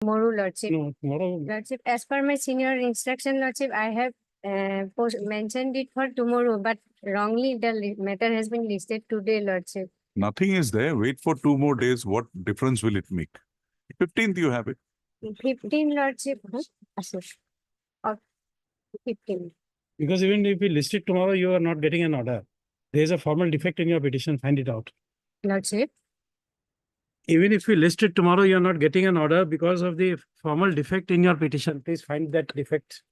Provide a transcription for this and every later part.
Tomorrow, Lordship. No, tomorrow. Lordship, as per my senior instruction, Lordship, I have mentioned it for tomorrow, but wrongly the matter has been listed today, Lordship. Nothing is there. Wait for 2 more days. What difference will it make? 15th you have it. 15, Lordship. Or 15. Because even if we list it tomorrow, you are not getting an order. There is a formal defect in your petition. Find it out. Lordship. Even if we list it tomorrow, you are not getting an order because of the formal defect in your petition. Please find that defect.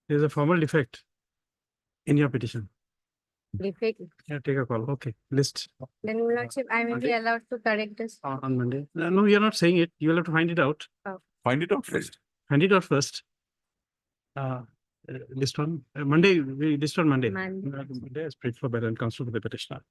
There is a formal defect in your petition. Defect. Yeah, take a call. Okay, list. Then, Lordship, I may be allowed to correct this. On Monday. No, you are not saying it. You will have to find it out. Find it out first. Find it out first. List on Monday. We list on Monday. Monday is prayed for by and counsel for the petitioner.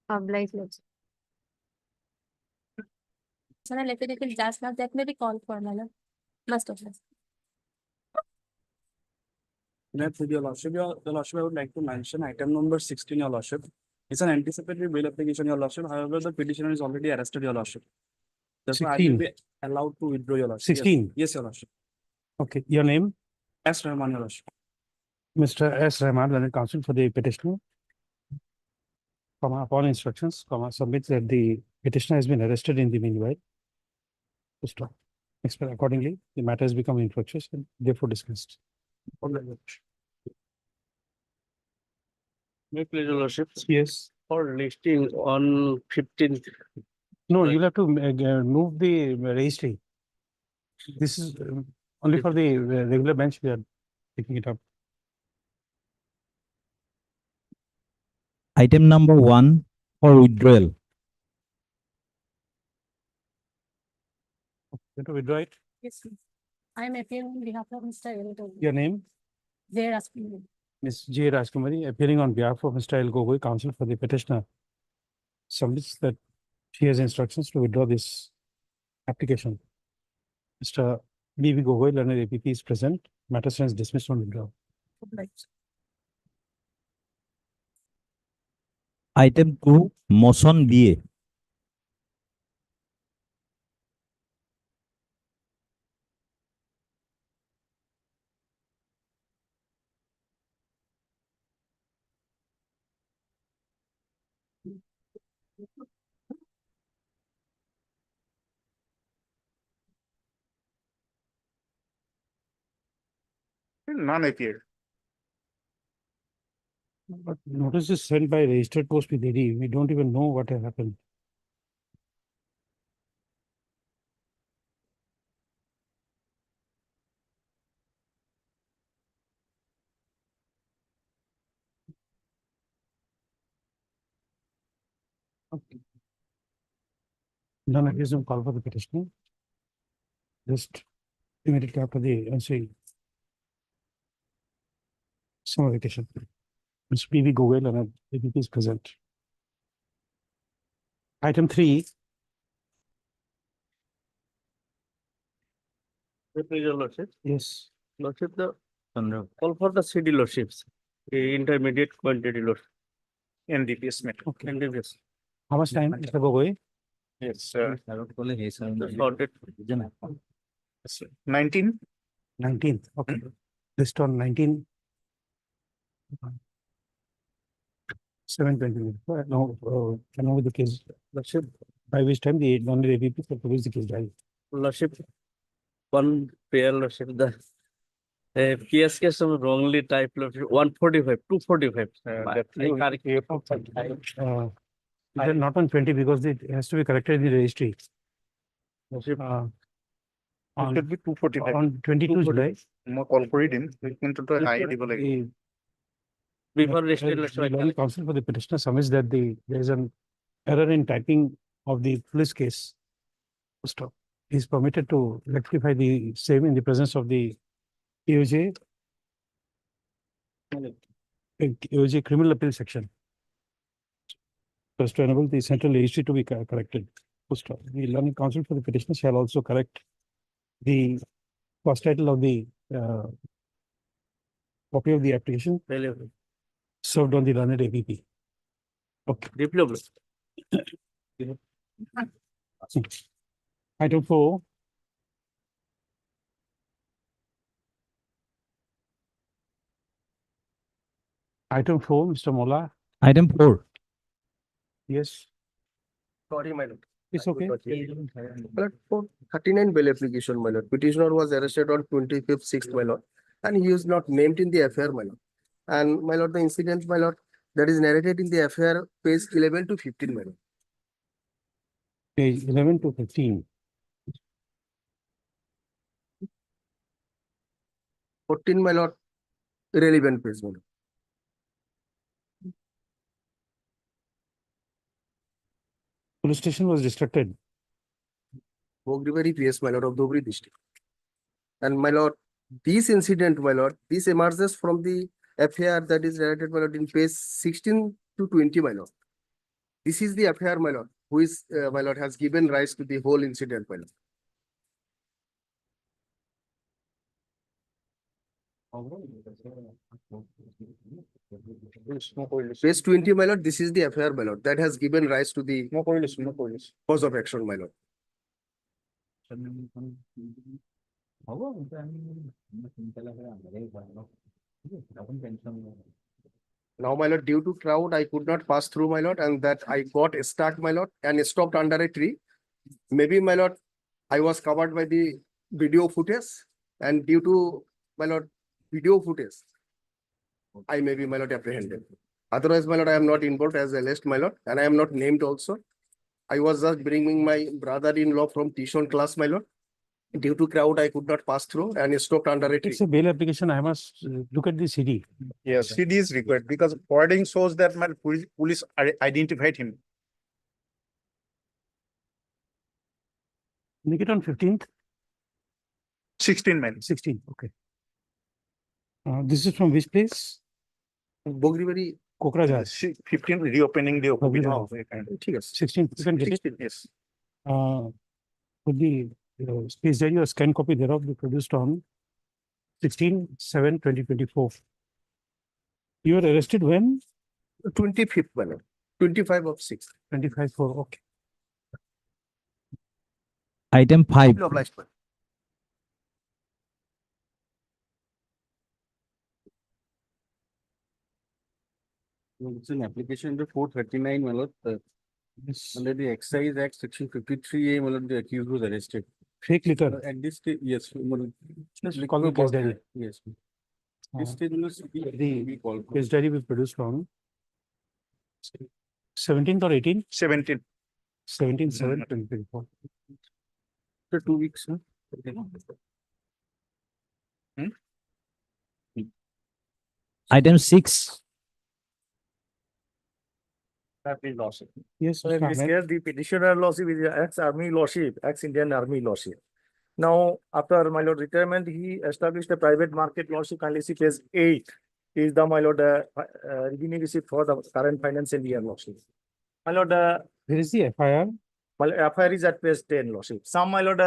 Oblige, Lordship. So let me take just now. That may be called for, my lord. Must of us. That's with your lordship. Your lordship, I would like to mention item number 16, your lordship. It's an anticipatory bail application, your lordship. However, the petitioner is already arrested, your lordship. Therefore, I will be allowed to withdraw, your lordship. 16. Yes, your lordship. Okay, your name? S. Rahman, your lordship. Mr. S. Rahman, learned counsel for the petitioner. Upon instructions, submits that the petitioner has been arrested in the meanwhile. Stop. Accordingly, the matter has become infructuous and therefore dismissed. May please, your lordship. Yes. For listing on 15th. No, you'll have to move the registry. This is only for the regular bench. We are picking it up. Item number 1 for withdrawal. You have to withdraw it. Yes, sir. I am appearing on behalf of Mr. L. Your name? They are asking me. Ms. J. Rajkumari, appearing on behalf of Mr. L. Gogoi, counsel for the petitioner, submits that she has instructions to withdraw this application. Mr. B.V. Gogoi, learned APP, is present. Matter stands dismissed on withdrawal. Item 2, motion BA. None appeared. But notice is sent by registered post with AD. We don't even know what has happened. Okay. None of these call for the petitioner. Just immediately after the NC summer vacation. Mr. P.V. Gogoi and APP is present. Item 3. May please, your lordship. Yes. Lordship, the call for the CD lordships. Intermediate quantity lordship. NDPS matter. Okay. NDPS. How much time, Mr. Gogoi? Yes, sir. Sorted. 19. 19th. Okay. List on 19. 7:20. No, I know the case. Lordship. By which time the only APP for produce the case died. Lordship. One pair lordship. The PSK some wrongly typed lordship. 145, 245. They're not on 20 because it has to be corrected in the registry. Lordship. It should be 245. On 22 July. More call for it in. High level. Before listed The legal counsel for the petitioner submits that there is an error in typing of the police case. Stop. He is permitted to rectify the same in the presence of the AOJ criminal appeal section. First to enable the central registry to be corrected. Stop. The learning counsel for the petitioner shall also correct the first title of the copy of the application Bailable. served on the learned APP. Okay. Replayable. Item 4. Item 4, Mr. Mola. Item 4. Yes, Sorry, my lord. it's okay. My lord, for 39 bail application, my lord, petitioner was arrested on 25th, 6th, my lord, and he is not named in the affair, my lord. And my lord, the incident, my lord, that is narrated in the affair, page 11 to 15, my lord. Page 11 to 15. 14, my lord, irrelevant page, my lord. Police station was destructed. Bogrivari PS, my lord, of Dhubri district. And my lord, this incident, my lord, this emerges from the affair that is narrated, my lord, in page 16 to 20, my lord. This is the affair, my lord, who is, my lord, has given rise to the whole incident, my lord. Page 20, my lord, this is the affair, my lord, that has given rise to the cause of action, my lord. Now, my lord, due to crowd, I could not pass through, my lord, and that I got stuck, my lord, and stopped under a tree. Maybe, my lord, I was covered by the video footage, and due to, my lord, video footage, I may be, my lord, apprehended. Otherwise, my lord, I am not involved as a list, my lord, and I am not named also. I was just bringing my brother-in-law from tuition class, my lord. Due to crowd, I could not pass through and stopped under a tree. It's a bail application. I must look at the CD. Yes, CD is required because forwarding shows that my police identified him. Make it on 15th, 16 men. 16th. Okay. This is from which place? Bogrivari, Kokrajhar. 15 reopening the Bogrivari. OPD. 16th. You can get it. 16, yes. Could the space diary or scan copy thereof be produced on 16/7/2024? You were arrested when? 25th, my lord, 25 of 6th. 25/4. Okay. Item 5. Obliged, my lord. It's an application under 439, my lord. Yes. Under the Excise Act, section 53A, my lord, the accused was arrested. Fake litter. At this stage, yes. my lord. Just call me case diary. Yes. Uh, This stage, my lord, we call. Case diary will produce on 17th or 18th? 17. 17/7/2024. After 2 weeks, huh? Item 6. Lordship. Yes, So in Mr. this Ahmed. case, the petitioner lordship is ex-army lordship, ex-Indian army lordship. Now, after my lord retirement, he established a private market lordship. Kindly see page 8 is the my lord revenue receipt for the current financial year lordship. My lord, Where is the FIR? my FIR is at page 10 lordship. Some my lord,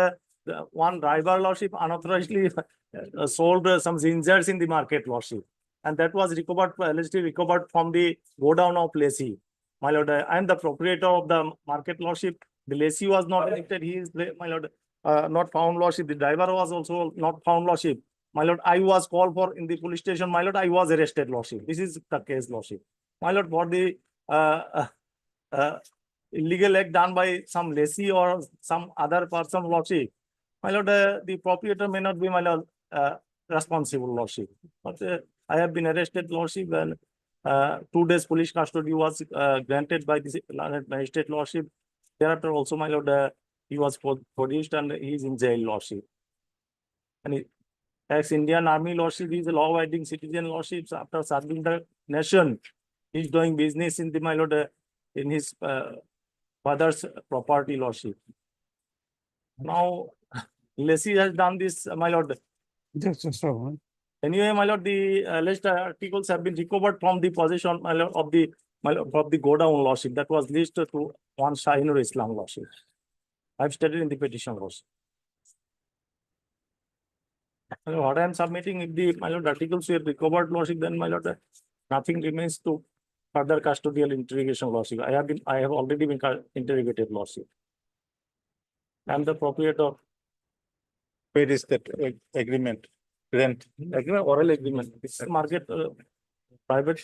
one driver lordship unauthorizedly sold some zingers in the market lordship, and that was recovered, allegedly recovered from the godown of lessee. My lord, I am the proprietor of the market lordship. The lessee was not elected. He is, my lord, not found lordship. The driver was also not found lordship. My lord, I was called for in the police station. My lord, I was arrested lordship. This is the case lordship. My lord, for the illegal act done by some lessee or some other person lordship, my lord, the proprietor may not be, my lord, responsible lordship. But I have been arrested lordship, and 2 days police custody was granted by the magistrate lordship. Thereafter also, my lord, he was produced and he is in jail lordship. And ex-Indian army lordship, he is a law-abiding citizen lordship. So after serving the nation, he is doing business in the, my lord, in his father's property lordship. Now, lessee has done this, my lord. Just a moment. Anyway, my lord, the alleged articles have been recovered from the possession, my lord, of the godown lordship that was listed to one Shaheenur Islam lordship. I've stated in the petition lordship. What I am submitting, if the, my lord, articles were recovered lordship, then my lord, nothing remains to further custodial interrogation lordship. I have already been interrogated lordship. I am the proprietor. Where is that agreement? Rent. Agreement, oral agreement. It's market, private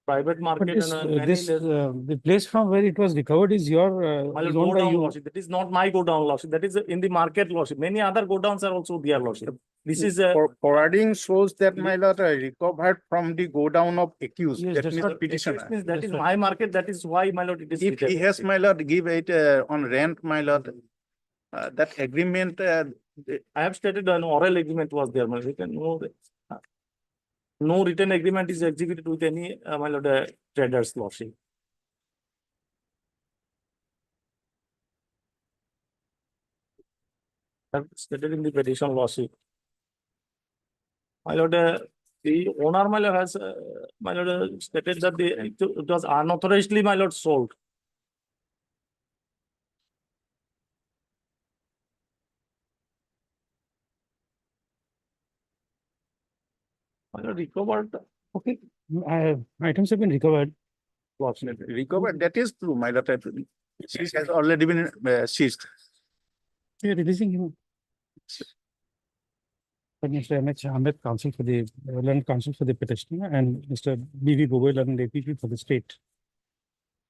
But market this, and many less. the place from where it was recovered is your, My is lord, owned go by down you. lordship. That is not my go down lordship. That is in the market lordship. Many other go downs are also there lordship. This is a. Forwarding shows that my lord recovered from the go down of accused. Yes, That that's means what- petitioner. That That's is right. my market. That is why my lord it is. If he written. has, my lord, give it on rent, my lord, that agreement, I have stated an oral agreement was there. My written no written agreement is executed with any my lord traders lordship. That is stated in the petition lordship. My lord, the owner my lord has my lord stated that it was unauthorizedly my lord sold. My lord recovered Okay, items have been recovered. lordship. recovered, that is true, my lord. She has already been seized. We are releasing him. But Mr. M.H. Ahmed, counsel for the, learned counsel for the petitioner, and Mr. B.V. Gogoi, learned APP for the state.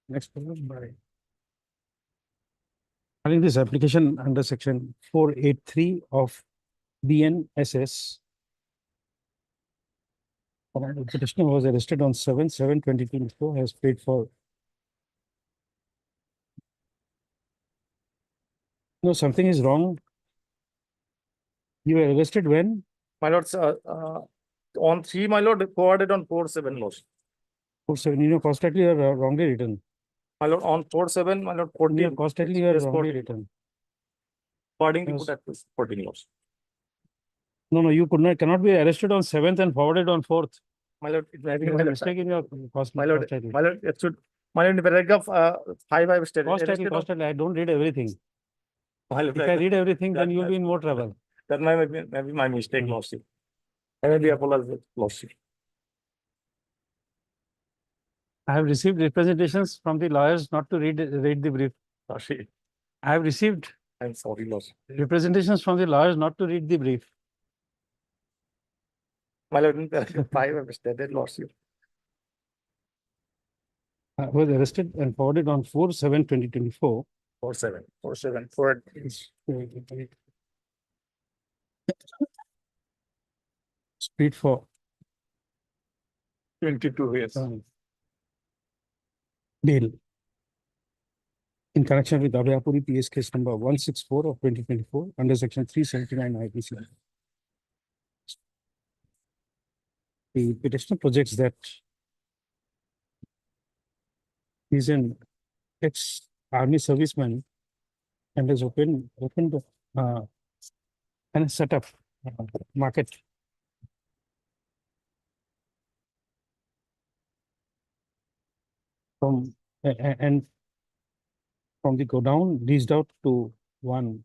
Next one by. Having this application under section 483 of BNSS. The petitioner was arrested on 7/7/2024, has paid for. No, something is wrong. You were arrested when? My lord, on 3, my lord, forwarded on 4/7 lordship. 4/7, you know, constantly you are wrongly written. My lord, on 4/7, my lord, You 14. are constantly you are Yes, wrongly 14. written. According to Yes. that, 14 lordship. No, you cannot be arrested on 7th and forwarded on 4th. My lord, it may be There my is a lord, mistake in your cost. my lord, title. my lord, it should, my lord, in paragraph 5, I have stated. Cost arrested title, on- I don't read everything. My lord, If I read everything, then that- you'll be in more trouble. That may be my mistake, Hmm. lordship. I may be apologize, lordship. I have received representations from the lawyers not to read the brief. Lordship, I have received I'm sorry, lordship. representations from the lawyers not to read the brief. My lord, in paragraph 5, I have stated, lordship. I was arrested and forwarded on 4/7/2024. 4/7. 4. Speed for 22 years. bail. In connection with Abhyapuri PS case number 164 of 2024 under section 379 IPC. The petitioner projects that he's an ex-army serviceman and has opened and set up market from and from the godown leased out to one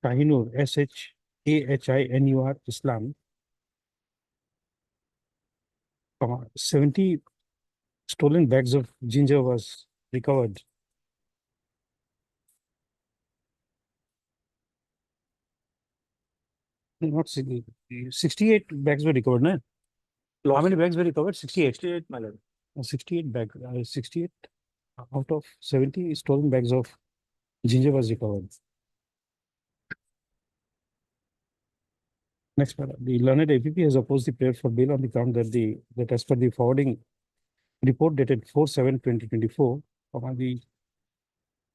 Shahinur, SHAHINUR Islam, 70 stolen bags of ginger was recovered. Not 68 bags were recovered, no? How many bags were recovered? 68. 68, my lord. 68 bags. 68 out of 70 stolen bags of ginger was recovered. Next, the learned APP has opposed the prayer for bail on the ground that as per the forwarding report dated 4/7/2024, the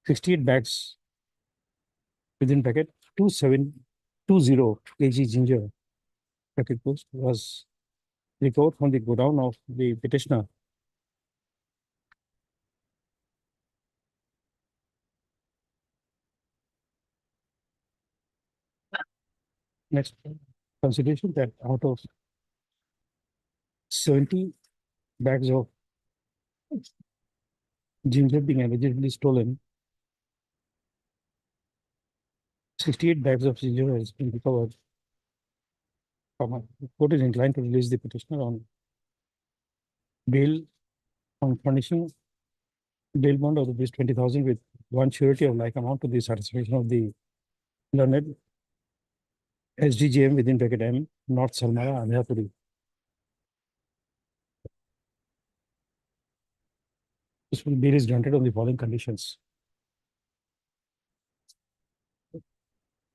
68 bags within packet 2720 kg ginger packet post was recovered from the godown of the petitioner. Next, consideration that out of 70 bags of ginger being allegedly stolen, 68 bags of seizure has been recovered. The court is inclined to release the petitioner on bail on condition bail bond of rupees 20,000 with one surety of like amount to the satisfaction of the learned SDGM within bracket M, North Salmara, Andhra. This will bail is granted on the following conditions.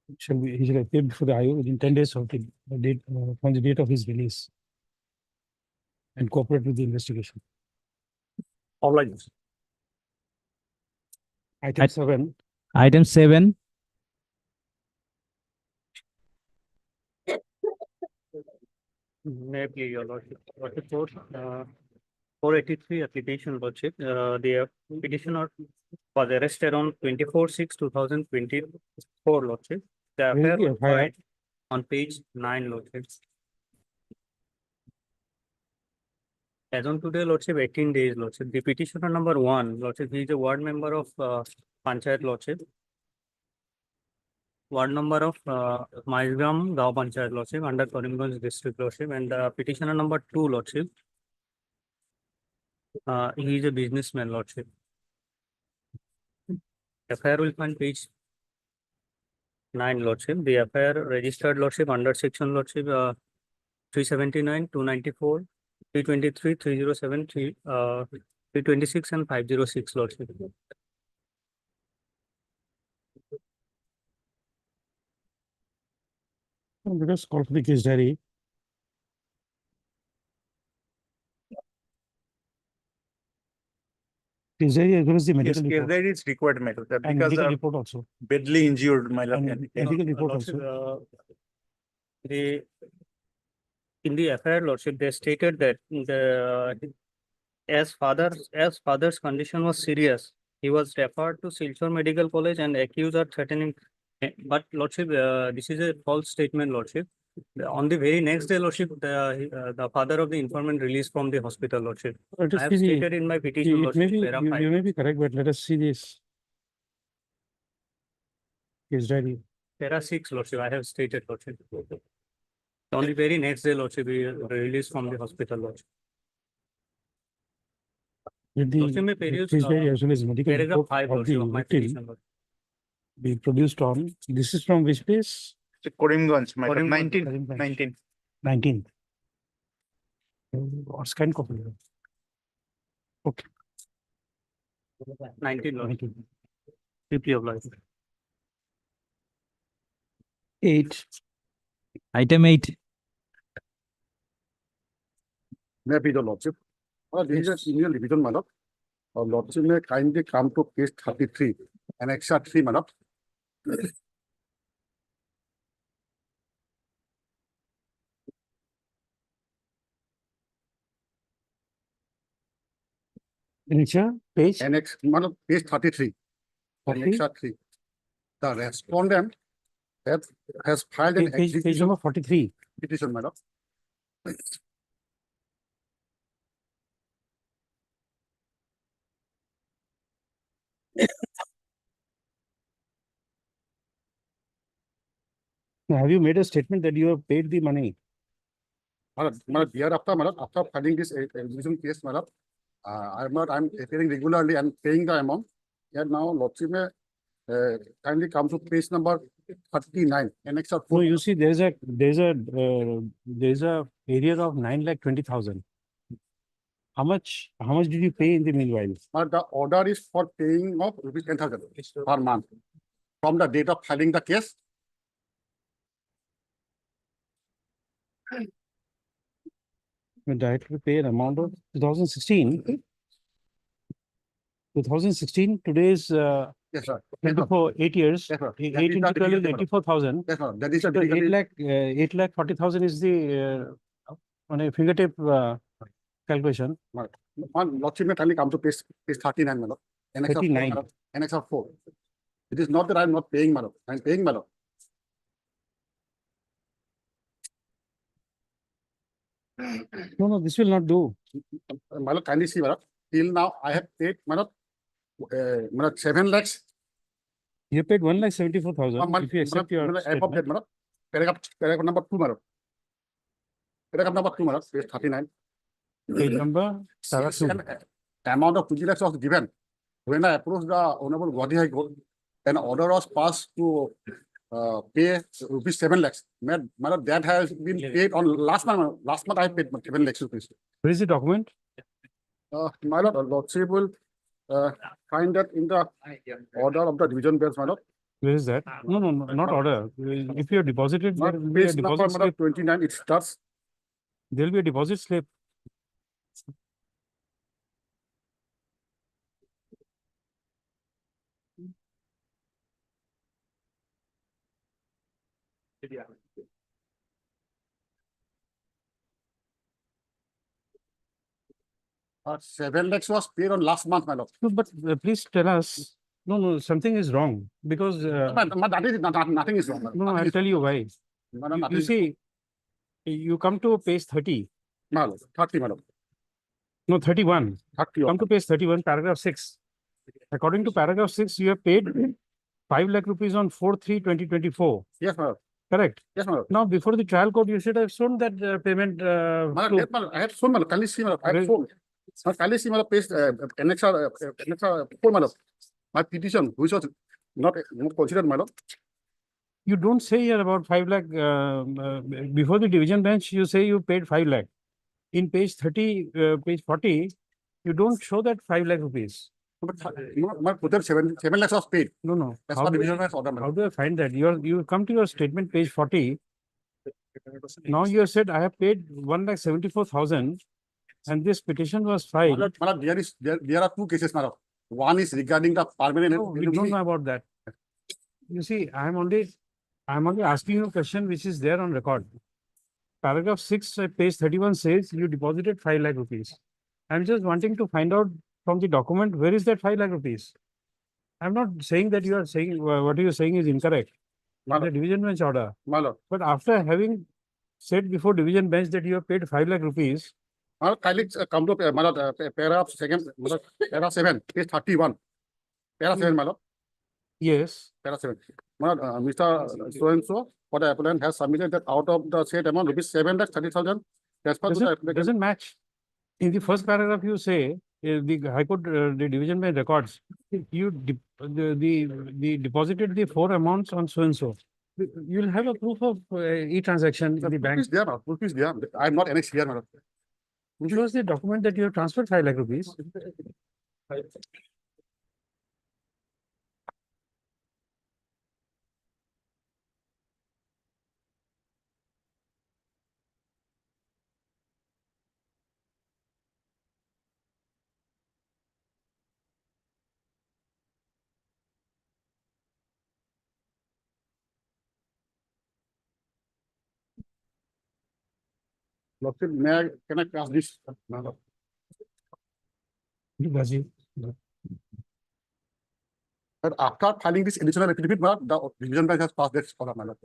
He shall appear before the IO within 10 days of the date from the date of his release and cooperate with the investigation. Obliged. Item 7. Item 7. May I please, your lordship, lordship court, 483 application lordship, the petitioner was arrested on 24/6/2024 lordship. The Where is affair the was FIR? filed on page 9 lordship. As on today lordship, 18 days lordship. The petitioner number 1 lordship, he is a ward member of Panchayat lordship. Ward number of Maizgram Gao Panchayat lordship under Karimganj district lordship, and petitioner number 2 lordship. He is a businessman lordship. FIR will find page 9 lordship. The FIR registered lordship under section lordship 379, 294, 323, 307, 326 and 506 lordship. Let us call for the case diary. Case diary as well as the medical Yes, report. that is required, my lord, And because medical of report also. badly injured, my lord. And medical report also. In the FIR lordship, they stated that as father's condition was serious, he was referred to Silchar Medical College and accused are threatening. But lordship, this is a false statement, lordship. On the very next day, lordship, the father of the informant released from the hospital, lordship. Let I us have see the, stated in my petition, it may lordship, be, para you 5. may be correct, but let us see this case diary. Para 6, lordship, I have stated, lordship. On the very next day, lordship, he released from the hospital, lordship. Let the Lordship, may peruse, case diary as well as medical paragraph report 5, of lordship, the of my victim petition, lordship. be produced on, this is from which place? Karimganj, my lord, Karimganj, 19, Karimganj. 19. 19th. Or scan copy. Okay. 19, lordship. 19. Deeply obliged. 8. Item 8. May I be the lordship? This is a senior revision, my lord. Lordship may kindly come to page 33 and extra 3, my lord. Nature, page Annex, my lord, page 33. And 40. extra 3. The respondent has filed an Page execution number 43. petition, my lord. Now, have you made a statement that you have paid the money? My lord, hereafter, my lord, after filing this execution case, my lord, I'm appearing regularly and paying the amount. And now lordship may kindly come to page number 39, annex of No, 4. you see, there's a area of 9,20,000. How much did you pay in the meanwhile? The order is for paying of rupees 10,000 per month from the date of filing the case. You directly pay an amount of 2016. 2016, today's Yes, sir. 24, 8 years. Yes, sir. 8 That is into the 12 is difficulty, 84,000. Yes, sir. That is So the difficulty. 8 lakh 40,000 is the on a fingertip calculation. Lordship may kindly come to page 39, my lord. Annex of 4, 39. my lord. Annex of 4. It is not that I'm not paying, my lord. I'm paying, my lord. No, this will not do. My lord, kindly see, my lord. Till now, I have paid, my lord, 7 lakhs You paid 1,74,000. If you accept your above statement. that, madam. Paragraph number 2, madam. Paragraph number 2, madam, page 39. Page number, paragraph two. Amount of 20 lakhs was given. When I approached the Honorable Guwahati High Court, an order was passed to pay rupees 7 lakhs. Madam, that has been paid on last month. Last month I paid 7 lakhs rupees. Where is the document? My lord, Lordship will find that in the order of the division bench, my lord. Where is that? No, not order. If you have deposited, there will be a Page number, deposit madam, slip. 29, it starts. There will be a deposit slip. Uh, 7 lakhs was paid on last month, my lord. No, but please tell us. No, something is wrong because That is nothing is wrong. no, I'll tell you why. You see, you come to page 30. My lord, 30, my lord. No, 31. 30. Come to page 31, paragraph 6. According to paragraph 6, you have paid 5 lakh rupees on 4/3/2024. Yes, my lord. Correct. Yes, my lord. Now, before the trial court, you should have shown that payment. My lord, proof. yes, my lord. I have shown, my lord. Can you see, my lord? I have shown. Can you see, my lord, page annexure 4, my lord. My petition, which was not considered, my lord. You don't say here about 5 lakh. Before the division bench, you say you paid 5 lakh. In page 30, page 40, you don't show that 5 lakh rupees. My total 7 lakhs was paid. No. That's How what do, division bench order, my how lord. do I find that? You come to your statement, page 40. Now you have said I have paid 1,74,000 and this petition was filed. My lord, there are two cases, my lord. One is regarding the permanent. No, we don't know about that. You see, I'm only asking you a question which is there on record. Paragraph 6, page 31 says you deposited 5 lakh rupees. I'm just wanting to find out from the document, where is that 5 lakh rupees? I'm not saying that you are saying what you are saying is incorrect. The division bench order. My lord. But after having said before division bench that you have paid 5 lakh rupees. My lord, kindly come to my lord, paragraph 7, page 31. Paragraph 7, my lord. Yes. Paragraph 7. My lord, Mr. So-and-so, for the applicant has submitted that out of the said amount, rupees 7,30,000. Doesn't match. In the first paragraph, you say the High Court, the division bench records, you deposited the 4 amounts on so and so. You'll have a proof of e-transaction in the bank. Proof is there. I'm not annexed here, my lord. Which was the document that you have transferred 5 lakh rupees. Lordship, can I pass this? My lord. But after filing this additional affidavit, my lord, the division bench has passed this order, my lord.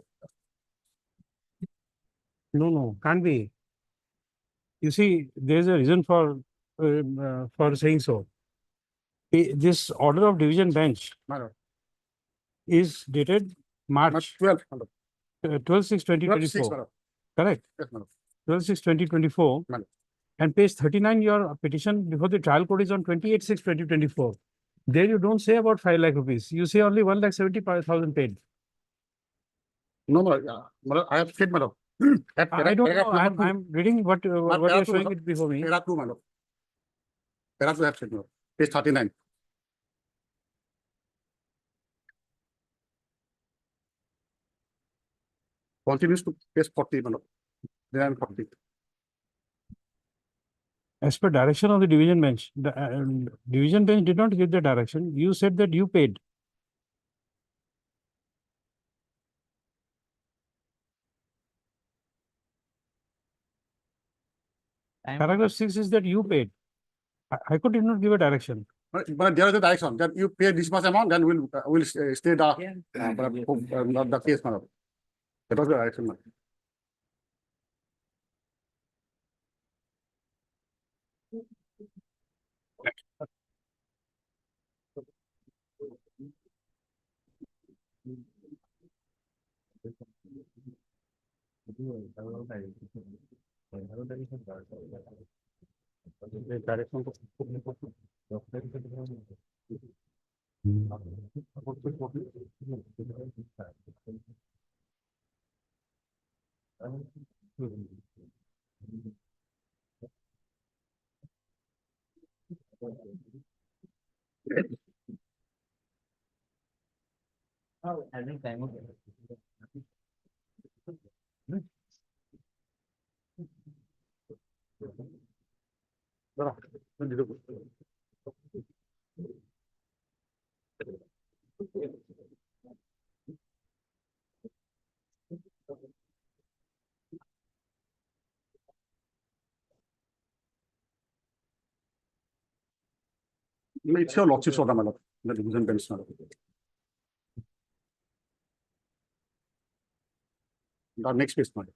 No, can't be. You see, there's a reason for saying so. This order of division bench My lord. is dated March 12, my lord. 12/6/2024. 12/6, my lord. Correct. Yes, my lord. 12/6/2024. My lord. And page 39, your petition before the trial court is on 28/6/2024. There you don't say about 5 lakh rupees. You say only 1,75,000 paid. No, my lord, I have said, my lord. I don't know. I'm reading what you're showing it before me. Paragraph 2, my lord. Paragraph 2, I have said, my lord. Page 39. Continues to page 40, my lord. Then 40. As per direction of the division bench, the division bench did not give the direction. You said that you paid. Paragraph 6 is that you paid. High Court did not give a direction. But there is a direction that you pay this much amount, then we'll stay the case, my lord. That was the direction, my lord. It's your lordship's order, my lord, the division bench, my lord. The next page, my lord.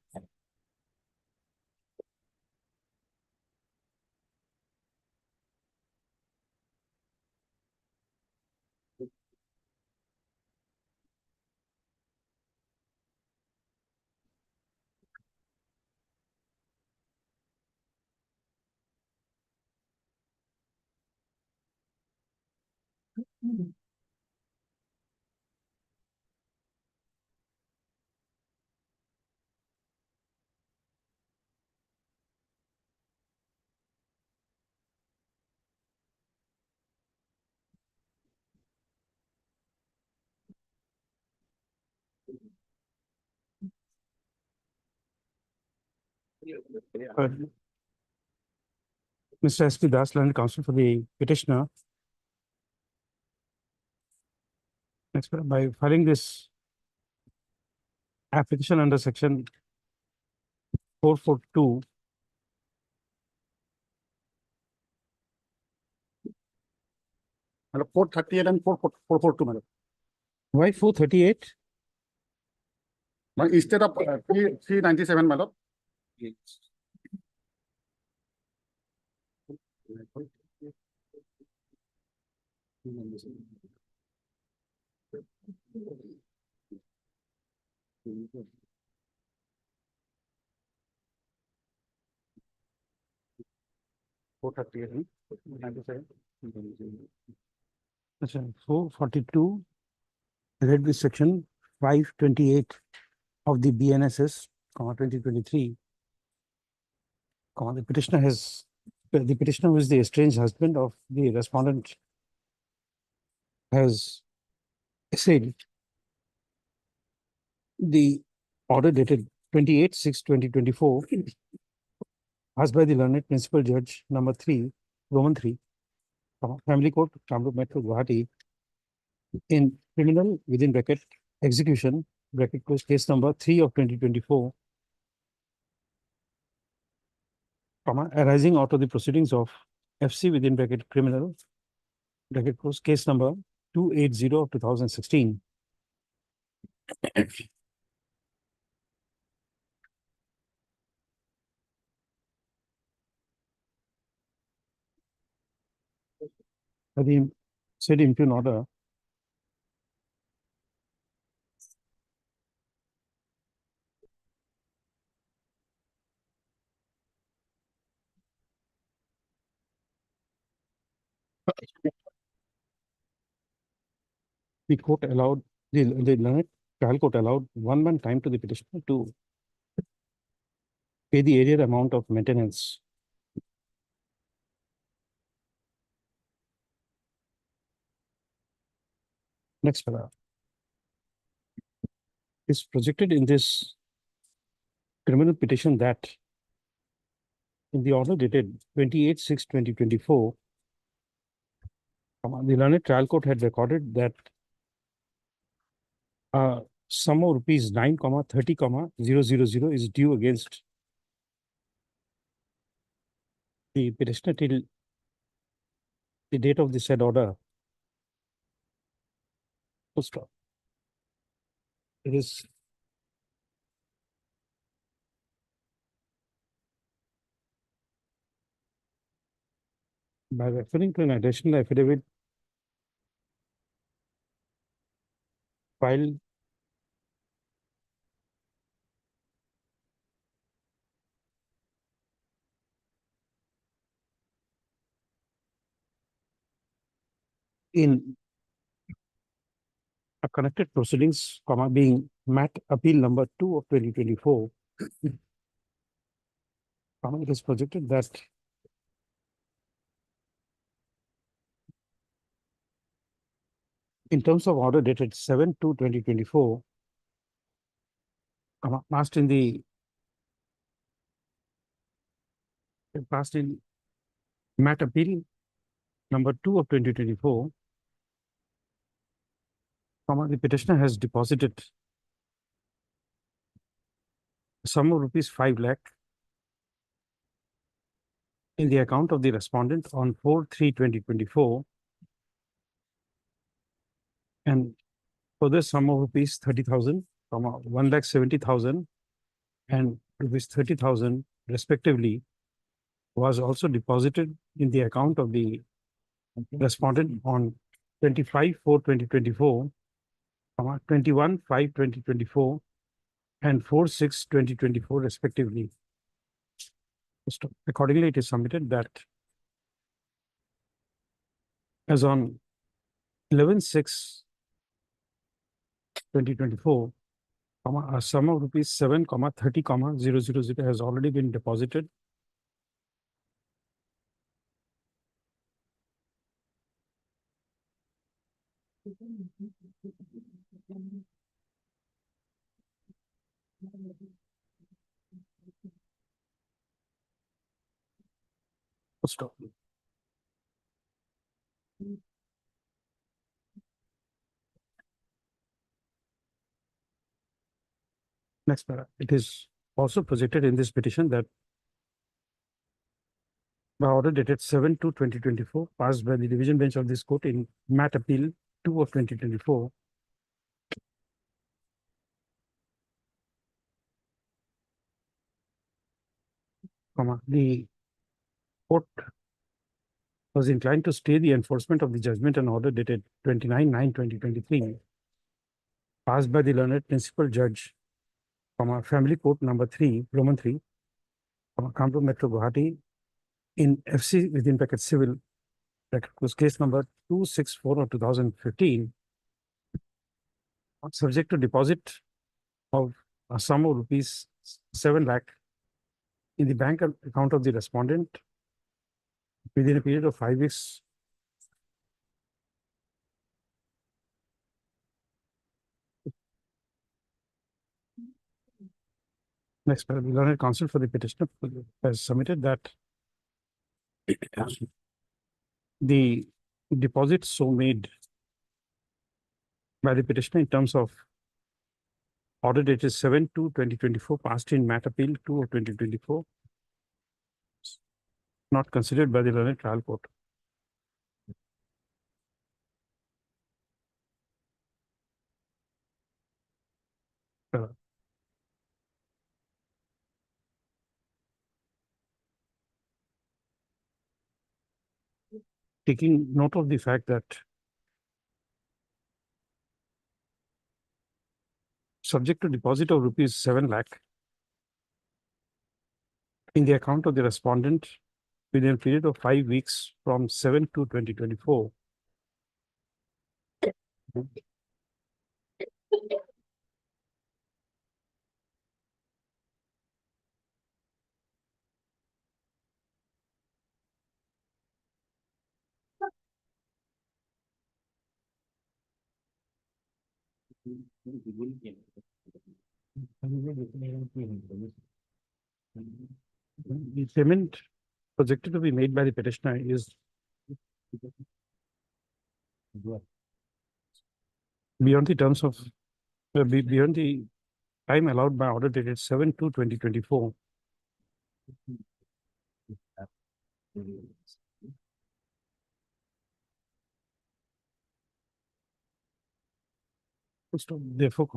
Mr. S.P. Das, learned counsel for the petitioner. Next, by filing this application under section 442, My lord, 438 and 442, my lord. why 438? Instead of 397, my lord. Section 442, read this section 528 of the BNSS, 2023. The petitioner who is the estranged husband of the respondent has said the order dated 28/6/2024 as by the learned principal judge number 3, Roman 3, Family Court, Kamrup Metro, Guwahati, in criminal within bracket execution bracket close case number 3 of 2024, arising out of the proceedings of FC within bracket criminal bracket close case number 280 of 2016. By the said impugned order, the court allowed the learned trial court allowed 1 month time to the petitioner to pay the area amount of maintenance. Next paragraph is projected in this criminal petition that in the order dated 28/6/2024, the learned trial court had recorded that sum of rupees 9,30,000 is due against the petitioner till the date of the said order. Full stop. It is by referring to an additional affidavit filed in a connected proceedings, comma, being MAT appeal number 2 of 2024, comma, it is projected that in terms of order dated 7/2/2024, passed in MAT appeal number 2 of 2024, the petitioner has deposited a sum of rupees 5 lakh in the account of the respondent on 4/3/2024, and further sum of rupees 30,000, 1,70,000 and rupees 30,000 respectively was also deposited in the account of the respondent on 25/4/2024, 21/5/2024 and 4/6/2024 respectively. Accordingly, it is submitted that as on 11/6/2024, a sum of rupees 7,30,000 has already been deposited stop. Next para. It is also projected in this petition that by order dated 7/2/2024, passed by the division bench of this court in MAT appeal 2 of 2024, the court was inclined to stay the enforcement of the judgment and order dated 29/9/2023, passed by the learned principal judge, family court number 3, Roman 3, Kanpur Metro Guwahati, in FC within bracket civil, bracket was case number 264 of 2015, subject to deposit of a sum of rupees 7 lakh in the bank account of the respondent within a period of 5 weeks. Next, the learned counsel for the petitioner has submitted that the deposits so made by the petitioner in terms of order dated 7/2/2024, passed in MAT appeal 2 of 2024, not considered by the learned trial court. Taking note of the fact that subject to deposit of rupees 7 lakh in the account of the respondent within a period of 5 weeks from 7/2/2024, the payment projected to be made by the petitioner is beyond the terms of beyond the time allowed by order dated 7/2/2024. Therefore,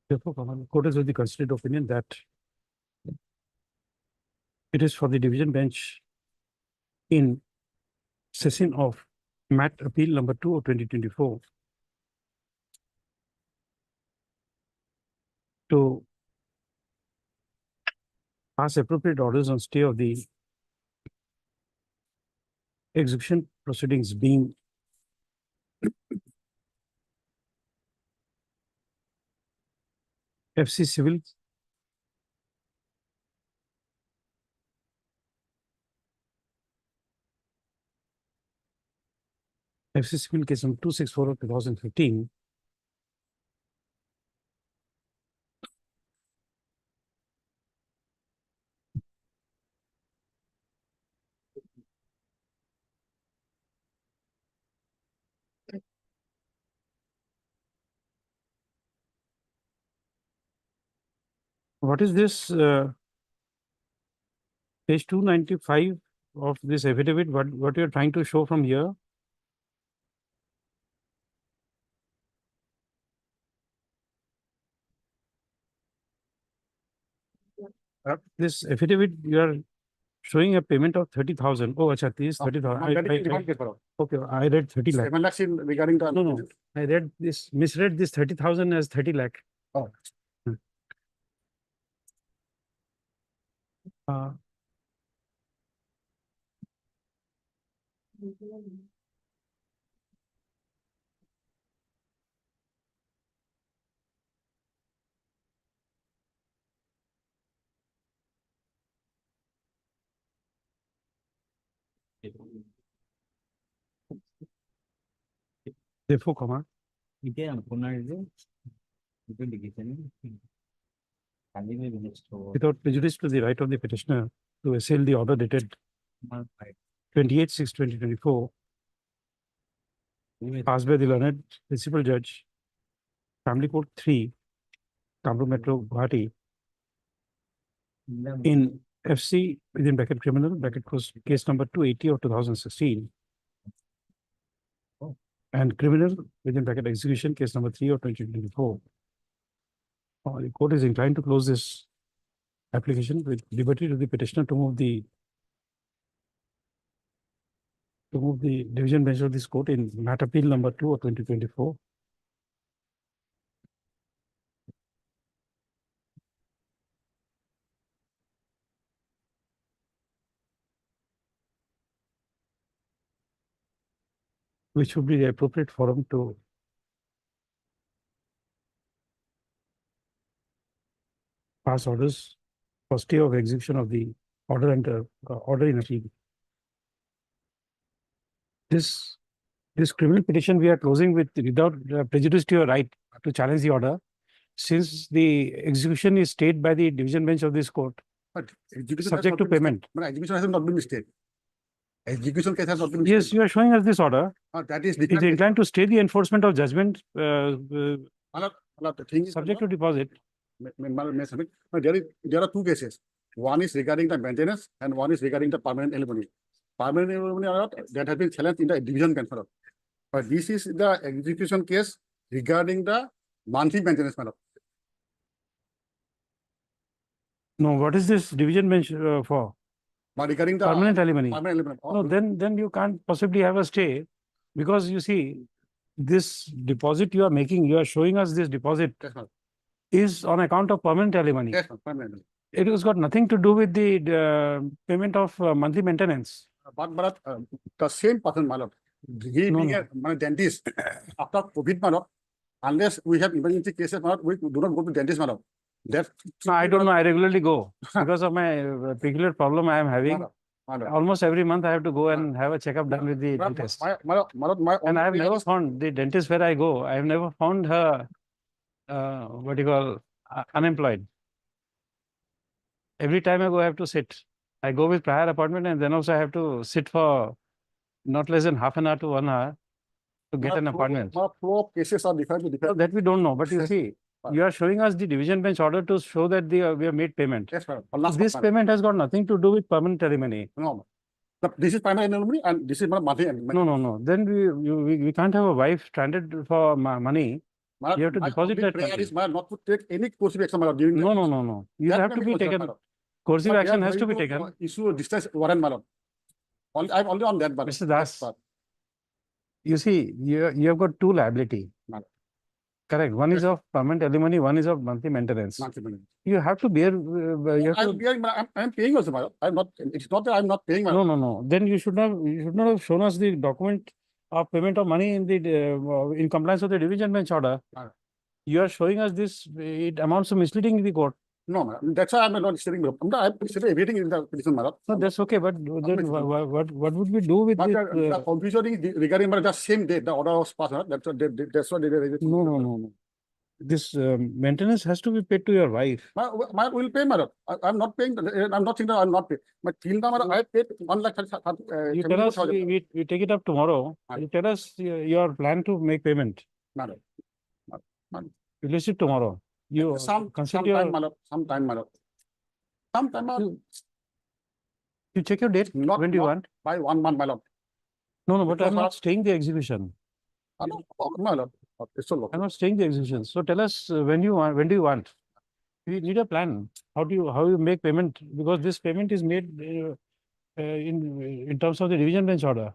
the court is of the considered opinion that it is for the division bench in session of MAT appeal number 2 of 2024 to pass appropriate orders on stay of the execution proceedings being FC Civil FC Civil case number 264 of 2015. What is this page 295 of this affidavit? What you're trying to show from here? This affidavit, you are showing a payment of 30,000. Oh, acha, this 30,000. Okay, I read 30 lakh. 7 lakhs in regarding the. No, I read this, misread this 30,000 as 30 lakh. Oh. Uh, Therefore, comma, without prejudice to the right of the petitioner to assail the order dated 28/6/2024, passed by the learned principal judge, Family Court 3, Kamru Metro, Guwahati, in FC within bracket criminal bracket case number 280 of 2016, and criminal within bracket execution case number 3 of 2024. The court is inclined to close this application with liberty to the petitioner to move the division bench of this court in matter appeal number 2 of 2024. Which would be the appropriate forum to pass orders for stay of execution of the order and order in appeal. This criminal petition we are closing with without prejudice to your right to challenge the order, since the execution is stayed by the division bench of this court, But execution has subject not to been stayed. payment. But execution has not been stayed. Execution case has not been. Yes, stayed. you are showing us this order. That is It is different. inclined to stay the enforcement of judgment The thing is, subject to deposit. there are two cases. One is regarding the maintenance and one is regarding the permanent alimony. Permanent alimony that has been challenged in the division bench. But this is the execution case regarding the monthly maintenance. No, what is this division bench for? But regarding the Permanent alimony. permanent alimony. No, then you can't possibly have a stay, because you see, this deposit you are making, you are showing us this deposit Yes, ma'am. is on account of permanent alimony. Yes, ma'am. Permanent alimony. It has got nothing to do with the payment of monthly maintenance. But the same person, my lord, he No, being no. a dentist, after COVID, my lord, unless we have emergency cases, my lord, we do not go to dentist, my lord. That. No, I don't know. I regularly go because of my peculiar problem I am having. Almost every month I have to go and have a checkup done with the dentist. And I have never found the dentist where I go. I have never found her, what you call, unemployed. Every time I go, I have to sit. I go with prior appointment, and then also I have to sit for not less than half an hour to 1 hour to get an appointment. Flow of cases are different. So that we don't know, but you see, you are showing us the division bench order to show that we have made payment. Yes, madam. This payment has got nothing to do with permanent alimony. No. This is permanent alimony and this is monthly alimony. No. Then we can't have a wife stranded for money. Madam, You have to my deposit only that prayer money. is, madam, not to take any coercive action, madam, during. No. You have to be taken. Coercive action has to be taken. Issue a distance warrant, madam. I'm only on that, madam. Mr. Das, you see, you have got two liability. Madam. Correct. One is of permanent alimony, one is of monthly maintenance. Monthly payment. You have to bear, you have I'm to, bearing, I'm paying also, my lord. I'm not, it's not that I'm not paying, my no, lord. no, no. Then you should not have shown us the document of payment of money in the, in compliance with the division bench order. Ah. You are showing us this, it amounts to misleading the court. No, my lord. That's why I'm not stating, I'm stating everything in the petition, my lord. No, that's okay, but then what would we do with But this? the confusion is regarding my the same date, the order was passed, my lord. That's what they did. No, no, no, no. This maintenance has to be paid to your wife. My will pay, my lord. I'm not paying, I'm not saying that I'll not pay. But till now, my lord, I paid 1 lakh. You tell us, 74,000. we take it up tomorrow. Ah. You tell us your plan to make payment. My lord. You list it tomorrow. You consult Sometime, your, my lord. Sometime, my lord. Sometime, my lord. you check your date. Not- When do you not- want? By 1 month, my lord. No, no, but because I'm not staying the execution. My lord. It's so low. I'm not staying the execution. So tell us when you want, when do you want? We need a plan. How you make payment? Because this payment is made in terms of the division bench order.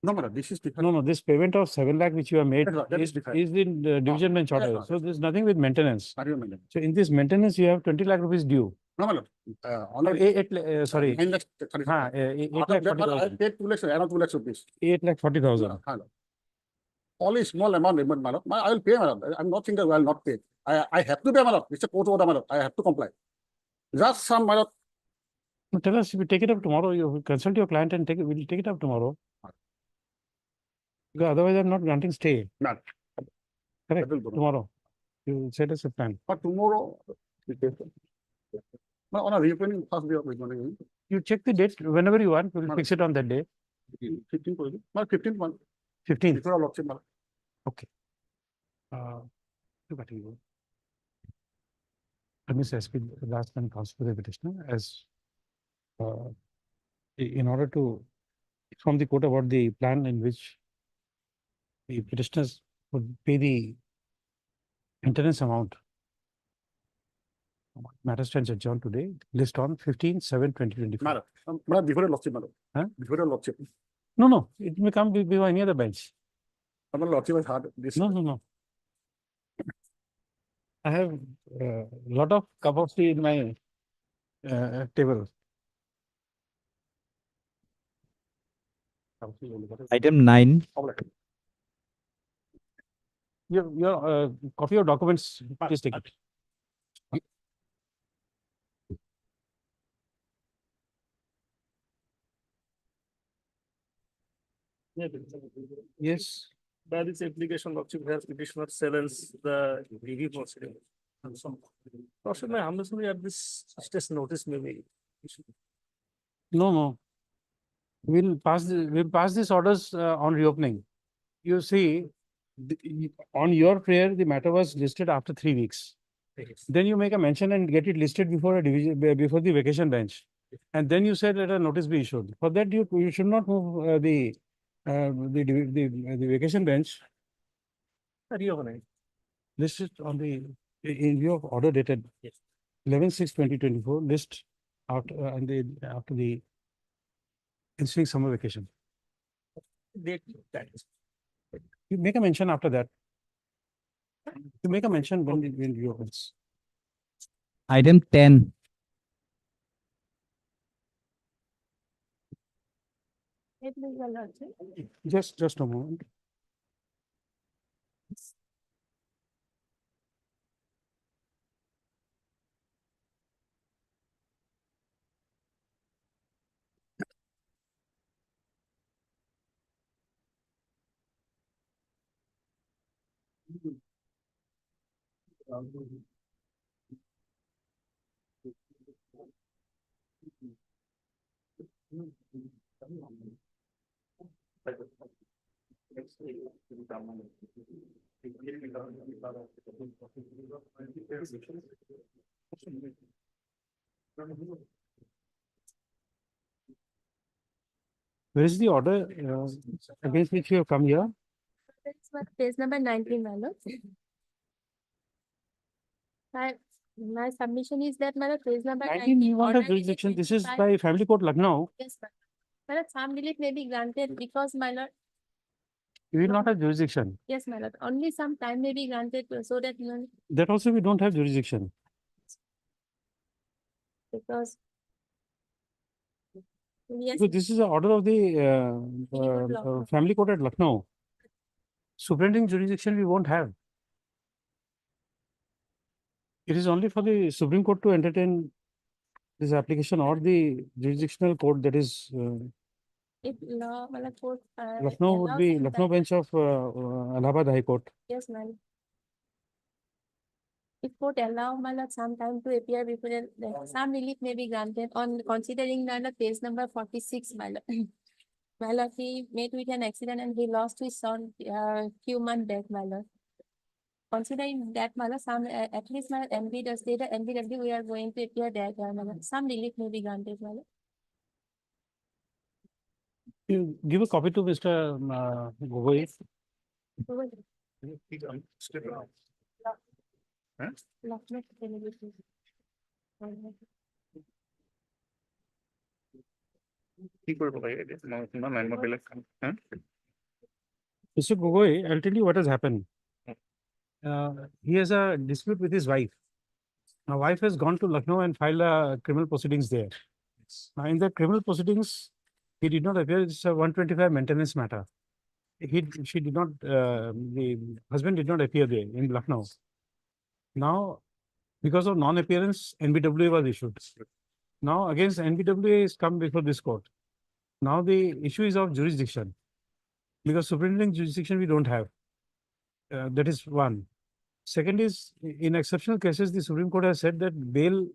No, my lord, this is different. No, no, this payment of 7 lakh which you have made That is is different. in the division bench yes, order. yes. So there's nothing with maintenance. Are you amending? So in this maintenance, you have 20 lakh rupees due. No, my lord. Oh, Only sorry. 9 lakhs, 30,000. Ha, 8 Out lakh of that, my lord, I 40,000. paid 2 lakhs, another 2 lakhs rupees. 8 lakh 40,000. Only small amount, my lord. I will pay, my lord. I'm not saying that I will not pay. I have to pay, my lord. It's a court order, my lord. I have to comply. Just some, my lord. No, tell us, we take it up tomorrow. You consult your client and we'll take it up tomorrow. Because otherwise, I'm not granting stay. No. Correct. That will go. Tomorrow. You set us a plan. But tomorrow, no, on a reopening, first day of reopening. You check the date whenever you want. We'll Madam. fix it on that day. 15th, my 15th month. 15th. Before our lordship, my lord. Okay. Look at you. Mr. SP, last time counsel for the petitioner as in order to inform the court about the plan in which the petitioners would pay the maintenance amount. Matter stands adjourned today. List on 15/7/2024. Madam, madam, before your lordship, madam. Huh? Before your lordship. No, no, it may come before any other bench. My lordship has had this. No, no, no. I have a lot of cup of tea in my table. Item 9. Your copy of documents, please take it. Yes. By this application, lordship has petitioner challenge the review procedure. Lordship, my humble summary at this stage notice maybe. No, no. We'll pass these orders on reopening. You see, on your prayer, the matter was listed after 3 weeks. Then you make a mention and get it listed before a division, before the vacation bench. And then you said let a notice be issued. For that, you should not move the vacation bench. Reopening. Listed on the, in view of order dated. Yes. 11/6/2024, list after, after the ensuing summer vacation. Date that is. You make a mention after that. You make a mention when you opens. Item 10. Just a moment. Where is the order against which you have come here? That's what page number 19, my lord. My submission is that, my lord, page number 19, you want a order dated jurisdiction. This is 25. by Family Court Lucknow. Yes, my lord, some relief may be granted because, my lord, We will not have jurisdiction. Yes, my lord. Only some time may be granted so that, That also we don't have jurisdiction. because. Yes, So this is an order of the Lucknow. family court at Lucknow. Superintending jurisdiction we won't have. It is only for the Supreme Court to entertain this application or the jurisdictional court, that is if law, court. Lucknow would allows be some Lucknow time- bench of Allahabad High Court. Yes, ma'am. If court allow, some time to appear before, some relief may be granted on considering the page number 46, my lord. My lord, he met with an accident and he lost his son, few months back, my lord. Considering that, my lord, some, at least my MB does, the MBW, we are going to appear that, my lord. Some relief may be granted, my lord. You give a copy to Mr. Gogoi. Lucknow, television. Mr. Gogoi, I'll tell you what has happened. He has a dispute with his wife. My wife has gone to Lucknow and filed criminal proceedings there. Now, in the criminal proceedings, he did not appear. It's a 125 maintenance matter. She did not, the husband did not appear there in Lucknow. Now, because of non-appearance, NBWA was issued. Now, against NBWA is come before this court. Now, the issue is of jurisdiction. Because superintending jurisdiction we don't have. That is one. Second is, in exceptional cases, the Supreme Court has said that bail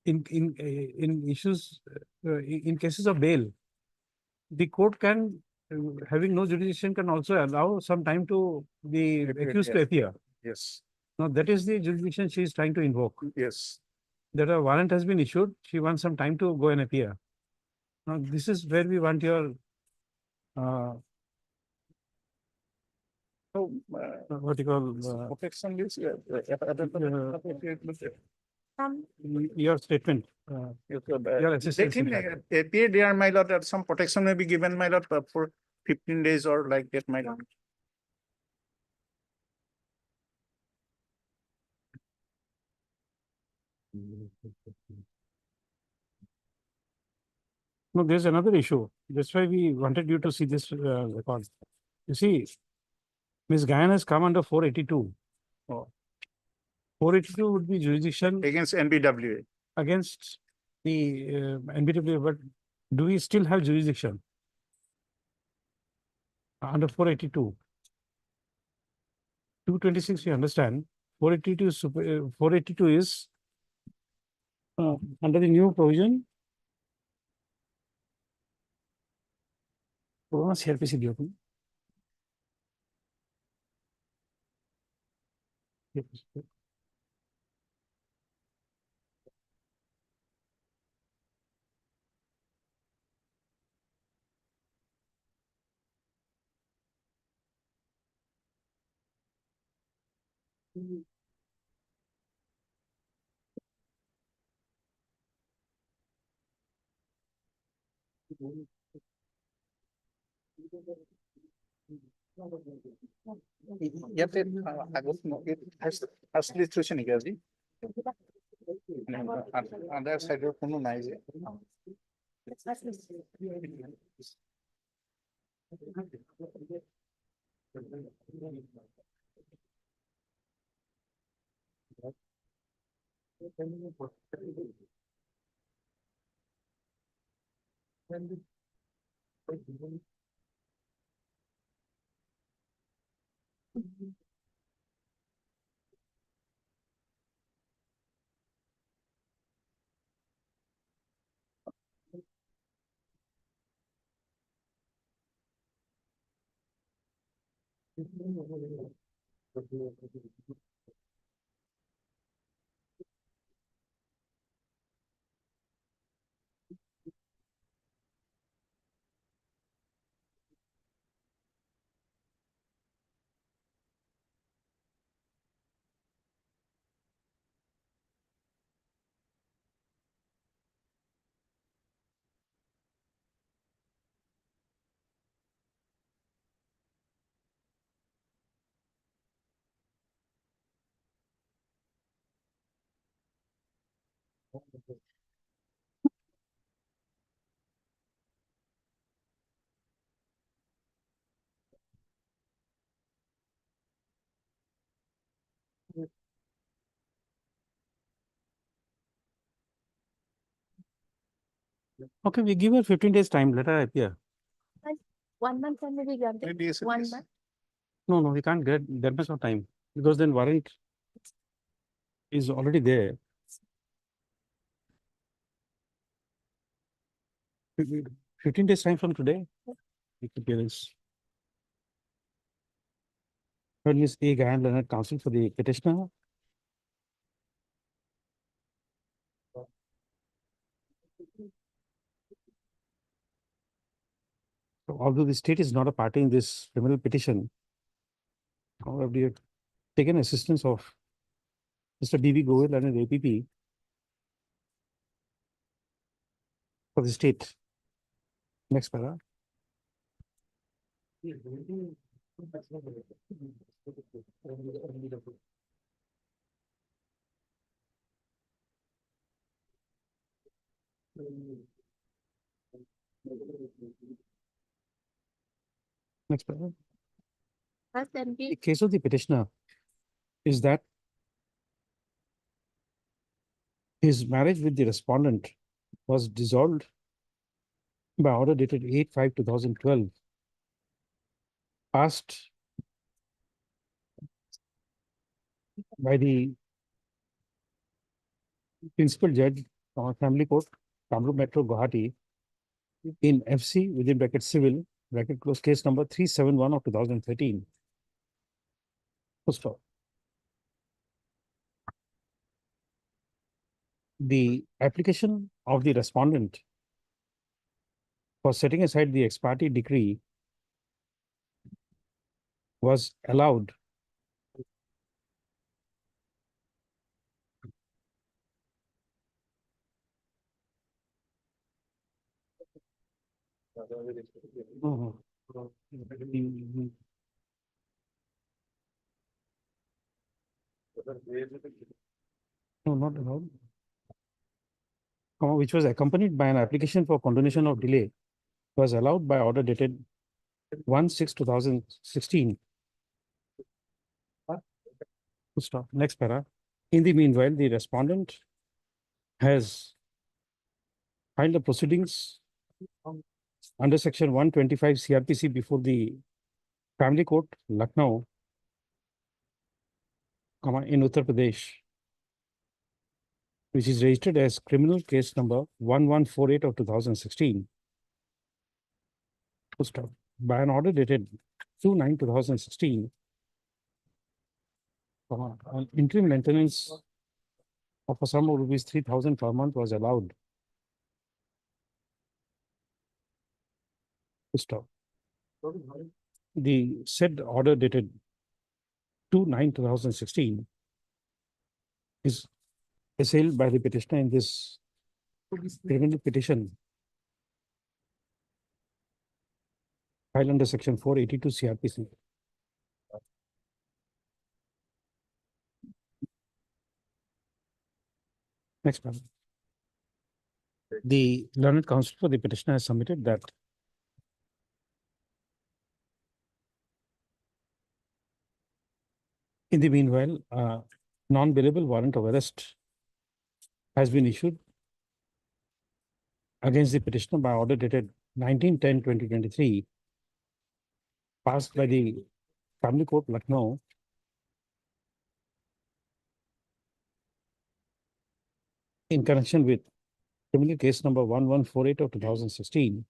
in issues, in cases of bail, the court can, having no jurisdiction, can also allow some time to the accused to appear. Yes, Now, that is the jurisdiction she is trying to invoke. yes. That a warrant has been issued, she wants some time to go and appear. Now, this is where we want your, So, what you call, protection is, your statement. Your let assistance. him appear there, my lord, that some protection may be given, my lord, for 15 days or like that, my lord. No, there's another issue. That's why we wanted you to see this record. You see, Ms. Gayan has come under 482. Oh. 482 would be jurisdiction Against NBWA. against the NBWA, but do we still have jurisdiction under 482? 226, we understand. 482 is 482 is under the new provision. CRPC open. ইয়াতে আগত first list হৈছে নেকি আজি আদাৰ চাইডৰ কোনো নাই যে Okay, we give her 15 days time, let her appear. 1 month can be granted. 1 month. No, we can't get that much of time because then warrant is already there. 15 days time from today. Appearance. Heard Ms. A. Gahan Leonard, counsel for the petitioner. So although the state is not a party in this criminal petition, however, we have taken assistance of Mr. B.B. Goel and an APP for the state. Next para. Next para. First The MP, case of the petitioner is that his marriage with the respondent was dissolved by order dated 8/5/2012, passed by the principal judge, family court, Kamrup Metro, Guwahati, in FC within bracket civil, bracket close, case number 371 of 2013. Full stop. The application of the respondent for setting aside the ex parte decree was allowed no, not allowed. Which was accompanied by an application for condonation of delay, was allowed by order dated 1/6/2016. Full stop. Next para. In the meanwhile, the respondent has filed the proceedings under section 125 CRPC before the family court, Lucknow, in Uttar Pradesh, which is registered as criminal case number 1148 of 2016. Full stop. By an order dated 2/9/2016, an interim maintenance of a sum of rupees 3,000 per month was allowed. Full stop. The said order dated 2/9/2016 is assailed by the petitioner in this criminal petition filed under section 482 CRPC. Next one. The learned counsel for the petitioner has submitted that in the meanwhile, non-bailable warrant of arrest has been issued against the petitioner by order dated 19/10/2023, passed by the family court, Lucknow, in connection with criminal case number 1148 of 2016.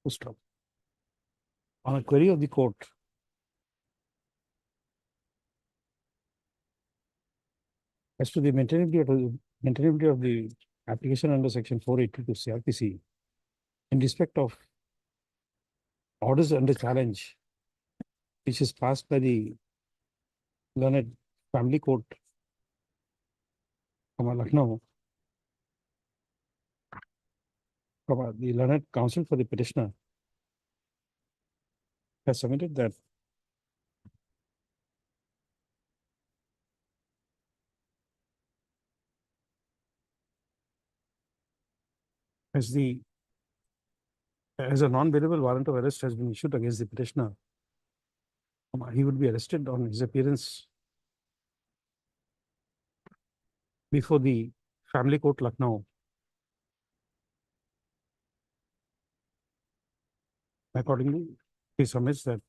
Full stop. On a query of the court, as to the maintainability of the application under section 482 CRPC, in respect of orders under challenge, which is passed by the learned family court, Lucknow, the learned counsel for the petitioner has submitted that as a non-bailable warrant of arrest has been issued against the petitioner, he would be arrested on his appearance before the family court Lucknow. Accordingly, he submits that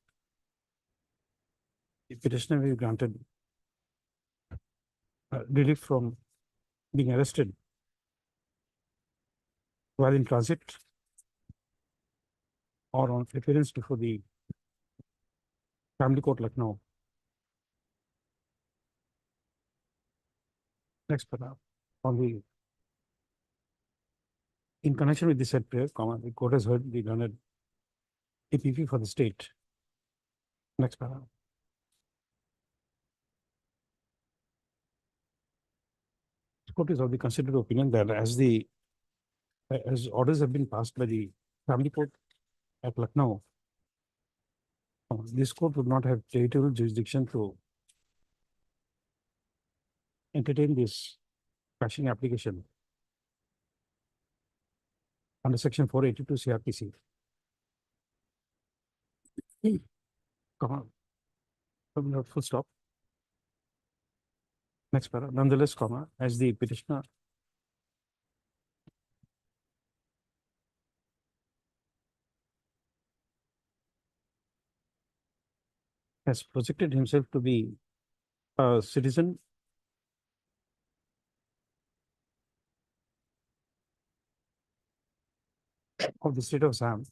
the petitioner will be granted relief from being arrested while in transit or on appearance before the family court Lucknow. Next paragraph. In connection with the said prayer, the court has heard the learned APP for the state. Next paragraph. The court is of the considered opinion that as orders have been passed by the family court at Lucknow, this court would not have territorial jurisdiction to entertain this quashing application under section 482 CRPC. Comma. Full stop. Next paragraph. Nonetheless, comma, as the petitioner has projected himself to be a citizen of the state of Assam,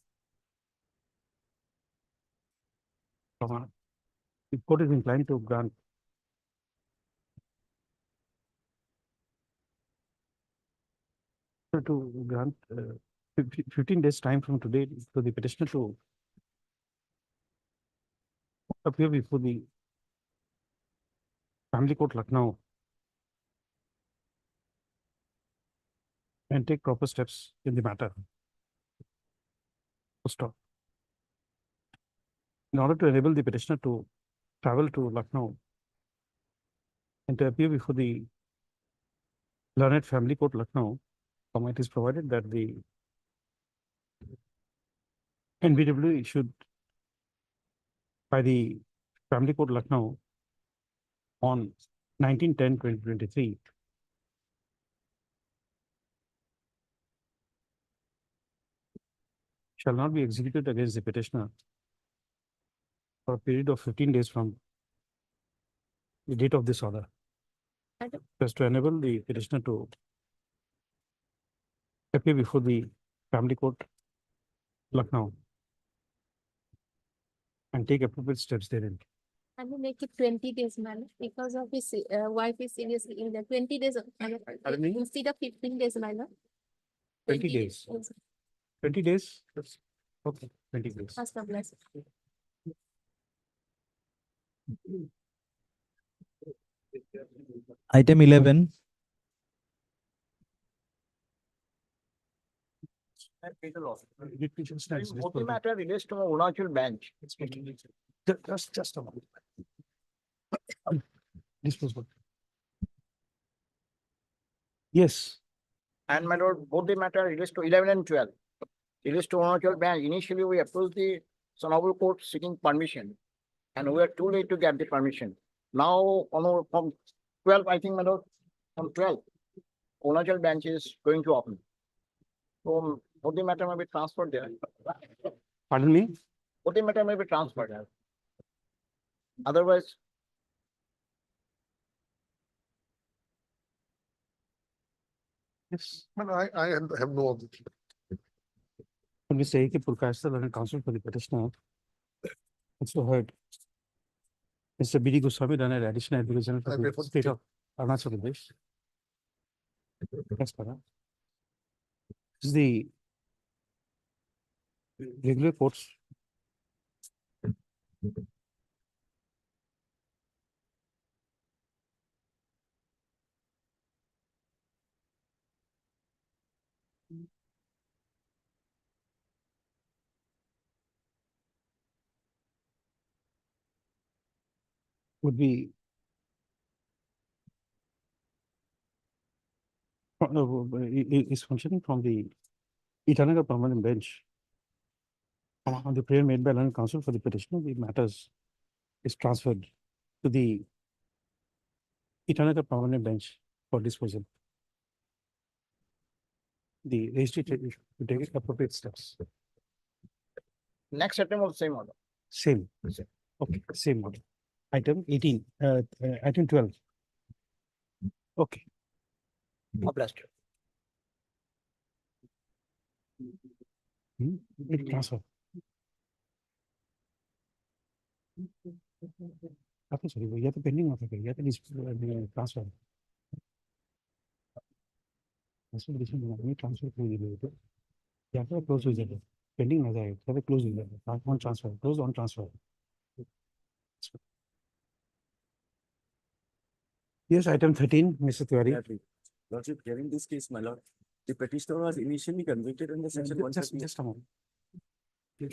comma, the court is inclined to grant to grant 15 days time from today to the petitioner to appear before the family court Lucknow and take proper steps in the matter. Stop. In order to enable the petitioner to travel to Lucknow and to appear before the learned family court Lucknow, it is provided that the NBW issued by the family court Lucknow on 19/10/2023 shall not be executed against the petitioner for a period of 15 days from the date of this order. Just to enable the petitioner to appear before the family court Lucknow and take appropriate steps therein. And we make it 20 days, madam, because of his wife is seriously in the 20 days, Pardon me? instead of 15 days, madam. 20 days. 20 days? That's okay. 20 days. First of bless. Item 11, Both the matter relates to Arunachal bench. Just a moment. Disposable. Yes. And my lord, both the matter relates to 11 and 12. Relates to Arunachal bench. Initially, we approached the Sonabul court seeking permission, and we are too late to get the permission. Now, from 12, I think, my lord, from 12, Arunachal bench is going to open. So, both the matter may be transferred there. Pardon me? Both the matter may be transferred there. Otherwise, Yes. But I have no objection. When we say that Purkash and counsel for the petitioner, also heard Mr. B.D. Goswami done an additional advocacy for I the prefer state of Arunachal Pradesh. Yes, Para. This is the regular courts. Would be is functioning from the Itanagar Permanent Bench. On the prayer made by learned counsel for the petitioner, the matters is transferred to the Itanagar Permanent Bench for disposal. The registry to take appropriate steps. Next item of same order. Same. Okay, same order. Item 18, item 12. Okay. It transfer. Apa sorry, या तो pending होता है, या तो transfer. Transfer close हो जाएगा, या तो close हो जाएगा, pending आ जाएगा, या तो close हो जाएगा, on transfer, close on transfer. Yes, item 13, Mr. Tiwari. Lordship, hearing this case, my lord, the petitioner was initially convicted under section one thirty. Just a moment. He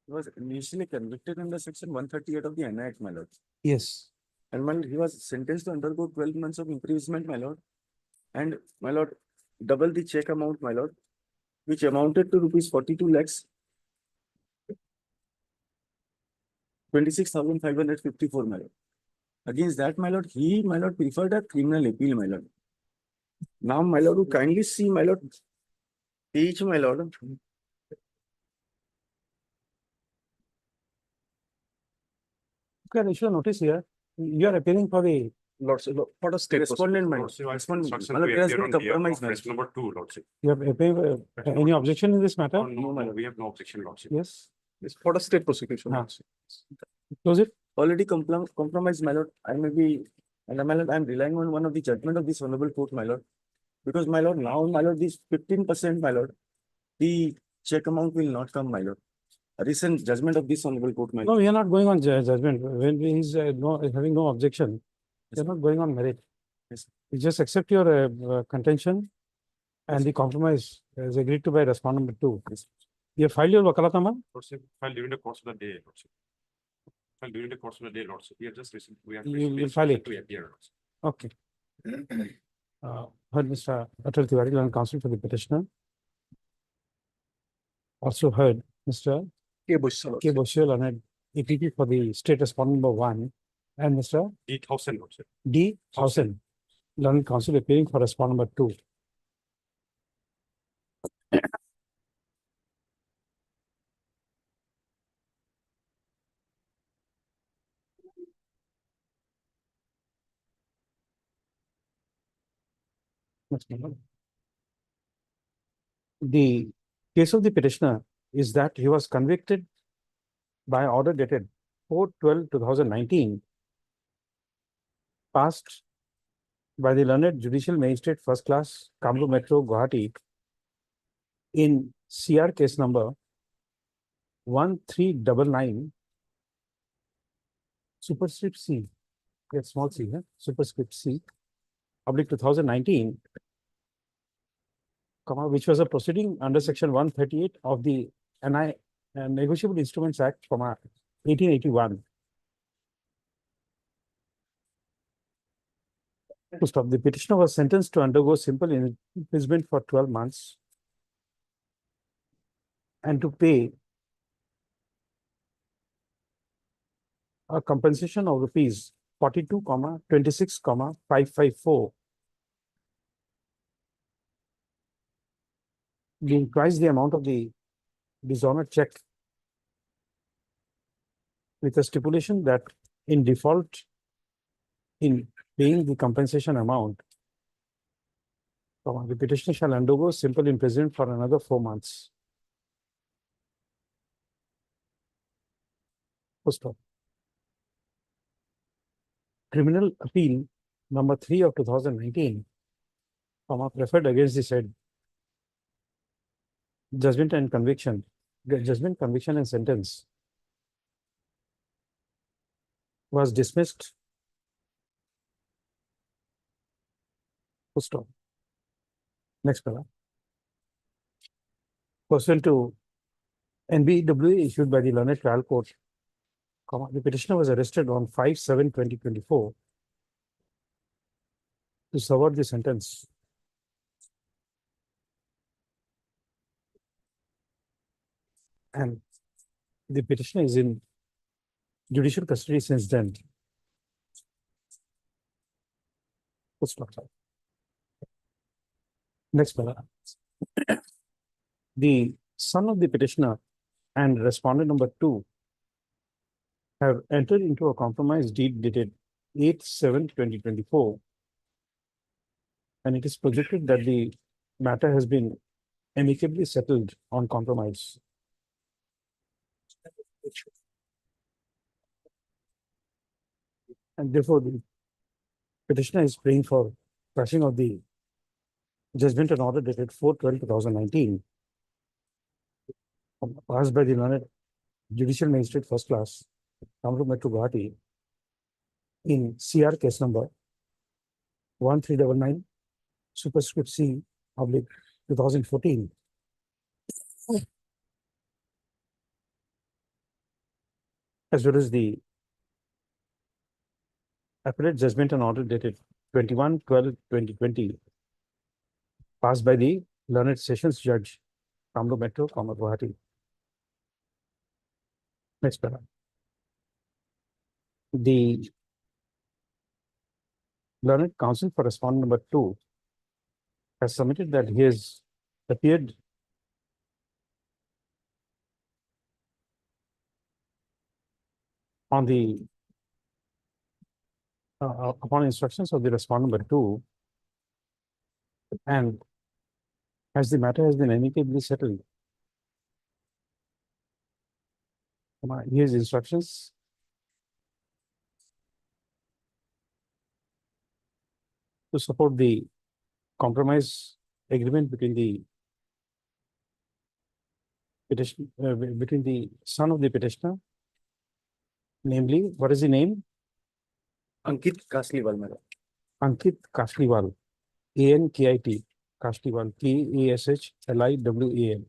was initially convicted under section 138 of the NI Act, my lord. Yes. And when he was sentenced to undergo 12 months of imprisonment, my lord, and my lord, double the check amount, my lord, which amounted to rupees 42 lakhs 26,554, my lord. Against that, my lord, he, my lord, preferred a criminal appeal, my lord. Now, my lord, would kindly see, my lord, each, my lord. Okay, issue notice here. You are appearing for the Lordship, for the state respondent, my lord. Respondent, my lord, there has been compromise, my lord. Number 2, Lordship. you are appearing, any objection in this matter? No, my lord, we have no objection, Lordship. Yes. It's for the state prosecution. Ah. Close it. Already compromised, my lord. I may be, and my lord, I am relying on one of the judgment of this honorable court, my lord. Because, my lord, now, my lord, this 15%, my lord, the check amount will not come, my lord. A recent judgment of this honorable court, my No, lord. we are not going on judgment. When he is having no objection, we are not going on merit. Yes. We just accept your contention and the compromise is agreed to by respondent number 2. Yes. You have filed your wakalatama? Lordship, filed during the course of the day, Lordship. Filed during the course of the day, Lordship. We are just listening. We are You will file it. to appear, Lordship. Okay. Heard Mr. Atal Tiwari, learned counsel for the petitioner. Also heard Mr. K. Bushel, learned APP for the state respondent number 1, and Mr. 8,000, Lordship. D. Hausen, learned counsel appearing for respondent number 2. Next number. The case of the petitioner is that he was convicted by order dated 4/12/2019, passed by the learned Judicial Magistrate First Class, Kamru Metro, Guwahati, in CR case number 1399, superscript C, get small c, superscript C, oblique 2019, which was a proceeding under section 138 of the NI Negotiable Instruments Act, 1881. To stop, the petitioner was sentenced to undergo simple imprisonment for 12 months and to pay a compensation of rupees 42,26,554, being twice the amount of the dishonored check, with a stipulation that in default in paying the compensation amount, the petitioner shall undergo simple imprisonment for another 4 months. First off, criminal appeal number 3 of 2019, preferred against the said judgment and conviction, and sentence was dismissed. Full stop. Next paragraph. Pursuant to NBW issued by the learned trial court, the petitioner was arrested on 5/7/2024 to serve out the sentence And the petitioner is in judicial custody since then. Full stop. Next paragraph. The son of the petitioner and respondent number 2 have entered into a compromise deed dated 8/7/2024, and it is projected that the matter has been amicably settled on compromise. And therefore, the petitioner is praying for passing of the judgment and order dated 4/12/2019, passed by the learned Judicial Magistrate First Class, Kamrup Metro Guwahati, in CR case number 1399 superscript C oblique 2014. As well as the appellate judgment and order dated 21/12/2020, passed by the learned Sessions Judge, Kamrup Metro, Guwahati. Next paragraph. The learned counsel for respondent number 2 has submitted that he has appeared on the upon instructions of the respondent number 2, and as the matter has been amicably settled, his instructions to support the compromise agreement between the petition between the son of the petitioner, namely, what is the name? Ankit Kasliwal, madam. Ankit Kasliwal, ANKIT, Kasliwal, KASHLIWAL.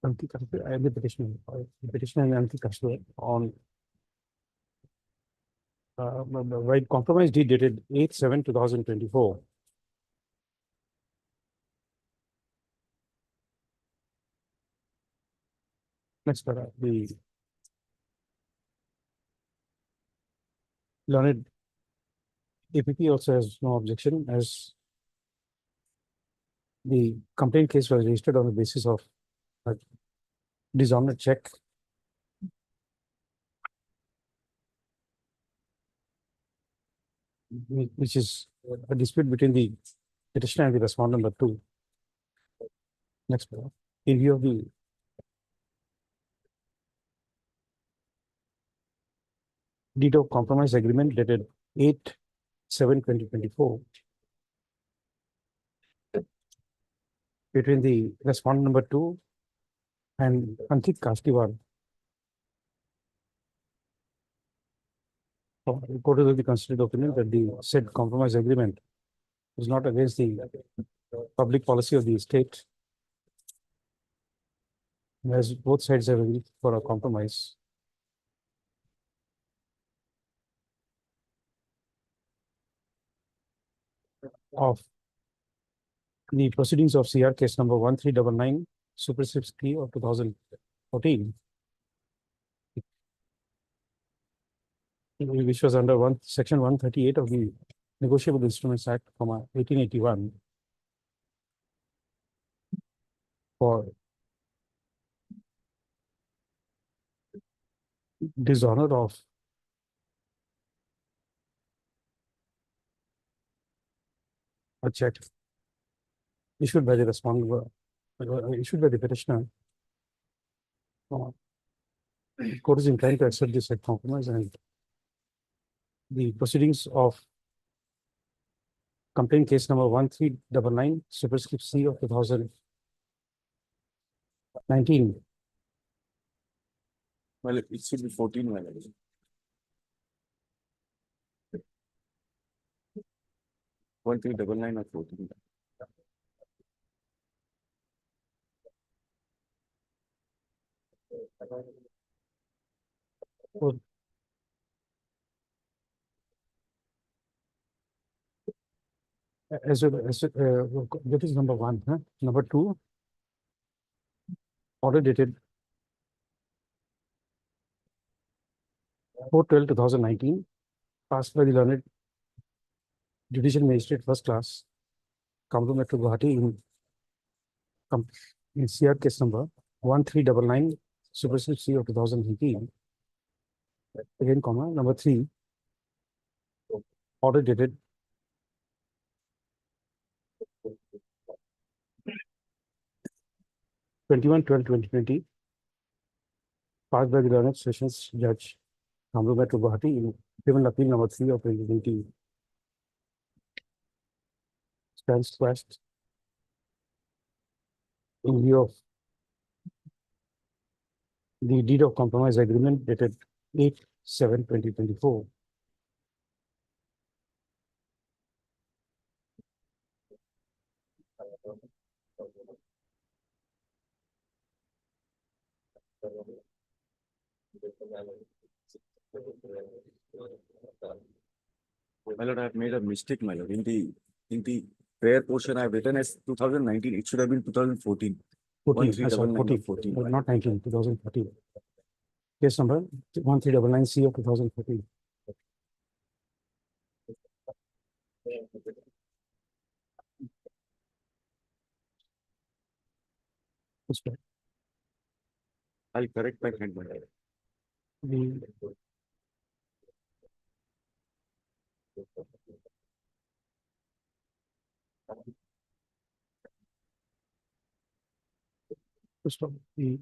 Ankit Kasliwal, I am the petitioner. The petitioner is Ankit Kasliwal on right compromise deed dated 8/7/2024. Next paragraph. The learned APP also has no objection, as the complaint case was registered on the basis of a dishonored check. Which is a dispute between the petitioner and the respondent number 2. Next paragraph. In view of the deed of compromise agreement dated 8/7/2024 between the respondent number 2 and Ankit Kasliwal, the court has considered the opinion that the said compromise agreement is not against the public policy of the state, as both sides have agreed for a compromise. Of the proceedings of CR case number 1399 superscript T of 2014, which was under section 138 of the Negotiable Instruments Act, 1881, for dishonor of a check issued by the respondent, issued by the petitioner. Court is inclined to accept this said compromise, and the proceedings of complaint case number 1399 superscript C of 2019. Well, it should be 14, my lord. 1399 or 14. as that is number one, huh? Number two, order dated 4/12/2019, passed by the learned Judicial Magistrate First Class, Kamru Metro Guwahati in CR case number 1399, supersede C of 2018. Again, comma, number three, order dated 21/12/2020, passed by the learned Sessions Judge, Kamru Metro Guwahati in Criminal Appeal number 3 of 2020. Stands quest in view of the deed of compromise agreement dated 8/7/2024. My lord, I have made a mistake, my lord. In the prayer portion, I have written as 2019. It should have been 2014. 14, sorry, 14, not 19, 2014. Case number 1399C of 2014. That's right. I'll correct my hand, my lord. The first of the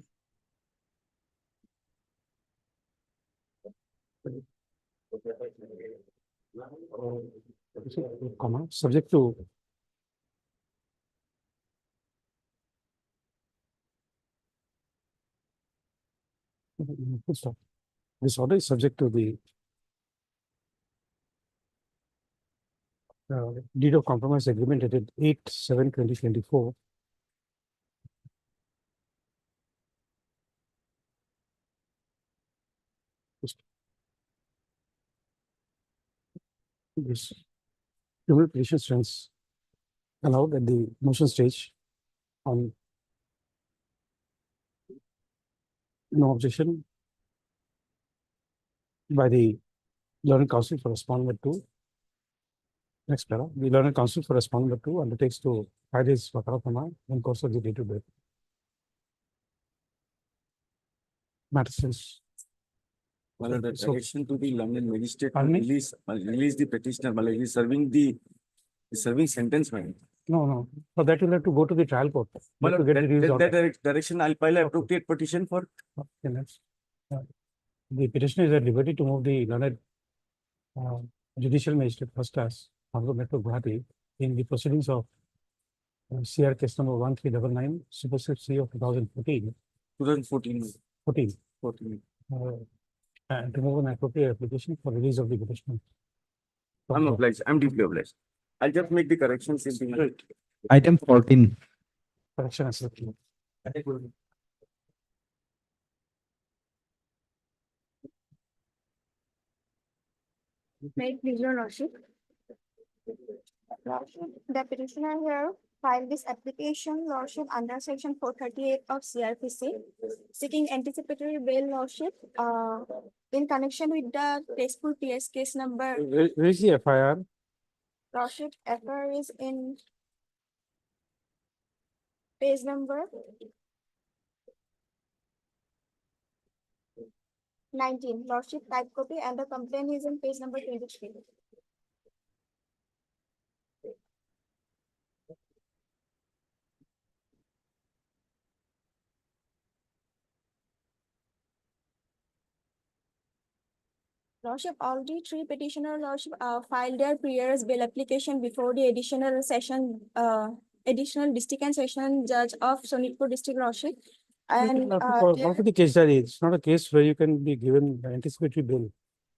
comma, subject to full stop. This order is subject to the deed of compromise agreement dated 8/7/2024. This criminal petition stands allowed at the motion stage on no objection by the learned counsel for respondent two. Next para, the learned counsel for respondent two undertakes to file his Vakarapama in course of the day to day. Matter since. My lord, the So- direction to the London magistrate to Pardon me? release the petitioner, my lord, he's serving sentence, my lord. No. For that, you'll have to go to the trial court. You My have to lord, get the release order. direction, I'll file an appropriate petition for. Okay, next. The petitioner is at liberty to move the learned Judicial Magistrate First Class, Kamru Metro Guwahati, in the proceedings of CR case number 1399, supersede C of 2014. 2014. 14. And to move an appropriate application for release of the petitioner. I'm obliged. I'm deeply obliged. I'll just make the corrections in the. Item 14. Correction accepted. May it please your lordship. Lordship, the petitioner here filed this application, lordship, under section 438 of CRPC, seeking anticipatory bail, lordship, in connection with the tasteful PS case number, Where is the FIR? lordship, FR is in page number 19, lordship, type copy, and the complaint is in page number 23. Lordship, already three petitioner lordship filed their previous bail application before the additional session, additional district and session judge of Sonitpur district lordship. And Not for the case diary. It's not a case where you can be given anticipatory bail.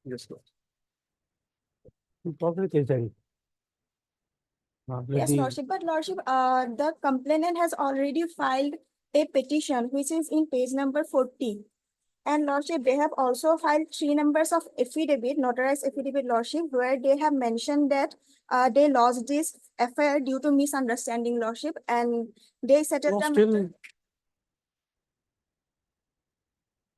Yes, Lord. Talk to the case diary. yes, lordship, but lordship, the complainant has already filed a petition which is in page number 40. And Lordship, they have also filed 3 numbers of affidavit, notarized affidavit, Lordship, where they have mentioned that they lost this affair due to misunderstanding, Lordship, and they settled the matter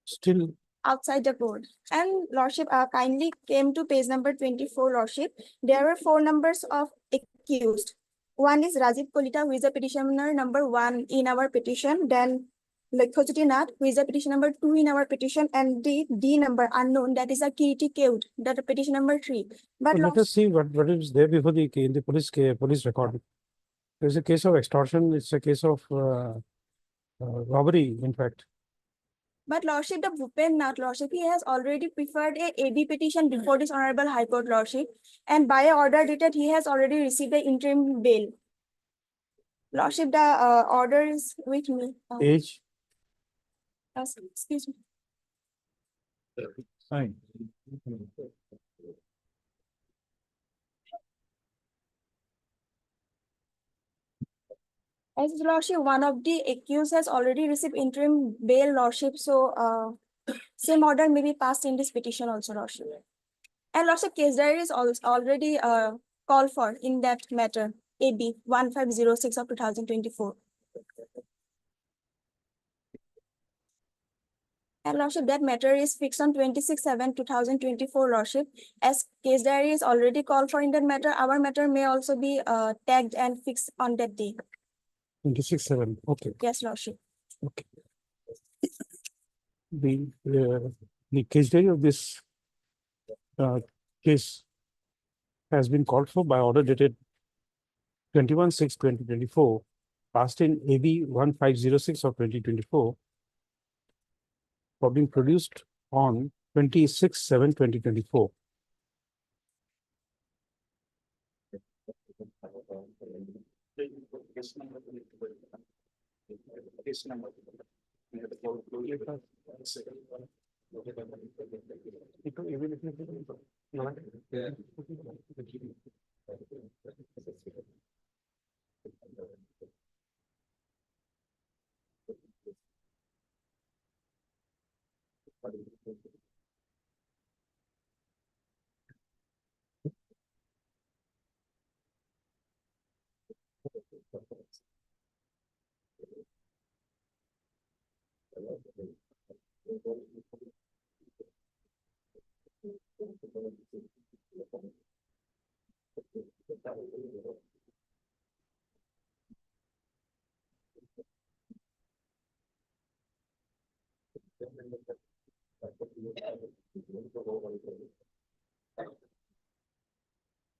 Still, outside the court. And Lordship, kindly came to page number 24, Lordship. There were 4 numbers of accused. One is Rajiv Kolita, who is the petitioner number 1 in our petition. Then Lakshoti Nath, who is the petition number 2 in our petition, and the D number unknown, that is a Kiriti Keud, that is petition number 3. But let us see what is there before in the police record. There's a case of extortion. It's a case of robbery, in fact. But Lordship, the Bhupen Nath, Lordship, he has already preferred a AB petition before this Honorable High Court, Lordship, and by a order dated, he has already received the interim bail. Lordship, the order is with me. Age. Excuse me. Fine. As Lordship, one of the accused has already received interim bail, Lordship, so same order may be passed in this petition also, Lordship. And Lordship, case diary is already called for in that matter, AB 1506 of 2024. And Lordship, that matter is fixed on 26/7/2024, Lordship. As case diary is already called for in that matter, our matter may also be tagged and fixed on that day. 26/7. Okay. Yes, Lordship. Okay. The case diary of this case has been called for by order dated 21/6/2024, passed in AB 1506 of 2024, for being produced on 26/7/2024.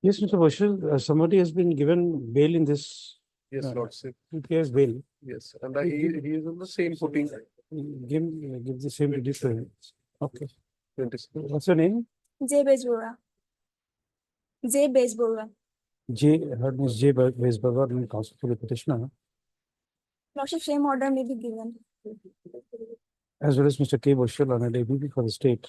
Yes, Mr. Bashir, somebody has been given bail in this. Yes, Lordship. Case bail. Yes, and he is on the same footing. Give the same relief to him. Okay. 26. What's your name? J. Bezbora. J. Bezbora. Her name is J. Bezbora, and counsel for the petitioner, Lordship, same order may be given. as well as Mr. K. Bashir on a ABP for the state.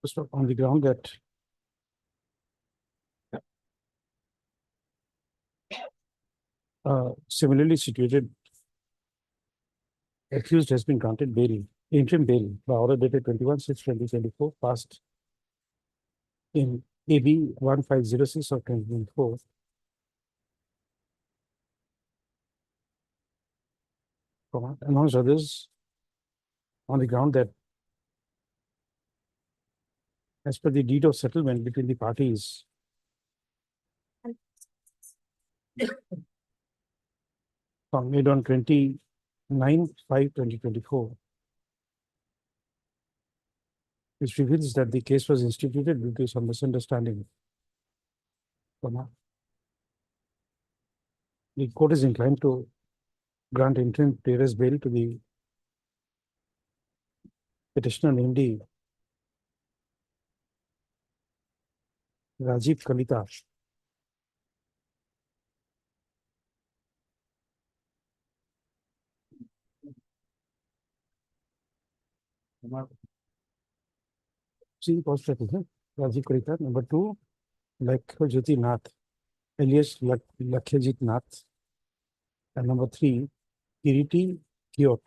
First on the ground that similarly situated accused has been granted bail, interim bail, by order dated 21/6/2024, passed in AB 1506 of 2024. Amongst others, on the ground that as per the deed of settlement between the parties, made on 29/5/2024, which reveals that the case was instituted due to some misunderstanding. The court is inclined to grant interim players bail to the petitioner, namely Rajiv Kalita. See, post-petition, Rajiv Karita. Number 2, Lakhyajyoti Nath, alias Lakhyajit Nath. And number 3, Kiriti Kiot.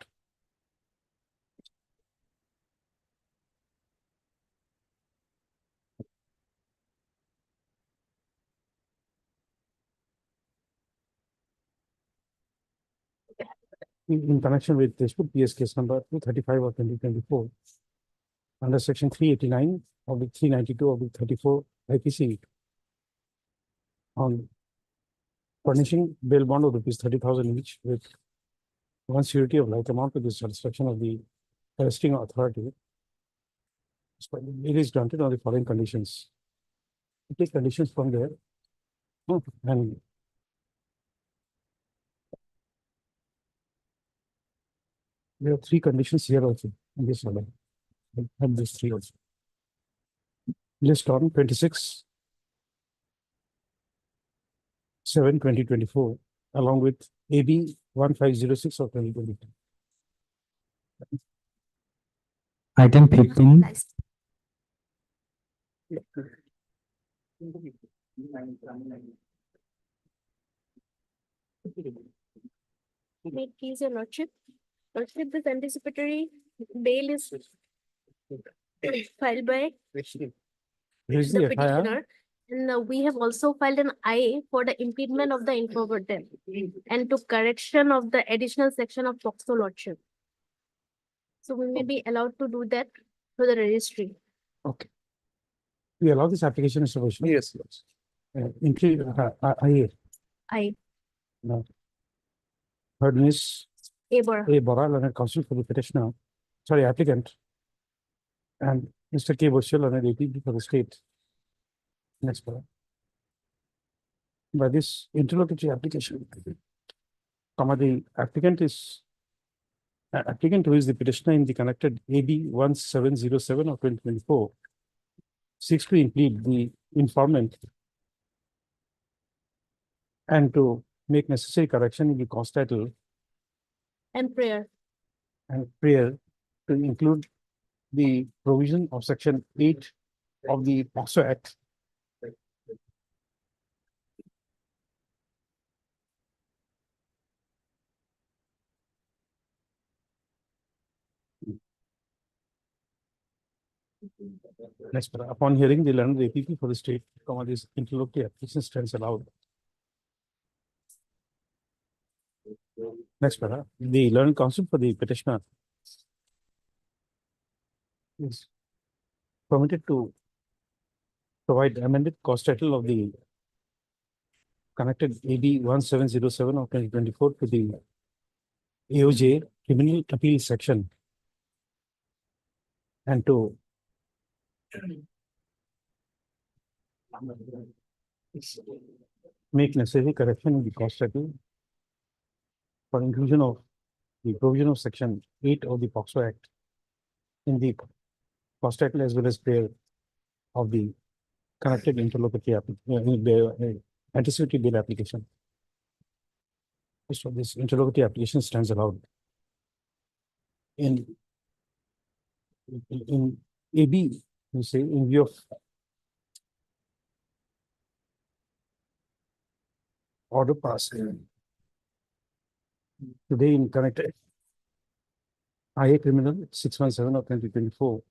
In connection with this PS case number 235 of 2024, under section 389 of the 392 of the 34 IPC on furnishing bail bond of rupees 30,000 each with one security of like amount to the satisfaction of the arresting authority. It is granted on the following conditions. We take conditions from there, and there are 3 conditions here also in this order. And these 3 also. List on 26/7/2024, along with AB 1506 of 2022. Item 15, May it please your lordship. Lordship, this anticipatory bail is filed by Here's the the FIR. petitioner. And we have also filed an IA for the impediment of the info burden and to correction of the additional section of POXO lordship. So we may be allowed to do that through the registry. Okay. We allow this application, Mr. Vaishnav? Yes. Include IA. I, No. Third is Abora. A. Bora, learned counsel for the petitioner, sorry, applicant. And Mr. K. Boshel, learned APP for the state. Next, Bora. By this interlocutory application, the applicant who is the petitioner in the connected AB 1707 of 2024 seeks to impede the informant and to make necessary correction in the cause title And prayer. and prayer to include the provision of section 8 of the POXO Act. Next, upon hearing the learned APP for the state, this interlocutory application stands allowed. Next, the learned counsel for the petitioner is permitted to provide amended cause title of the connected AB 1707 of 2024 to the AOJ Criminal Appeal Section and to make necessary correction in the cause title for inclusion of the provision of section 8 of the POXO Act in the cause title as well as prayer of the connected interlocutory anticipatory bail application. So this interlocutory application stands allowed. In AB, we say in view of order passed today in connected IA criminal 617 of 2024,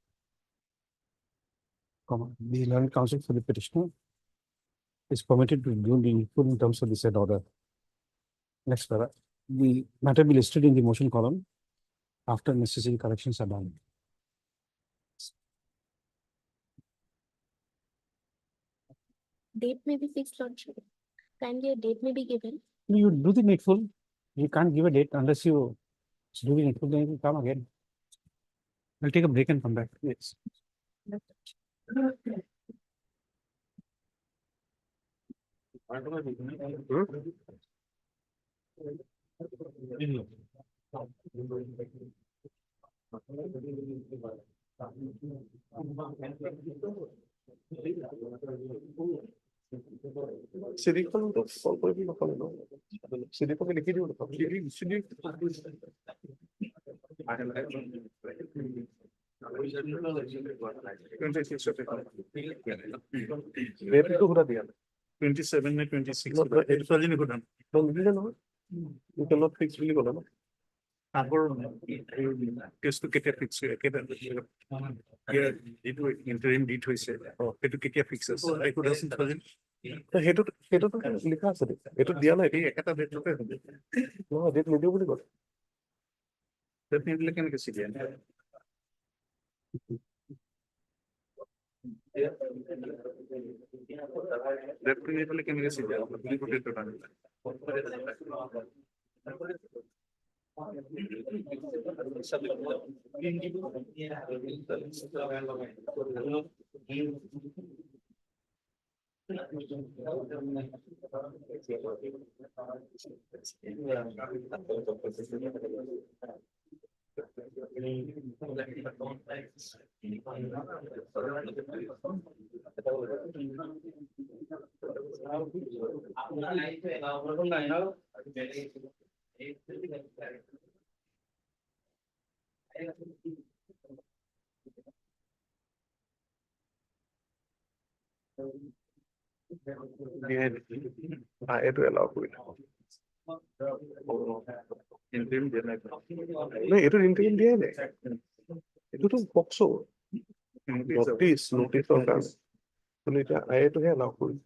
the learned counsel for the petitioner is permitted to do the full in terms of the said order. Next para, the matter be listed in the motion column after necessary corrections are done. Date may be fixed, lordship. Kindly a date may be given. You do the needful. You can't give a date unless you do the needful, then you come again. I'll take a break and come back. Yes. Silicon to solve the Silicon 27 and 26. You cannot fix really good. Case to get a fix. Interim date to get a fixes. I could have definitely can get it. Definitely can get I had to allow it. Interim day like no, it is interim day. It is boxo. Notice or I had to allow it.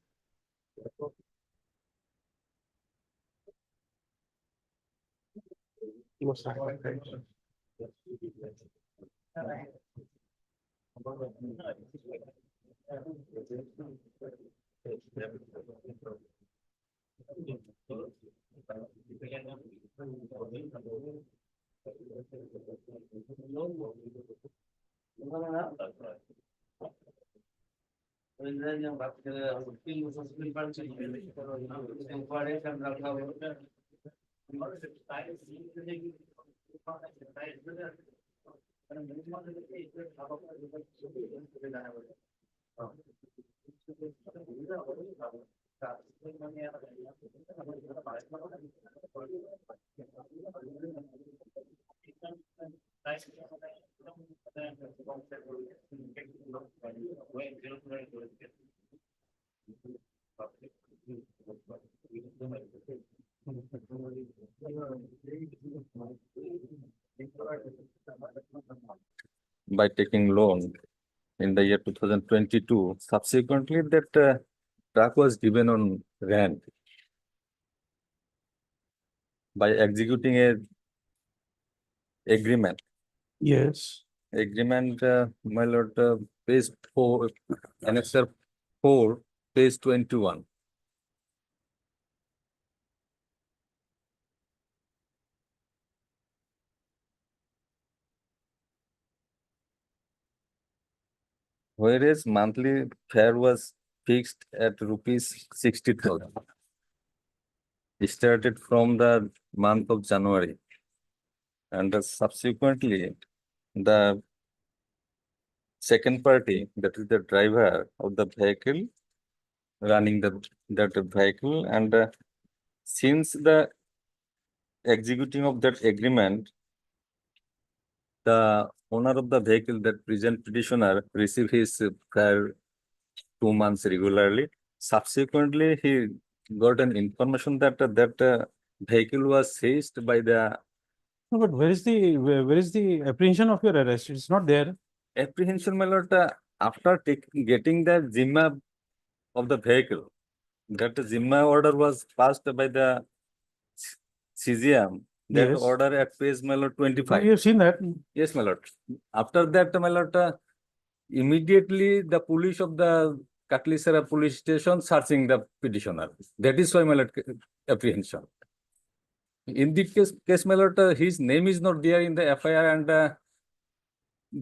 By taking loan in the year 2022. Subsequently, that truck was given on rent by executing a agreement. Yes. Agreement, my lord, page 4, annexure 4, page 21. Whereas monthly fare was fixed at rupees 60,000. It started from the month of January. And subsequently, the second party, that is the driver of the vehicle, running that vehicle, and since the executing of that agreement, the owner of the vehicle, that present petitioner, receive his fare 2 months regularly. Subsequently, he got an information that that vehicle was seized by the. No, but where is the apprehension of your arrest? It's not there. Apprehension, my lord, after getting the Zimma of the vehicle, that Zimma order was passed by the CGM. That Yes. order at page, my lord, 25. You have seen that. Yes, my lord. After that, my lord, immediately the police of the Katlisara police station searching the petitioner. That is why, my lord, apprehension. In this case, my lord, his name is not there in the FIR, and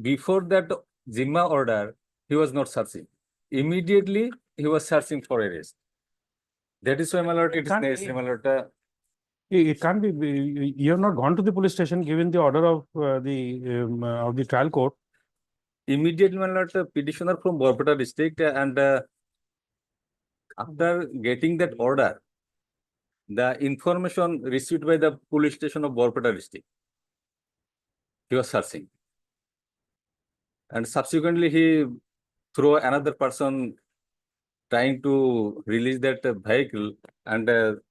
before that Zimma order, he was not searching. Immediately, he was searching for arrest. That is why, my lord, it is necessary, my lord. It can't be. You have not gone to the police station given the order of the trial court. Immediately, my lord, petitioner from Borpeta district, and after getting that order, the information received by the police station of Borpeta district, he was searching. and subsequently he throw another person trying to release that vehicle and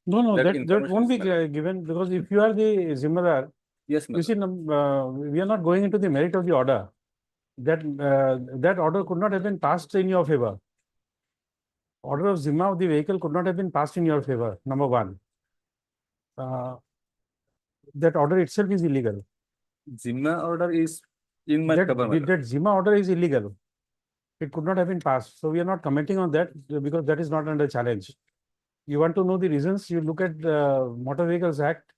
No, that that information won't is be valid. given because if you are the Zimmedar, Yes, you ma'am. see, we are not going into the merit of the order. That order could not have been passed in your favor. Order of Zimma of the vehicle could not have been passed in your favor, number one. That order itself is illegal. Zimma order is in my favor, my lord. That Zimma order is illegal. It could not have been passed. So we are not commenting on that because that is not under challenge. You want to know the reasons? You look at the Motor Vehicles Act,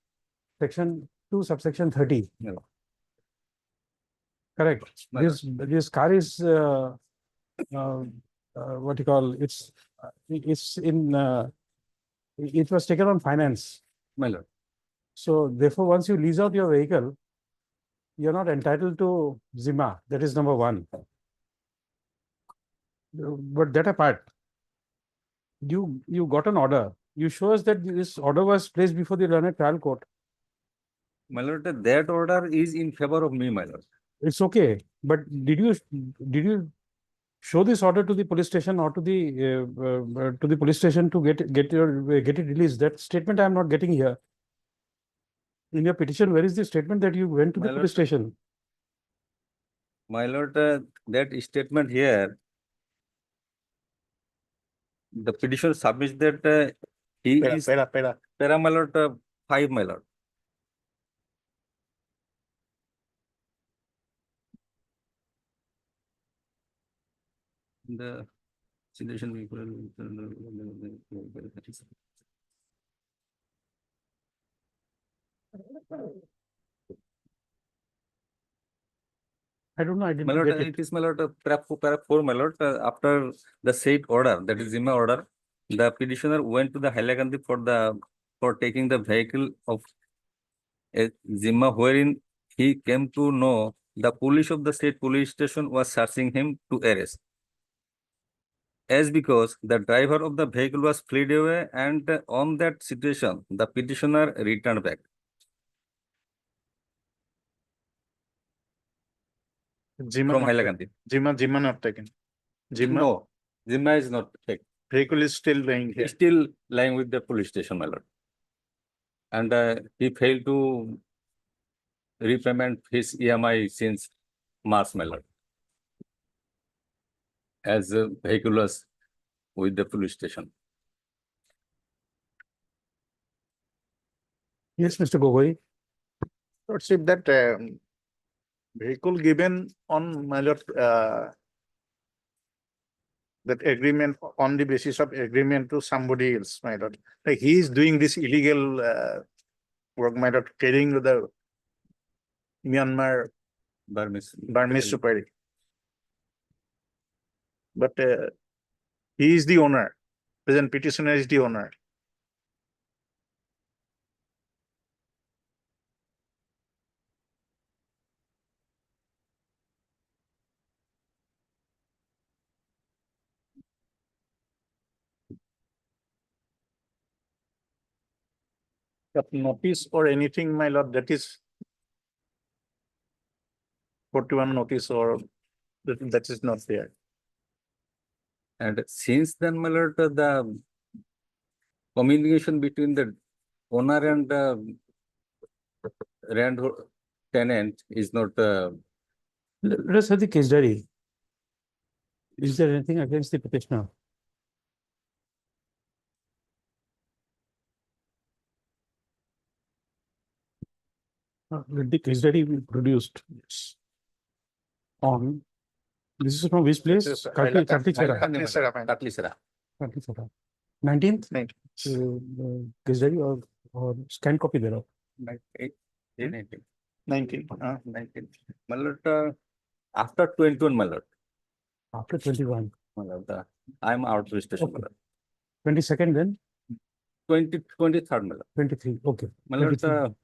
section 2, subsection 30. Yeah. Correct. My lord. This car is what you call it's in it was taken on finance. My lord. So therefore, once you lease out your vehicle, you're not entitled to Zimma. That is number one. But that apart, you got an order. You show us that this order was placed before the learned trial court. My lord, that order is in favor of me, my lord. It's okay, but did you show this order to the police station or to the police station to get it released? That statement I am not getting here. In your petition, where is the statement that you went to the My lord, police station? My lord, that statement here, the petitioner submits that he is para, my lord, 5, my lord. The situation I don't know. I my didn't lord, get it. it is my lord, para 4, my lord. After the said order, that is Zimma order, the petitioner went to the Hailakandi for taking the vehicle of a Zimma, wherein he came to know the police of the state police station was searching him to arrest. As because the driver of the vehicle was fled away, and on that situation, the petitioner returned back. Zimma From not taken. Hailakandi. Zimma not taken. Zimma No, Zimma is not taken. vehicle is still lying here. He's still lying with the police station, my lord. And he failed to repayment his EMI since March, my lord. As the vehicle was with the police station. Yes, Mr. Gogoi. Lordship, that vehicle given on my lord, that agreement on the basis of agreement to somebody else, my lord. Like he is doing this illegal work, my lord, carrying the Myanmar Burmese supari. But he is the owner. Present petitioner is the owner. Of notice or anything, my lord, that is 41 notice or that is not there. And since then, my lord, the communication between the owner and the rent tenant is not. Let us have the case diary. Is there anything against the petitioner? Let the case diary be produced. Yes. On. This is from which place? Katlichera. Katlichera. 19th? 19th. Case diary or scan copy thereof. 19. 19. My lord, after 21, my lord. After 21. My lord, I'm out of station, my lord. 22nd then? 23rd, my lord. 23. Okay. My lord, 23.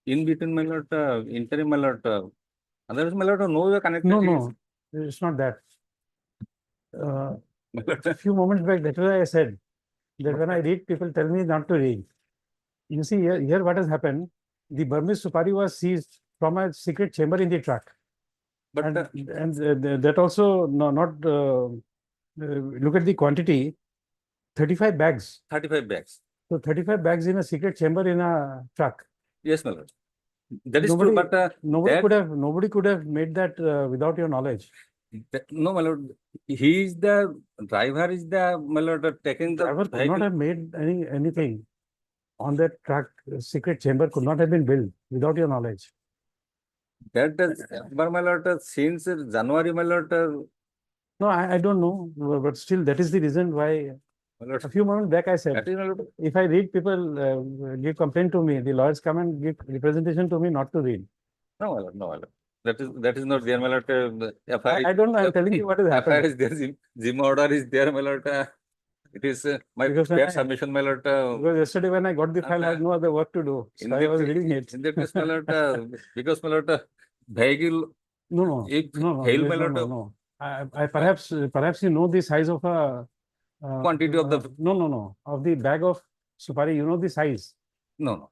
in between, my lord, interim, my lord, otherwise, my lord, no way connected. No, it's not that. A few moments back, that's why I said that when I read, people tell me not to read. You see, here what has happened, the Burmese supari was seized from a secret chamber in the truck. But that also not look at the quantity, 35 bags. 35 bags. So 35 bags in a secret chamber in a truck. Yes, my lord. That is true, but Nobody could have made that without your knowledge. no, my lord. He is the driver. Is the my lord taking the Driver could not vehicle? have made anything on that truck. Secret chamber could not have been built without your knowledge. That does, but my lord, since January, my lord, No, I don't know, but still that is the reason why my lord, a few moments back I said, that is my lord. if I read, people give complaint to me, the lawyers come and give representation to me not to read. No, my lord, no, my lord. That is not there, my lord. FIR, I don't know, I'm telling you what has FIR happened. is there, Zim order is there, my lord. It is my Because when fair submission, my lord. Because yesterday when I got the file, I had no other work to do, so I was reading it. In that case, my lord, because my lord, vehicle, No, if no, hail, yes, my no, lord, no. I perhaps you know the size of a quantity of the, no, of the bag of supari, you know the size. no.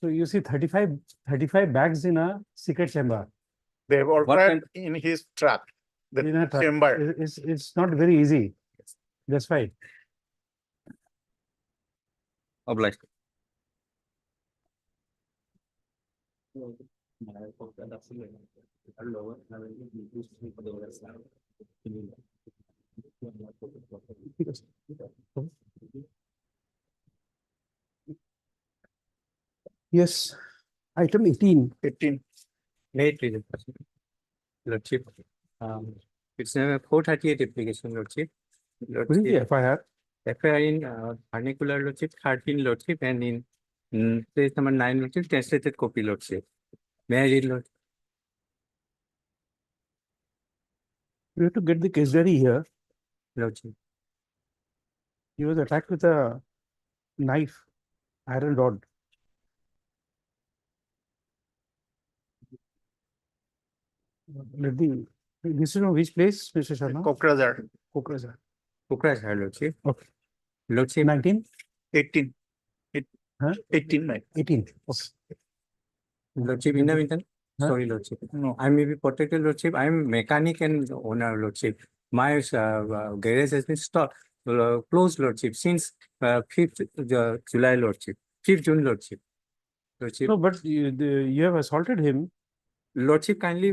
So you see 35 bags in a secret chamber. They were What trapped kind- in his truck, the In a truck. chamber. It's not very easy. That's right. Obliged. Yes, item 18. 18. Wait, please, Lordship. It's a 438 application, Lordship. What is the FIR? FIR in particular Lordship, 13 Lordship, and in place number 9 Lordship, translated copy Lordship. May I read, Lord? You have to get the case diary here. Lordship. He was attacked with a knife, iron rod. This is from which place, Mr. Sharma? Kokrajar. Kokrajar. Kokrajar, Lordship. Okay. Lordship. 19? 18. Huh? 18, right? 18. Okay. Lordship, in the meantime, Huh? sorry, Lordship. No. I may be protected, Lordship. I am mechanic and owner, Lordship. My garage has been stopped, closed, Lordship, since 5th July, Lordship. 5th June, Lordship. Lordship, No, but you have assaulted him Lordship, kindly,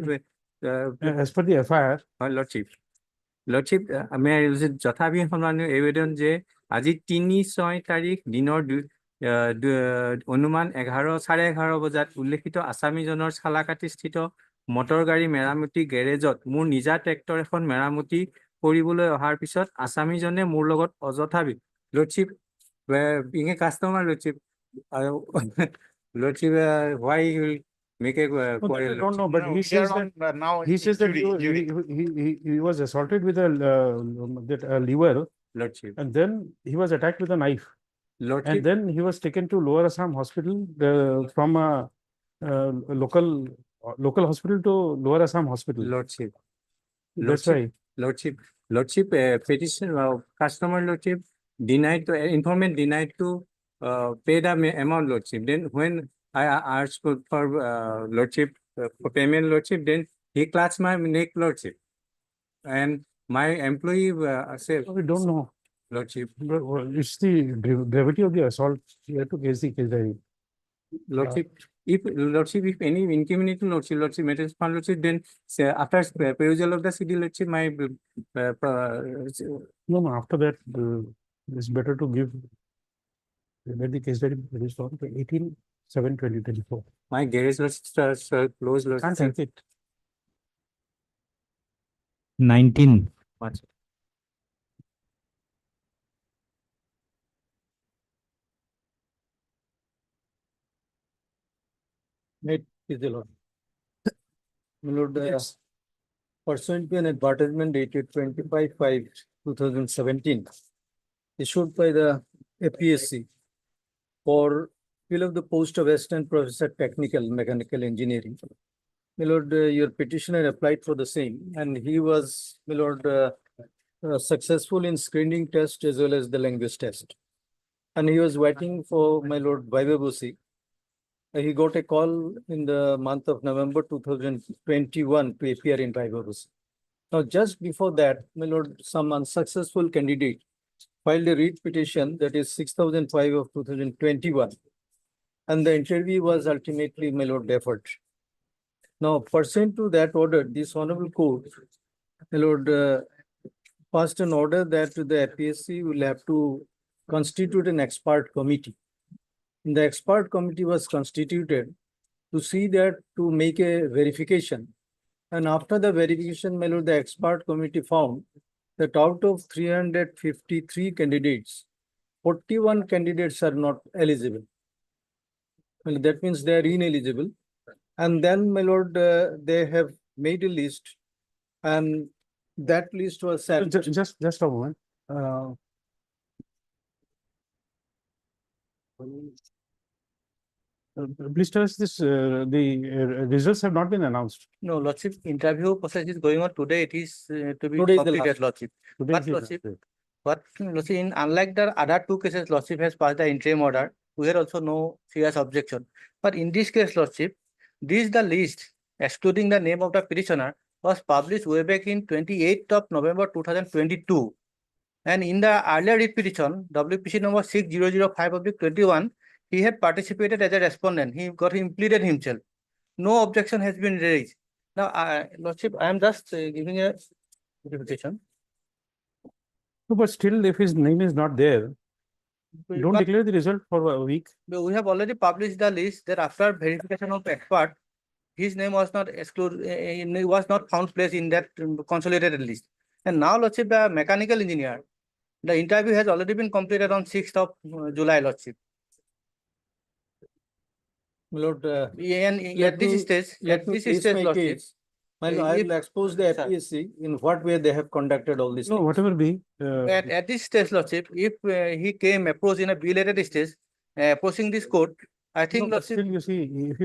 as per the FIR. Lordship. Lordship, আমি যথাবিহীন সন্মানীয় এবেদন যে আজি ৩/৬ তাৰিখ দিনৰ অনুমান 11:11:30 বজাত উল্লেখিত আছামীজনৰ চালাকাটিস্থিত মটৰ গাড়ী মেৰামতি গেৰেজত মোৰ নিজা ট্ৰেক্টৰ এখন মেৰামতি কৰিবলৈ অহাৰ পিছত আছামীজনে মোৰ লগত অযথা Lordship, being a customer, Lordship, Lordship, why he will make a I quarrel? don't know, but No, he we are says that on, now he says that jury. he was assaulted with a lever, Lordship. and then he was attacked with a knife, Lordship. and then he was taken to Lower Assam Hospital from a local hospital to Lower Assam Hospital. Lordship. That's Lordship. right. Lordship, petition, customer Lordship denied to, informant denied to pay the amount, Lordship. Then when I asked for Lordship, for payment, Lordship, then he clutched my neck, Lordship. And my employee said, We don't know. Lordship. It's the gravity of the assault. You have to case the case diary. Lordship, if any incriminating Lordship, matters found, Lordship, then say, after perusal of the CD, Lordship, my No, after that, it's better to give the case diary is on 18/7/2024. my garage Lordship closed, Can't Lordship. help it. 19. Much. Made is the Lord. My Lord, pursuant to an advertisement dated 25/5/2017, issued by the APSC for fill of the post of Assistant Professor Technical Mechanical Engineering. My Lord, your petitioner applied for the same, and he was, my Lord, successful in screening test as well as the language test. And he was waiting for, my Lord, vivabocy. he got a call in the month of November 2021 to appear in Tribunal. Now, just before that, my lord, some unsuccessful candidate filed a writ petition, that is 6005 of 2021. And the interview was ultimately, my lord, deferred. Now, pursuant to that order, this honorable court, my lord, passed an order that the APSC will have to constitute an expert committee. And the expert committee was constituted to see that, to make a verification. And after the verification, my lord, the expert committee found that out of 353 candidates, 41 candidates are not eligible. Well, that means they are ineligible. And then, my lord, they have made a list, and that list was sent. Just a moment. Please tell us this, the results have not been announced. No, Lordship, interview process is going on today. It is to be Today is the completed, last. Lordship. Today But is the last Lordship, day. but Lordship, unlike the other two cases, Lordship has passed the interim order. We had also no serious objection. But in this case, Lordship, this the list, excluding the name of the petitioner, was published way back in 28th of November 2022. And in the earlier writ petition, WPC number 6005/21, he had participated as a respondent. He got pleaded himself. No objection has been raised. Now, Lordship, I am just giving a verification. No, but still, if his name is not there, don't But declare the result for a week. we have already published the list that after verification of expert, his name was not excluded, he was not found place in that consolidated list. And now, Lordship, the mechanical engineer, the interview has already been completed on 6th of July, Lordship. My lord, And let at this me- stage, let at me this place stage, my Lordship, case. My lord, I if- will expose the Sir. APSC in what way they have conducted all this. No, whatever be. at this stage, Lordship, if he came approach in a belated stage, approaching this court, I think, No, but Lordship, still, you see, if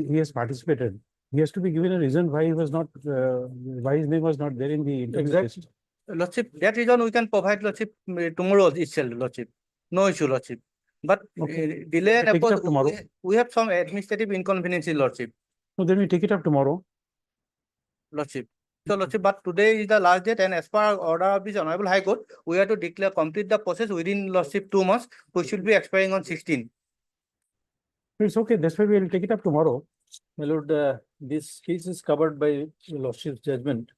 he has participated, he has to be given a reason why he was not, why his name was not there in the interview Exactly. list. Lordship, that reason we can provide, Lordship, tomorrow itself, Lordship. No issue, Lordship. But Okay. delay and Take it up approach, tomorrow. we have some administrative inconveniences, Lordship. No, then we take it up tomorrow. Lordship. So, Lordship, but today is the last date, and as per order of this Honorable High Court, we have to declare complete the process within, Lordship, 2 months, which should be expiring on 16. It's okay. That's why we will take it up tomorrow. My lord, this case is covered by your lordship's judgment.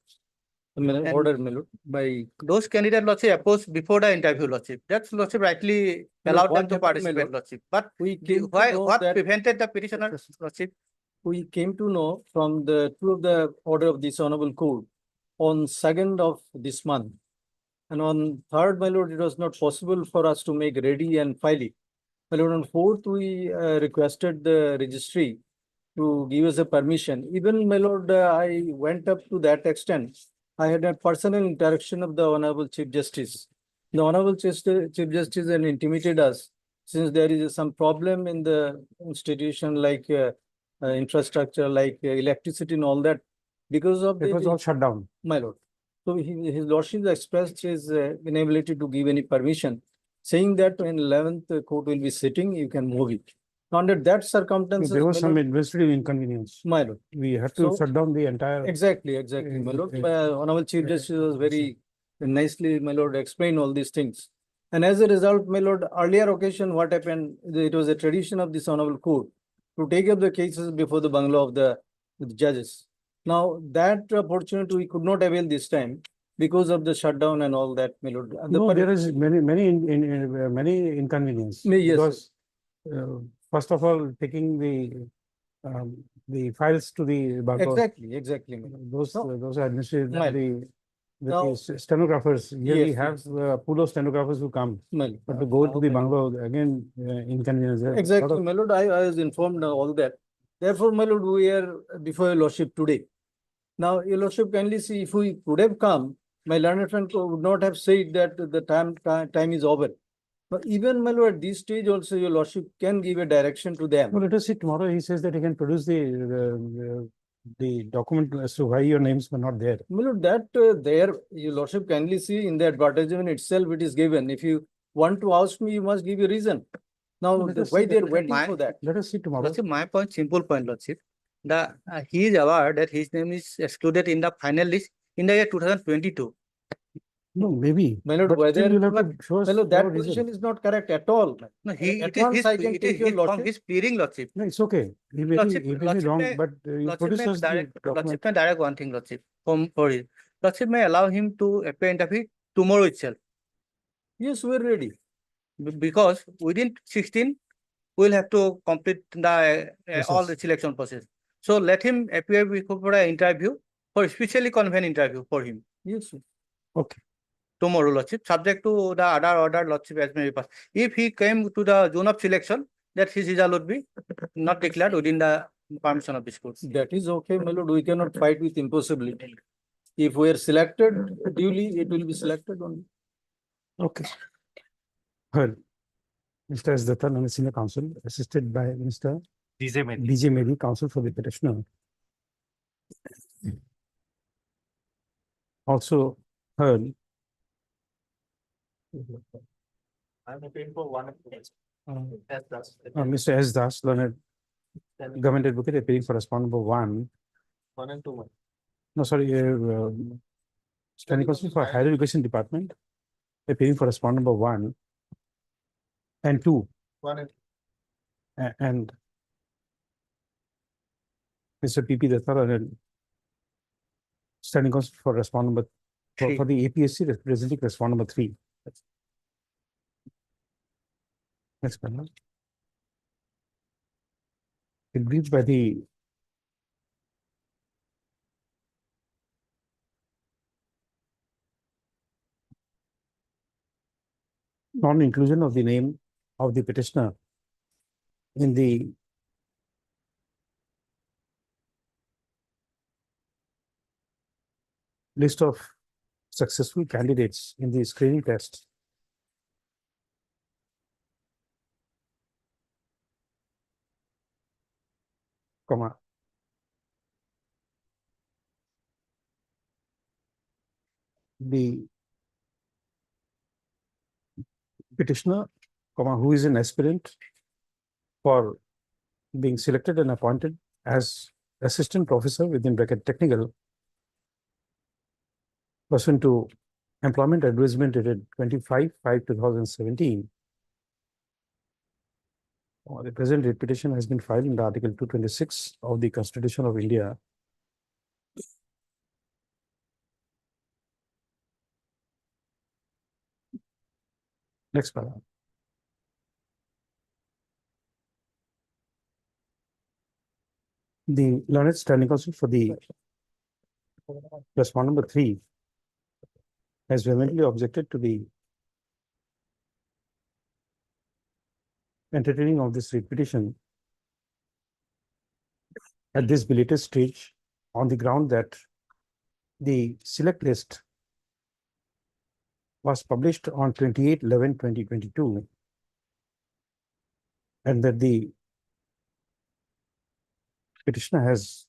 And- Order, my lord, by. Those candidates, Lordship, approached before the interview, Lordship. That's, Lordship, rightly No, allowed what them to happened, my participate, lord? Lordship. But We came to why, know what that- prevented the petitioner, Lordship? We came to know from the two of the order of this honorable court on 2nd of this month. And on 3rd, my lord, it was not possible for us to make ready and file it. My lord, on 4th, we requested the registry to give us a permission. Even, my lord, I went up to that extent. I had a personal interaction of the Honorable Chief Justice. The Honorable Chief Justice had intimated us, since there is some problem in the institution like infrastructure, like electricity and all that, because of It was the, all shut down. my lord. So his lordship expressed his inability to give any permission, saying that when 11th court will be sitting, you can move it. Under that circumstances, There was my some lord, administrative inconvenience. my lord. We had to So- shut down the entire. Exactly, my lord. Honorable Chief Justice was very nicely, my lord, explained all these things. And as a result, my lord, earlier occasion, what happened, it was a tradition of this honorable court to take up the cases before the bungalow of the judges. Now, that opportunity we could not avail this time because of the shutdown and all that, my lord. No, there is many inconvenience. Yes, Because, first of all, taking the files to the bungalow. Exactly. my lord. Those are administrative, Right. Now- the stenographers, here we Yes, have a pool of stenographers who come, My lord. but to go to the bungalow, again, inconvenience. There are a lot Exactly, of- my lord, I was informed all that. Therefore, my lord, we are before your lordship today. Now, your lordship kindly see, if we could have come, my learned friend would not have said that the time is over. But even, my lord, at this stage also, your lordship can give a direction to Well, them. let us see tomorrow. He says that he can produce the document as to why your names were not there. My lord, that there, your lordship kindly see in the advertisement itself, it is given. If you want to ask me, you must give a reason. Now, Let us why see they are that. waiting My- for that? Let us see tomorrow. Lordship, my point, simple point, Lordship. He is aware that his name is excluded in the final list in the year 2022. No, maybe. My lord, But whether, still you'll have but, to show us my lord, your that reason. position is not correct at all. No, he, At it is once his, I can it take is your his, from lordship. his pleading, Lordship. No, it's okay. He may Lordship, be Lordship wrong, may- but you Lordship produce may us the direct, document. Lordship may direct one thing, Lordship, for his. Lordship may allow him to appear in the tomorrow itself. Yes, we're ready. Because within 16, we'll have to complete the all the Process. selection process. So let him appear before an interview, for specially convened interview for him Yes, sir. Okay. tomorrow, Lordship, subject to the other order, Lordship, as may be passed. If he came to the zone of selection, that his result would be not declared within the permission of this court. That is okay, my lord. We cannot fight with impossibility. If we are selected duly, it will be selected only. Okay. Heard. Mr. S. Dattan and the senior counsel, assisted by Mr. DJ Medi, counsel for the petitioner. Also heard. I'm appealing for one. Mr. S. Das, learned government advocate, appearing for respondent number 1. 1 and 2. No, sorry, standing counsel for higher education department, appearing for respondent number 1 and 2. 1 and And Mr. P.P. Dattar, and standing counsel for respondent number for the APSC, representing respondent number 3. Next panel. It briefed by the non-inclusion of the name of the petitioner in the list of successful candidates in the screening test. Comma. The petitioner, comma, who is an aspirant for being selected and appointed as assistant professor within bracket technical pursuant to employment advertisement dated 25/5/2017. The present writ petition has been filed under Article 226 of the Constitution of India. Next paragraph. The learned standing counsel for the respondent number 3 has vehemently objected to the entertaining of this writ petition at this belated stage on the ground that the select list was published on 28/11/2022 and that the petitioner has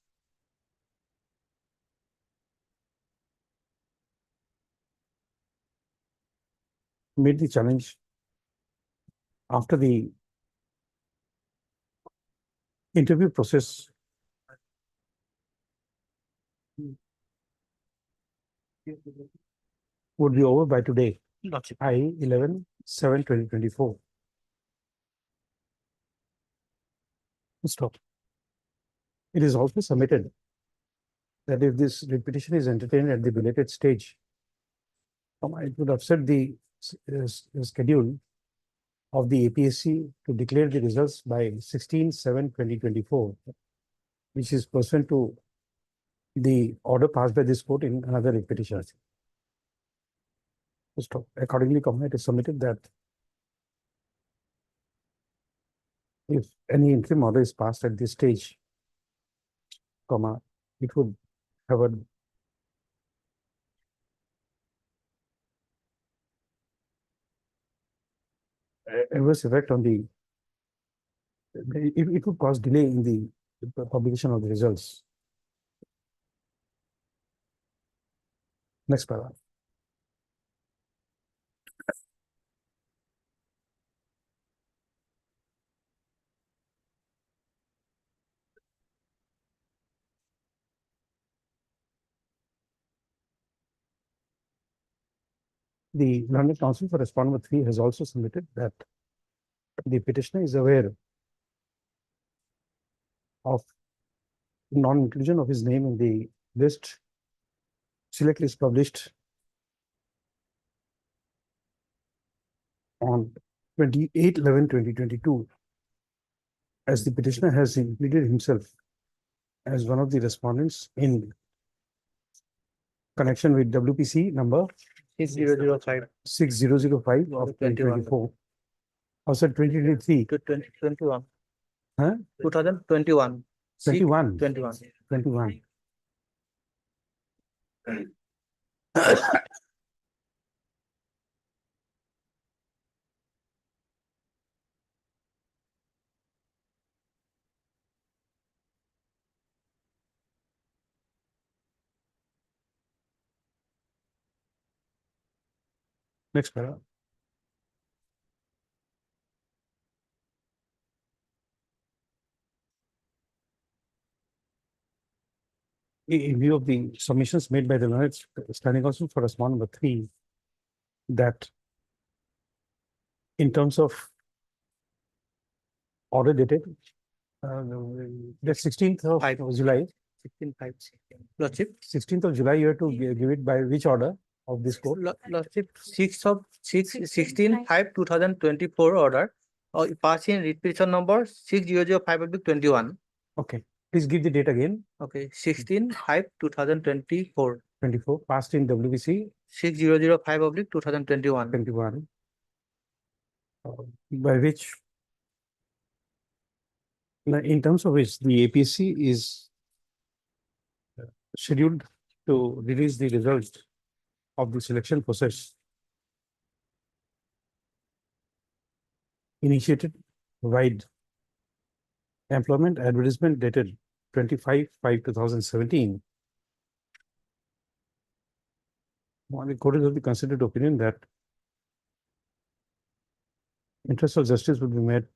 made the challenge after the interview process would be over by today, i.e. 11/7/2024. Stop. It is also submitted that if this writ petition is entertained at the belated stage, it would upset the schedule of the APSC to declare the results by 16/7/2024, which is pursuant to the order passed by this court in another writ petition. Stop. Accordingly, it is submitted that if any interim order is passed at this stage, it would have a adverse effect on the, it would cause delay in the publication of the results. Next paragraph. The learned counsel for respondent number 3 has also submitted that the petitioner is aware of non-inclusion of his name in the list, select list published on 28/11/2022, as the petitioner has included himself as one of the respondents in connection with WPC number 6005 6005 of 2024. Also 2023, to 2021. huh? 2021. 21. 21. 21. Next paragraph. In view of the submissions made by the learned standing counsel for respondent number 3, that in terms of order dated the 16th of July, 16/5. Lordship, 16th of July, you have to give it by which order of this court? Lordship, 16/5/2024 order, or passing writ petition number 6005/21. Okay, please give the date again. Okay, 16/5/2024. 24, passed in WBC 6005/2021. 21, by which, in terms of which the APC is scheduled to release the results of the selection process initiated wide employment advertisement dated 25/5/2017. The court is of the considered opinion that interest of justice will be met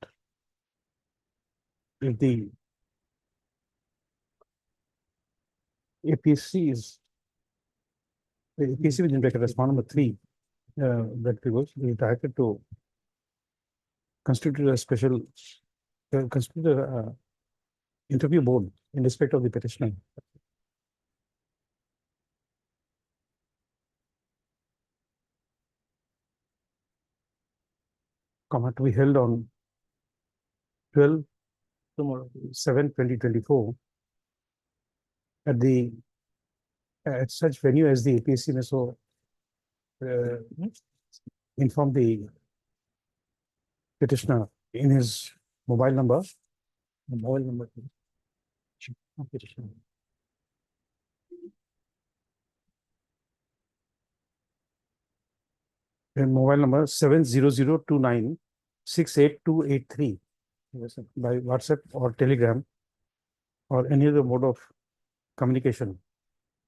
if the APC is the APC within bracket respondent number 3 that was directed to constitute a special constitute a interview board in respect of the petitioner. Comma to be held on 12/7/2024 at the at such venue as the APC may so inform the petitioner in his mobile number. Petitioner. And mobile number 70029688283 by WhatsApp or Telegram or any other mode of communication.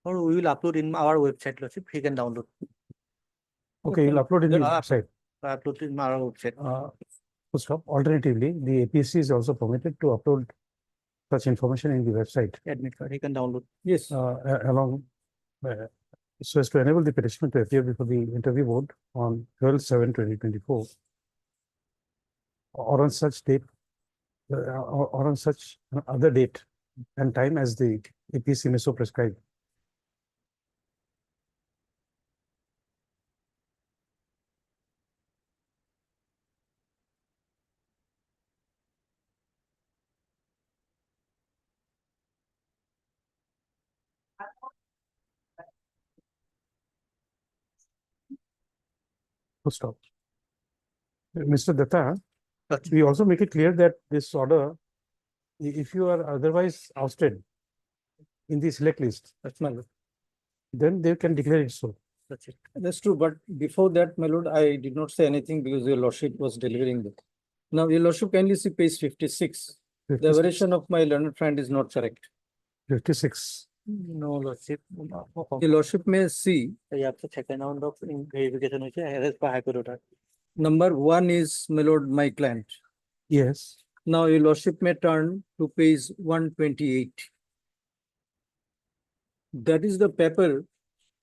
Or we will upload in our website, Lordship, he can download. Okay, you'll upload in the Yeah, website. Upload in our website. Full stop. Alternatively, the APC is also permitted to upload such information in the website Admit card, he can download. Yes. along so as to enable the petitioner to appear before the interview board on 12/7/2024 or on such date or on such other date and time as the APC may so prescribe. Full stop. Mr. Datta, we also make it clear that this order, if you are otherwise ousted in the select list, That's my lord. then they can declare it so. That's it. That's true, but before that, my lord, I did not say anything because your lordship was delivering that. Now, your lordship kindly see page 56. The 56. version of my learned friend is not correct. 56. No, lordship. Your lordship may see. You have to check amount of verification which is per High Court order. Number 1 is, my lord, my client. Yes. Now, your lordship may turn to page 128. That is the paper,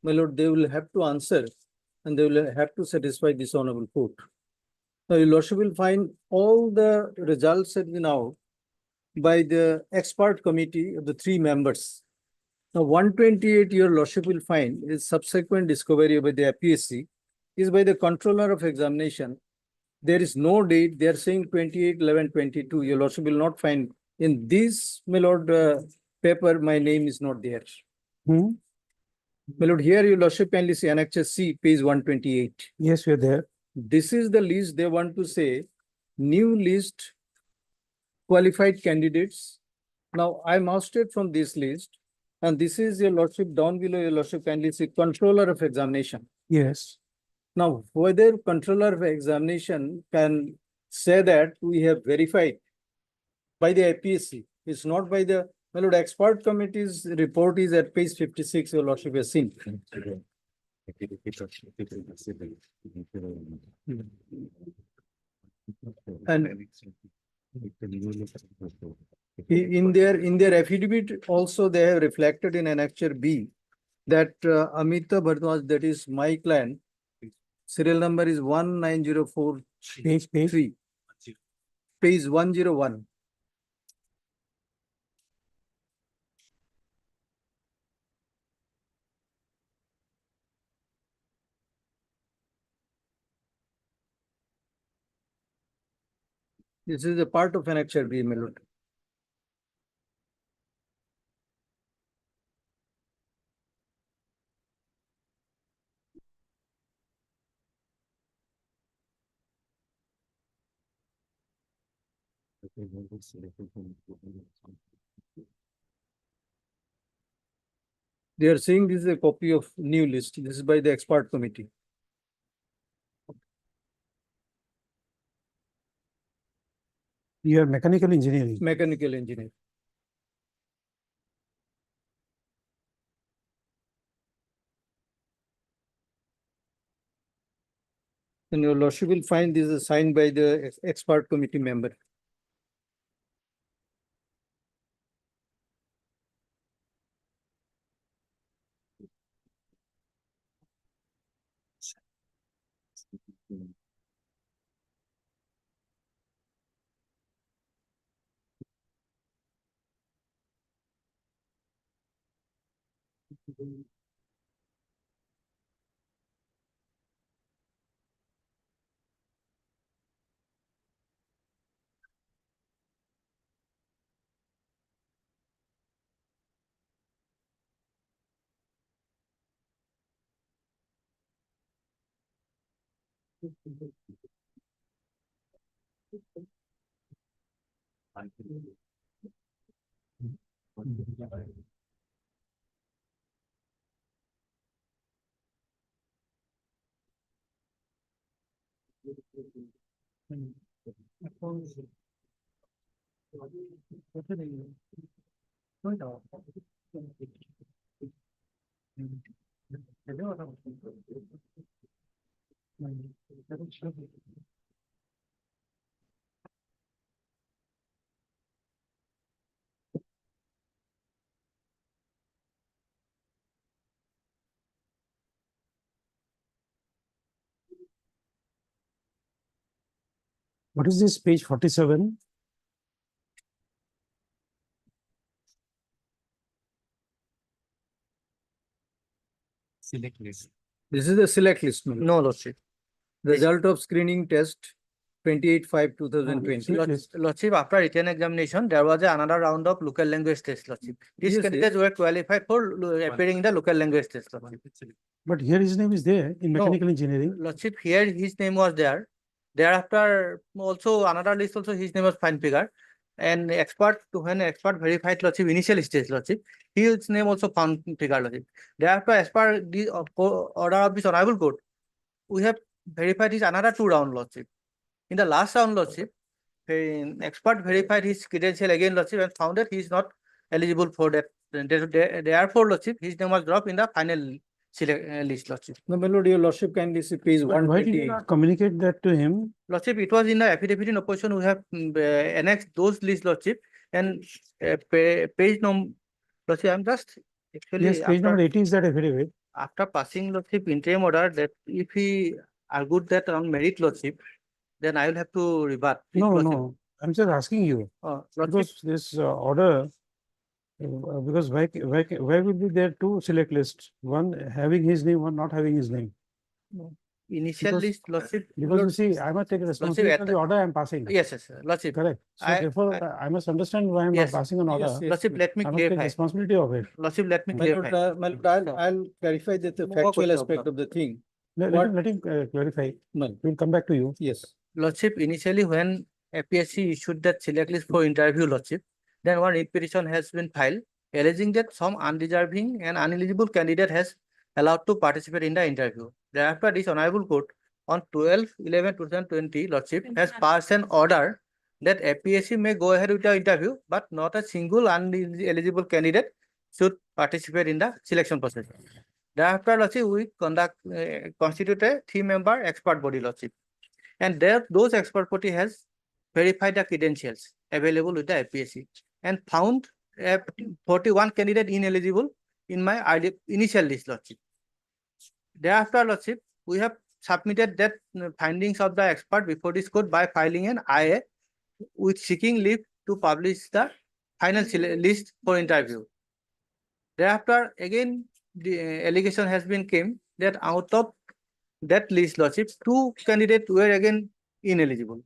my lord, they will have to answer and they will have to satisfy this honorable court. Now, your lordship will find all the results have been out by the expert committee of the 3 members. Now, 128, your lordship will find is subsequent discovery by the APSC is by the controller of examination. There is no date. They are saying 28/11/22. Your lordship will not find in this, my lord, paper, my name is not there. Hmm? My lord, here your lordship kindly see Annexure C, page 128. Yes, we are there. This is the list they want to say, new list qualified candidates. Now, I ousted from this list, and this is your lordship down below, your lordship kindly see controller of examination. Yes. Now, whether controller of examination can say that we have verified by the APSC, it's not by the, my lord, expert committee's report is at page 56, your lordship has seen. And in their affidavit also they have reflected in Annexure B that Amita Bhardwaj, that is my client, serial number is 19043, page 101. This is a part of Annexure B, my lord. They are saying this is a copy of new list. This is by the expert committee. You are mechanical engineering. Mechanical engineer. And your lordship will find this is signed by the expert committee member. What is this, page 47? Select list. This is the select list. No, lordship. Result of screening test 28/5/2020. Lordship, after written examination, there was another round of local language test, Lordship. These Yes, candidates were qualified for appearing in the local language test, Lordship. But here his name is there in No. mechanical engineering. Lordship, here his name was there. Thereafter, also another list, also his name was fine figure. And expert, when expert verified, Lordship, initial stage, Lordship, his name also found figure, Lordship. Thereafter, as per the order of this honorable court, we have verified his another 2 round, Lordship. In the last round, Lordship, expert verified his credential again, Lordship, and found that he is not eligible for that. Therefore, Lordship, his name was dropped in the final list, Lordship. No, my lord, your lordship kindly see page But why did you 128. not communicate that to him? Lordship, it was in the affidavit in opposition. We have annexed those lists, Lordship, and page number. Lordship, I'm just actually. Yes, page number 80 is that affidavit. after passing lordship interim order, that if he argued that on merit lordship, then I will have to rebut. with No, lordship. no, I'm just asking you, Lordship, because this order, because why will be there two select lists, one having his name, one not having his name? initial because- list, lordship. Because you lord- see, I must take responsibility for the order I'm passing. Yes, yes, lordship. Correct. So I- therefore, I must understand why I'm not Yes. passing an order. Yes, yes. Lordship, let me I must take clarify. responsibility of it. Lordship, let me My My lord, clarify. my lord, I'll clarify that the factual aspect of the thing. Let him clarify. No, We'll come back to you. yes. Lordship, initially when APSC issued that select list for interview, lordship, then one petition has been filed alleging that some undeserving and ineligible candidate has allowed to participate in the interview. Thereafter, this honorable court on 12/11/2020, lordship, has passed an order that APSC may go ahead with the interview, but not a single ineligible candidate should participate in the selection process. Thereafter, lordship, we constitute a 3-member expert body, lordship. And there, those expert body has verified the credentials available with the APSC and found 41 candidate ineligible in my initial list, lordship. Thereafter, lordship, we have submitted that findings of the expert before this court by filing an IA with seeking leave to publish the final list for interview. Thereafter, again, the allegation has been came that out of that list, lordship, 2 candidates were again ineligible.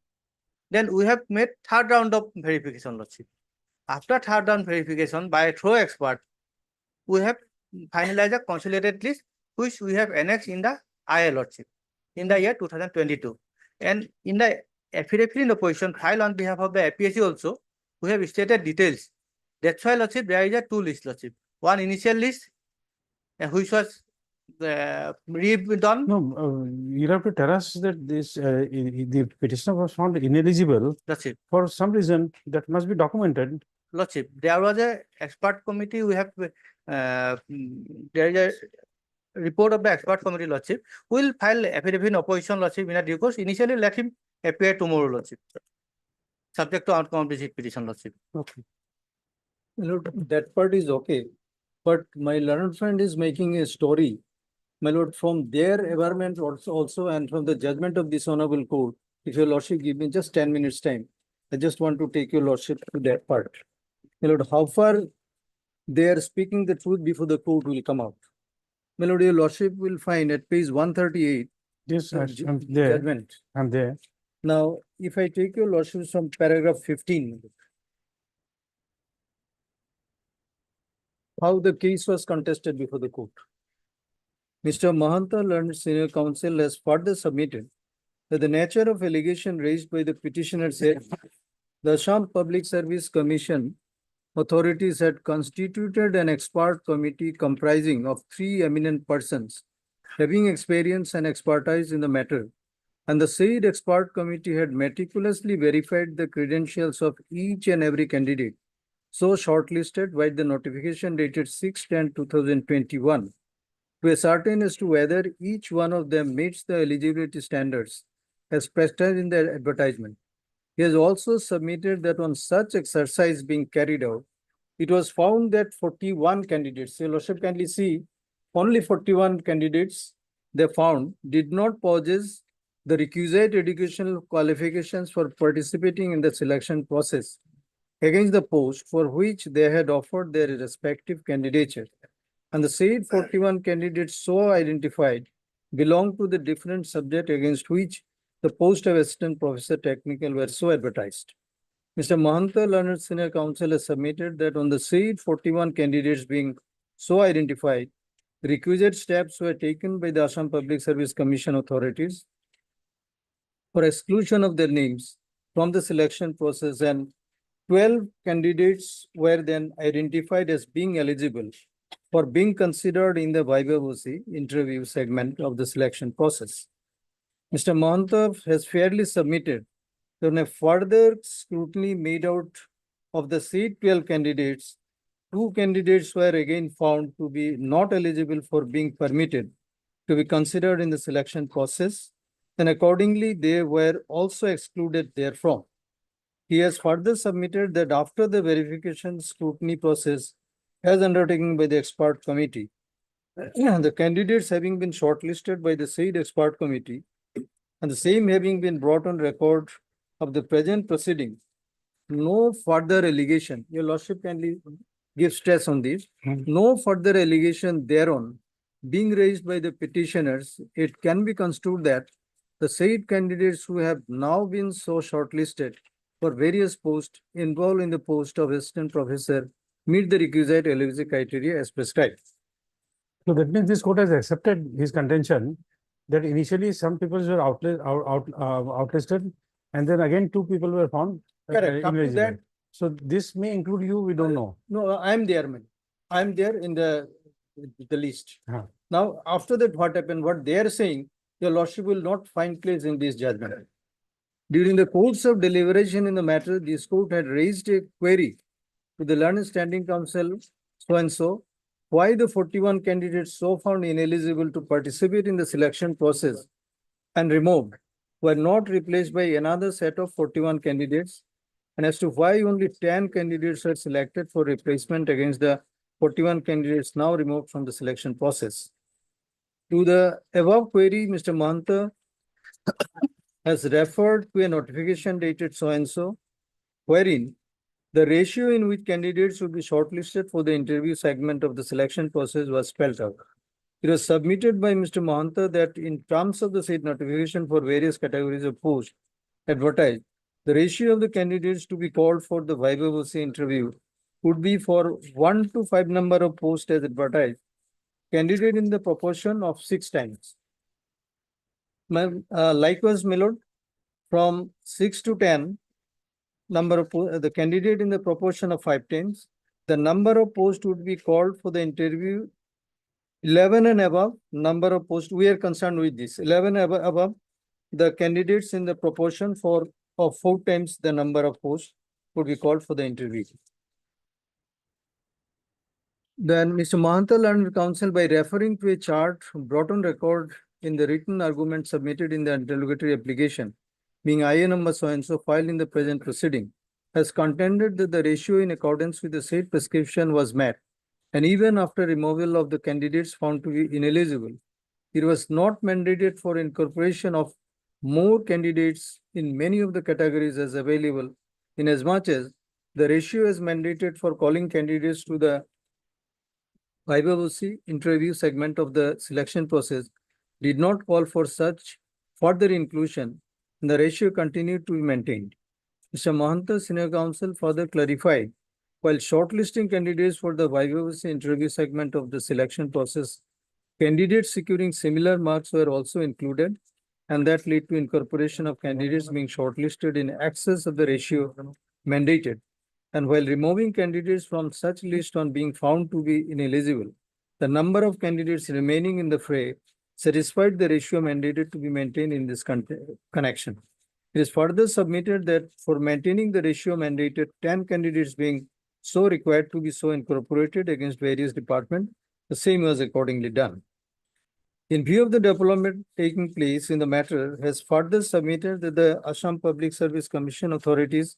Then we have made 3rd round of verification, lordship. After 3rd round verification by a throw expert, we have finalized a consolidated list, which we have annexed in the IA, lordship, in the year 2022. And in the affidavit in opposition filed on behalf of the APSC also, we have stated details. That's why, lordship, there is a 2 list, lordship. One initial list, which was redone. No, you have to tell us that this, the petitioner was found ineligible That's it. for some reason that must be documented. Lordship, there was a expert committee. We have there is a report of the expert committee, lordship. We will file affidavit in opposition, lordship, in a due course. Initially, let him appear tomorrow, lordship, subject to outcome of this petition, lordship. Okay. My lord, that part is okay, but my learned friend is making a story. My lord, from their environment also and from the judgment of this honorable court, if your lordship give me just 10 minutes time, I just want to take your lordship to that part. My lord, how far they are speaking the truth before the court will come out. My lord, your lordship will find at page 138. Yes, the I'm there. Judgment. I'm there. Now, if I take your lordship from paragraph 15, how the case was contested before the court. Mr. Mahanta, learned senior counsel, has further submitted that the nature of allegation raised by the petitioner said the Assam Public Service Commission authorities had constituted an expert committee comprising of 3 eminent persons having experience and expertise in the matter, and the said expert committee had meticulously verified the credentials of each and every candidate so shortlisted by the notification dated 6/10/2021 to ascertain as to whether each one of them meets the eligibility standards as specified in the advertisement. He has also submitted that on such exercise being carried out, it was found that 41 candidates, your lordship kindly see, only 41 candidates they found did not possess the requisite educational qualifications for participating in the selection process against the post for which they had offered their respective candidature. And the said 41 candidates so identified belong to the different subject against which the post of assistant professor technical were so advertised. Mr. Mahanta, learned senior counsel, has submitted that on the said 41 candidates being so identified, requisite steps were taken by the Assam Public Service Commission authorities for exclusion of their names from the selection process, and 12 candidates were then identified as being eligible for being considered in the Viva-voce interview segment of the selection process. Mr. Mahanta has fairly submitted that on a further scrutiny made out of the said 12 candidates, 2 candidates were again found to be not eligible for being permitted to be considered in the selection process, and accordingly they were also excluded therefrom. He has further submitted that after the verification scrutiny process as undertaken by the expert committee, the candidates having been shortlisted by the said expert committee and the same having been brought on record of the present proceeding, no further allegation, your lordship kindly give stress on this, no further allegation thereon being raised by the petitioners, it can be construed that the said candidates who have now been so shortlisted for various posts involved in the post of assistant professor meet the requisite eligibility criteria as prescribed. So that means this court has accepted his contention that initially some people were outlisted and then again 2 people were found Correct. Up to ineligible. that- So this may include you, we don't know. No, I'm there, man. I'm there in the list. Huh. Now, after that, what happened, what they are saying, your lordship will not find place in this judgment. During the course of deliberation in the matter, this court had raised a query to the learned standing council, so-and-so, why the 41 candidates so found ineligible to participate in the selection process and removed were not replaced by another set of 41 candidates, and as to why only 10 candidates were selected for replacement against the 41 candidates now removed from the selection process. To the above query, Mr. Mahanta has referred to a notification dated so-and-so, wherein the ratio in which candidates would be shortlisted for the interview segment of the selection process was spelled out. It was submitted by Mr. Mahanta that in terms of the said notification for various categories of posts advertised, the ratio of the candidates to be called for the vivacy interview would be for 1 to 5 number of posts as advertised, candidate in the proportion of 6 times. Likewise, my lord, from 6 to 10 number of the candidate in the proportion of 5 times, the number of posts would be called for the interview 11 and above number of posts. We are concerned with this 11 above the candidates in the proportion of 4 times the number of posts would be called for the interview. Then Mr. Mahanta learned counsel by referring to a chart brought on record in the written argument submitted in the interrogatory application, being IA number so-and-so filed in the present proceeding, has contended that the ratio in accordance with the said prescription was met, and even after removal of the candidates found to be ineligible, it was not mandated for incorporation of more candidates in many of the categories as available, inasmuch as the ratio is mandated for calling candidates to the vivacy interview segment of the selection process did not call for such further inclusion, and the ratio continued to be maintained. Mr. Mahanta, senior counsel, further clarified, while shortlisting candidates for the vivacy interview segment of the selection process, candidates securing similar marks were also included, and that led to incorporation of candidates being shortlisted in excess of the ratio mandated. And while removing candidates from such list on being found to be ineligible, the number of candidates remaining in the fray satisfied the ratio mandated to be maintained in this connection. It is further submitted that for maintaining the ratio mandated, 10 candidates being so required to be so incorporated against various departments, the same was accordingly done. In view of the development taking place in the matter, has further submitted that the Assam Public Service Commission authorities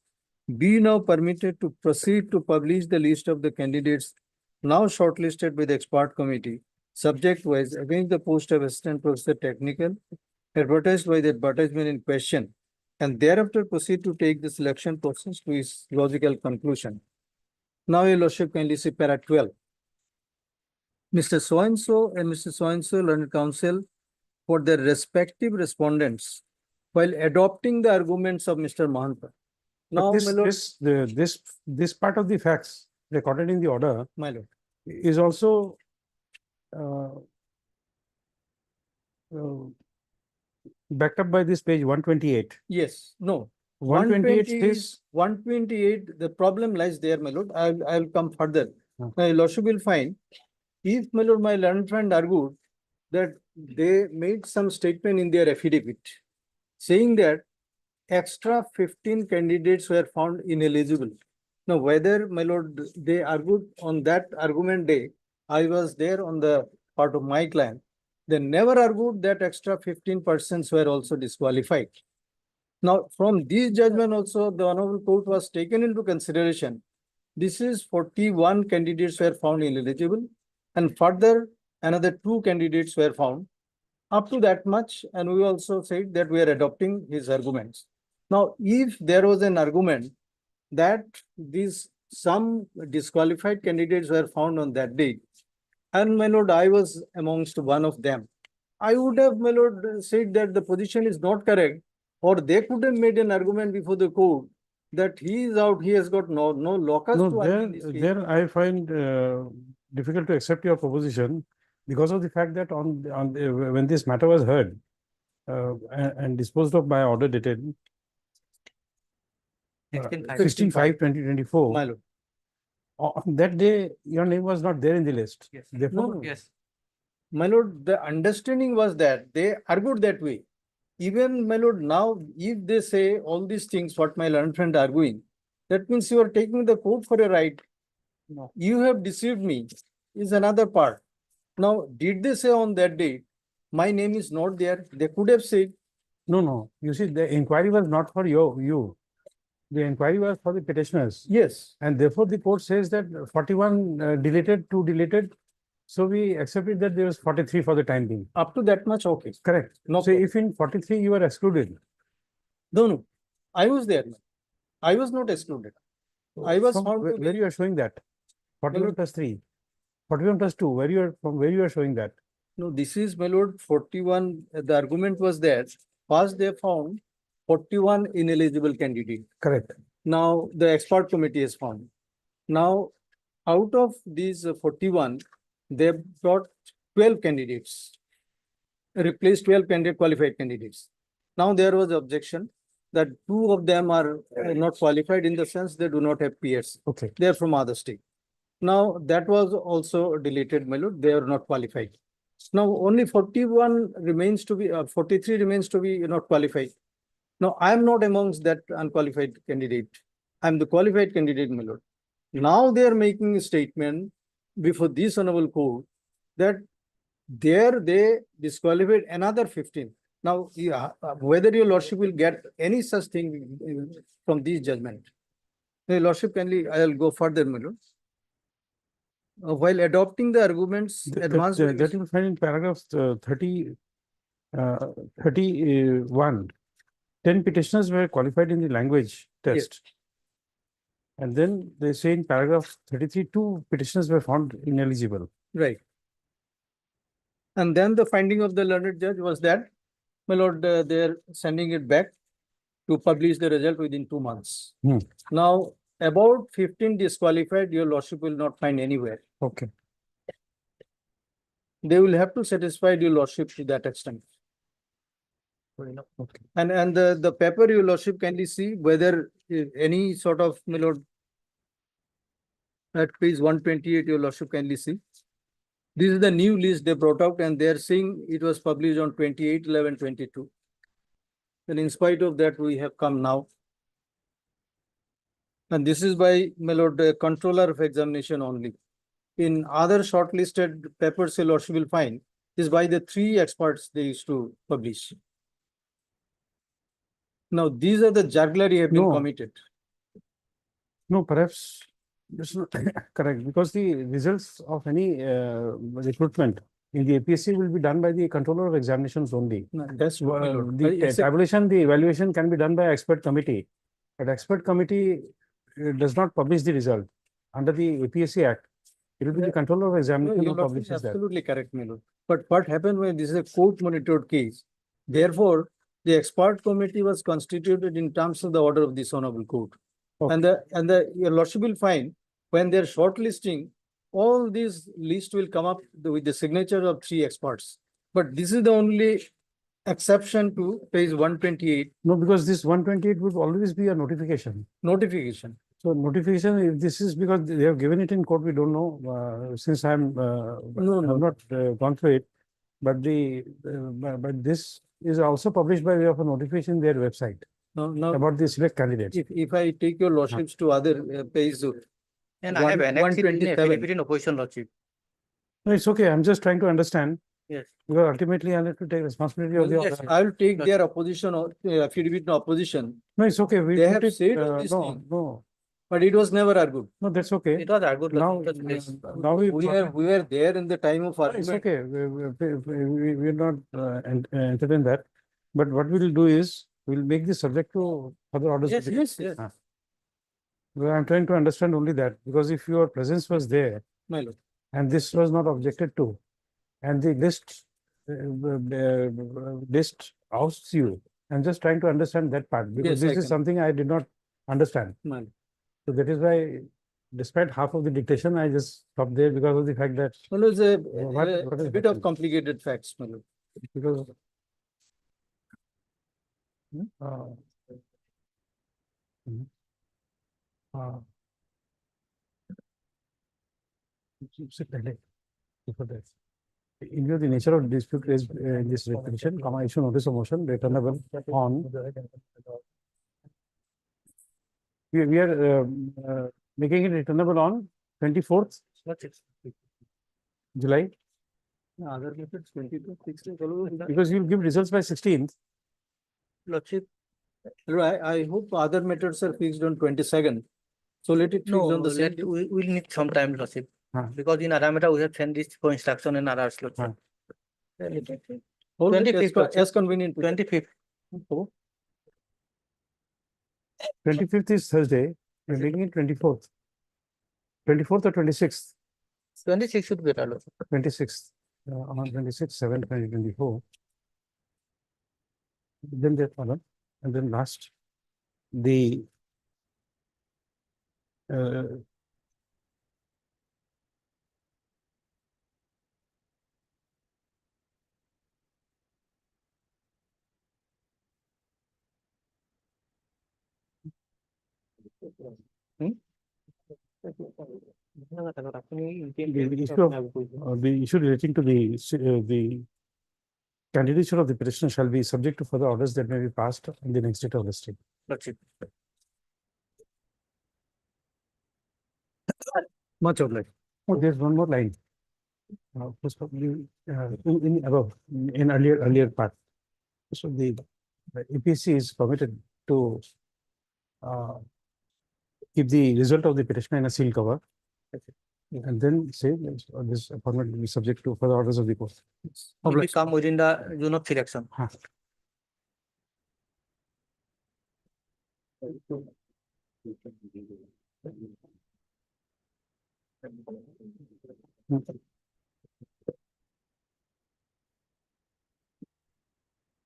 be now permitted to proceed to publish the list of the candidates now shortlisted by the expert committee, subject-wise against the post of assistant professor technical, advertised by the advertisement in question, and thereafter proceed to take the selection process to its logical conclusion. Now, your lordship kindly see para 12. Mr. So-and-so and Mr. So-and-so learned counsel for their respective respondents while adopting the arguments of Mr. Mahanta. Now, But my lord, this part of the facts recorded in the order my lord. is also backed up by this page 128. Yes, no. 128 128 says 128, the problem lies there, my lord. I'll come further. Hmm. My lordship will find, if my lord, my learned friend argued that they made some statement in their affidavit saying that extra 15 candidates were found ineligible. Now, whether, my lord, they argued on that argument day, I was there on the part of my client. They never argued that extra 15 persons were also disqualified. Now, from this judgment also, the Honorable Court was taken into consideration. This is 41 candidates were found ineligible, and further another 2 candidates were found. Up to that much, and we also said that we are adopting his arguments. Now, if there was an argument that these some disqualified candidates were found on that day, and my lord, I was amongst one of them, I would have, my lord, said that the position is not correct, or they could have made an argument before the court that he is out, he has got no locus No, to argue in this case. there I find difficult to accept your proposition because of the fact that when this matter was heard and disposed of by order dated 16/5/2024. My lord. On that day, your name was not there in the list. Yes. Therefore, No, Yes. My lord, the understanding was that they argued that way. Even, my lord, now, if they say all these things, what my learned friend arguing, that means you are taking the court for a right. No, you have deceived me, is another part. Now, did they say on that day, my name is not there? They could have said, no. You see, the inquiry was not for you. The inquiry was for the petitioners. yes, And therefore, the court says that 41 deleted, 2 deleted. So we accepted that there was 43 for the time being. up to that much, okay. Correct. No So problem. if in 43 you were excluded. No, I was there. I was not excluded. I was from found to where be- you are showing that? 41 lord- plus 3. 41 plus 2, from where you are showing that? No, this is, my lord, 41, the argument was that first they found 41 ineligible candidate. Correct. Now, the expert committee has found. Now, out of these 41, they brought 12 candidates. Replaced 12 qualified candidates. Now, there was objection that 2 of them are not qualified in the sense they do not have peers. Okay. They are from other state. Now, that was also deleted, my lord. They are not qualified. Now, only 41 remains to be, 43 remains to be not qualified. Now, I am not amongst that unqualified candidate. I am the qualified candidate, my lord. Now, they are making a statement before this honorable court that there they disqualified another 15. Now, yeah, whether your lordship will get any such thing from this judgment. Your lordship, kindly, I'll go further, my lord. While adopting the arguments advanced. That you will find in paragraph 31. 10 petitioners were qualified in the language test. And then they say in paragraph 33, 2 petitioners were found ineligible. Right. And then the finding of the learned judge was that, my lord, they are sending it back to publish the result within 2 months. Now, about 15 disqualified, your lordship will not find anywhere. Okay. They will have to satisfy your lordship to that extent. Okay. And the paper, your lordship, kindly see whether any sort of, my lord, at page 128, your lordship, kindly see. This is the new list they brought out and they are saying it was published on 28/11/22. And in spite of that, we have come now. And this is by, my lord, the controller of examination only. In other shortlisted papers, your lordship will find is by the 3 experts they used to publish. Now, these are the jugglery have been No. committed. No, perhaps that's not correct because the results of any recruitment in the APSC will be done by the controller of examinations only. No, that's what, my lord. The tabulation, the evaluation can be done by expert committee. But expert committee does not publish the result under the APSC Act. It will be the controller of No, examination your who lordship publishes is that. absolutely correct, my lord. But what happened when this is a court monitored case? Therefore, the expert committee was constituted in terms of the order of this honorable court. Okay. And your lordship will find when they're shortlisting, all these lists will come up with the signature of 3 experts. But this is the only exception to page 128 No, because this 128 would always be a notification. notification. So notification, if this is because they have given it in court, we don't know, since I'm, No. have not gone through it. But but this is also published by way of a notification in their website Now, about the select candidates. if I take your lordships to other page. And I have annexed it in a 127. affidavit in opposition, lordship. No, it's okay. I'm just trying to understand. Yes. Because ultimately I have to take responsibility of the. Yes, I will take their opposition or affidavit in opposition. No, it's okay. We They put have it, said all these no, things. no. But it was never argued. No, that's okay. It was argued. Now, now We were there in the time of It's argument. okay. We're not entertain that. But what we'll do is we'll make this subject to other orders. Yes, yes, yes. Well, I'm trying to understand only that because if your presence was there My lord. and this was not objected to, and the list ousts you, I'm just trying to understand that part because Yes, I this is can. something I did not understand. My lord. So that is why, despite half of the dictation, I just stopped there because of the fact that Well, it's a What is bit of happening? complicated facts, my lord. because uh, mhm. uh, सबसे पहले before that, in view of the nature of dispute raised in this petition, issue notice of motion returnable on. We are making it returnable on 24th July Other methods 22, 16. because you'll give results by 16th. Lordship, I hope other methods are fixed on 22nd. So let it fix No, on the same. let, we will need some time, Lordship. Huh. Because in other matter, we have sent this for instruction in others, Huh. Lordship. Hold it 25th, as convenient. 25th. 25th is Thursday. We're making it 24th. 24th or 26th? 26 should be better, Lordship. 26th. On 26/7/2024. Then the other, and then last, the the issue relating to the candidature of the petitioner shall be subject to further orders that may be passed in the next date of listing. Lordship. Much obliged. Oh, there's one more line. First of you, in above, in earlier part. So the APC is permitted to keep the result of the petitioner in a sealed cover. And then say this appointment will be subject to further orders of the court. It will come within the zone of selection.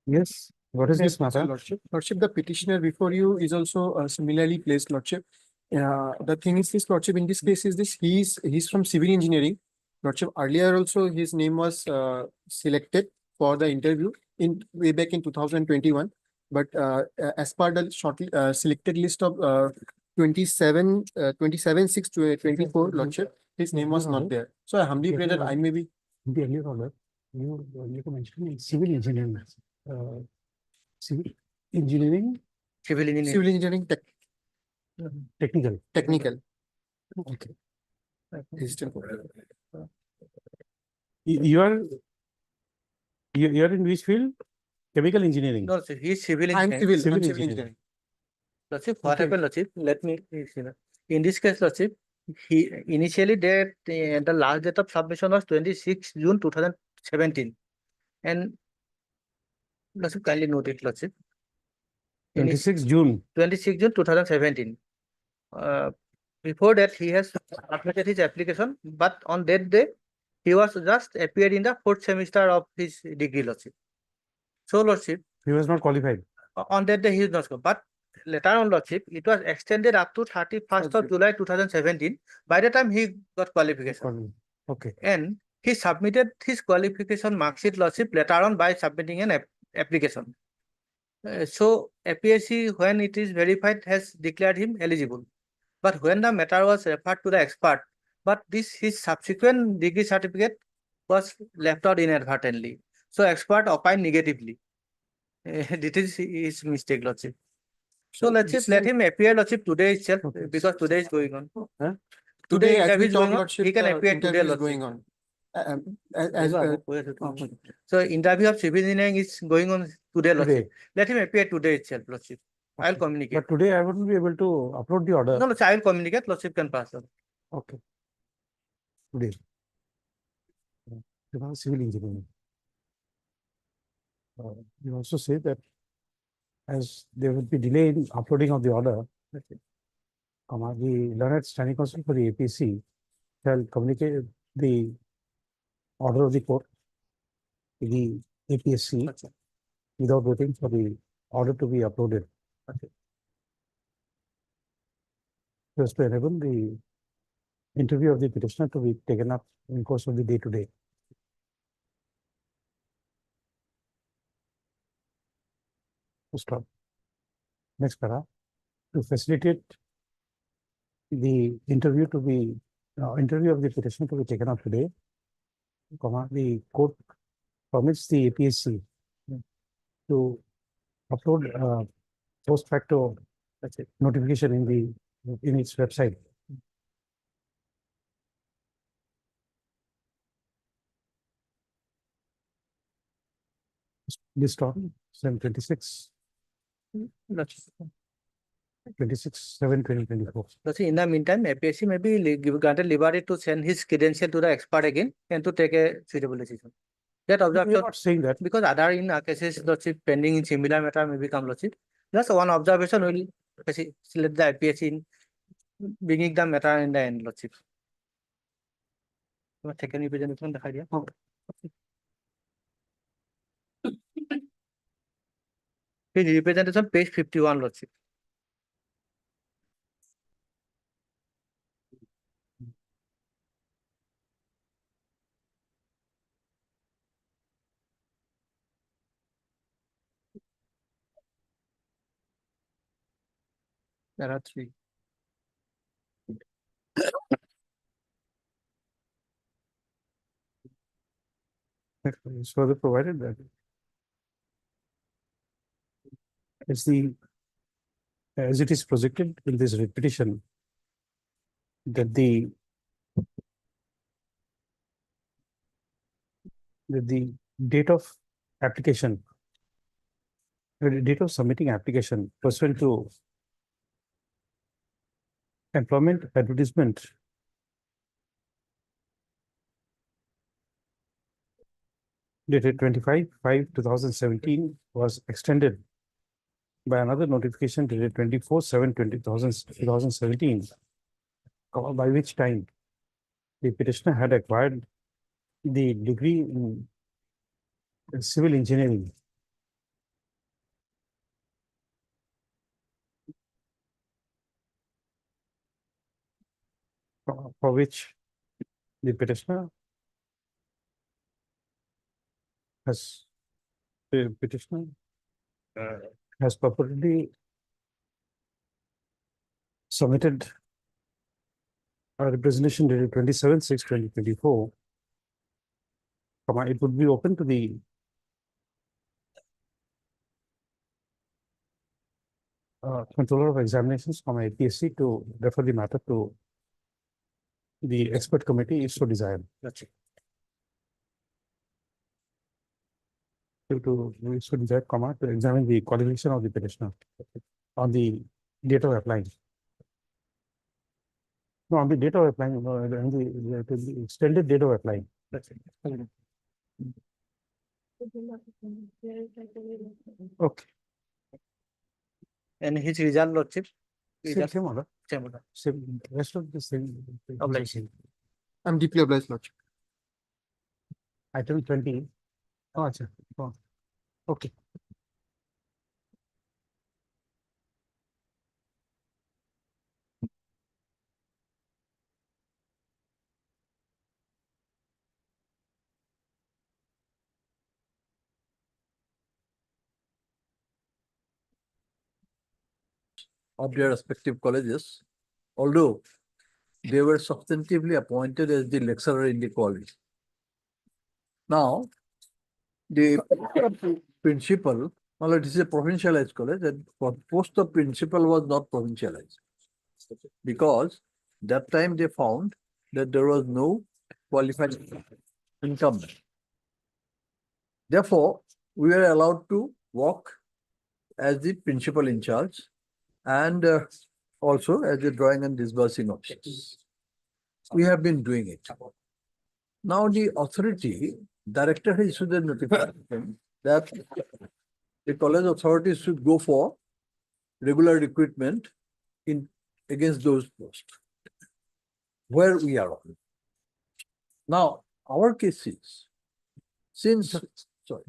Yes, what is this matter? Lordship, the petitioner before you is also similarly placed, Lordship. The thing is this, Lordship, in this case is this, he's from civil engineering. Lordship, earlier also his name was selected for the interview in way back in 2021. But as per the selected list of 27/6/24, Lordship, his name was not there. So I humbly pray that I may be. In the earlier order, you mentioned civil engineering. Civil engineering, Civil engineering. Civil engineering technical. technical. Okay. Assistant. You are in which field? Chemical engineering. No, sir, he is civil I'm engineering. civil engineering. engineering. Lordship, what Okay. happened, Lordship? Let me see. In this case, Lordship, he initially the last date of submission was 26 June 2017. And Lordship, kindly note it, Lordship. 26 June. 26 June 2017. Before that, he has submitted his application, but on that day, he was just appeared in the 4th semester of his degree, Lordship. So, Lordship, He was not qualified. on that day, he is not, but later on, Lordship, it was extended up to 31st of July 2017. By the time he got qualification. Okay. And he submitted his qualification mark sheet, Lordship, later on by submitting an application. So APSC, when it is verified, has declared him eligible. But when the matter was referred to the expert, but his subsequent degree certificate was left out inadvertently. So expert opined negatively. This is his mistake, Lordship. So let's let him appear, Lordship, today itself, because today is going on. Huh? Today, as interview we is talk, going on, Lordship, he can appear interview today, is Lordship. going on. So interview of civil engineering is going on today, Lordship. Today. Let him appear today itself, Lordship. I'll Okay. communicate. But today I wouldn't be able to upload the order. No, no, I will communicate, Lordship can pass on. Okay. Today. Civil engineering. You also say that as there will be delay in uploading of the order, the learned standing counsel for the APC shall communicate the order of the court to the APSC without waiting for the order to be uploaded. Just to enable the interview of the petitioner to be taken up in course of the day to day. Stop. Next para. To facilitate the interview of the petitioner to be taken up today, the court permits the APSC to upload post facto notification in its website. This on 7/26. 26/7/2024. In the meantime, APSC may be granted liberty to send his credential to the expert again and to take a suitable decision. That We are observation, not saying that. because other in cases, Lordship, pending in similar matter may become Lordship. Just one observation will let the APSC in bringing the matter in the end, Lordship. You have taken representation, the idea. His representation, page 51, Lordship. There are three. It's further provided that as it is projected in this petition that the date of application, the date of submitting application pursuant to employment advertisement dated 25/5/2017 was extended by another notification dated 24/7/2017, by which time the petitioner had acquired the degree in civil engineering for which the petitioner has purportedly submitted a representation dated 27/6/2024. It would be open to the controller of examinations, APSC, to refer the matter to the expert committee if so desired. That's it. To examine the qualification of the petitioner on the date of applying. No, on the date of applying, no, the extended date of applying. That's it. Okay. And his result, Lordship? Same order. Same order. Same, rest of the same. Obliged. I'm deeply obliged, Lordship. Item 20. Oh, achha. Oh. Okay. Of their respective colleges, although they were substantively appointed as the lecturer in the college. Now, the principal, well, it is a provincialized college, and post of principal was not provincialized. Because that time they found that there was no qualified incumbent. Therefore, we were allowed to walk as the principal in charge and also as the drawing and disbursing officers. We have been doing it. Now the authority, director has issued a notification that the college authorities should go for regular recruitment in against those posts where we are on. Now, our case is, since, sorry.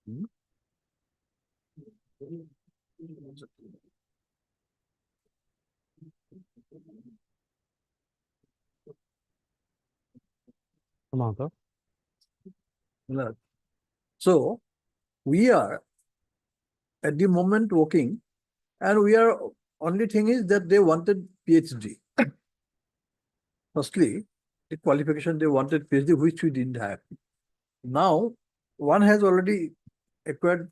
Hmm? Samantha. No. So we are at the moment working, and we are only thing is that they wanted PhD. Firstly, the qualification they wanted PhD, which we didn't have. Now, one has already acquired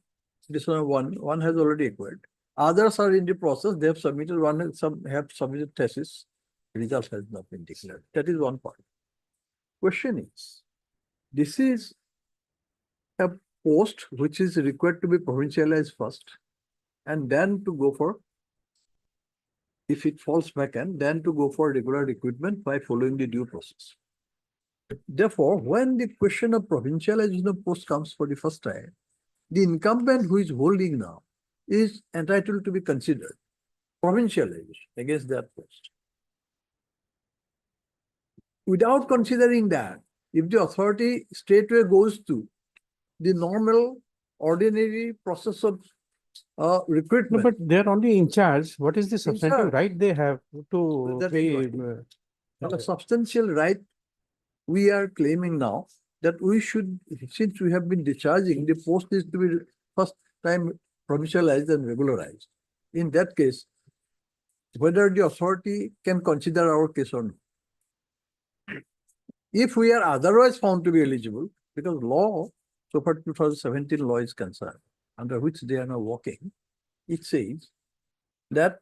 this one has already acquired. Others are in the process. They have submitted some have submitted thesis. Result has not been declared. That is one part. Question is, this is a post which is required to be provincialized first, and then to go for, if it falls vacant, then to go for regular recruitment by following the due process. Therefore, when the question of provincialization of post comes for the first time, the incumbent who is holding now is entitled to be considered provincialization against that post. Without considering that, if the authority straightway goes to the normal, ordinary process of recruitment. No, but they're only in charge. What is the substantive charge. right they have to That's pay? right. The substantial right we are claiming now that we should, since we have been discharging, the post is to be first time provincialized and regularized. In that case, whether the authority can consider our case or not. If we are otherwise found to be eligible, because law, so far 2017 law is concerned, under which they are now working, it says that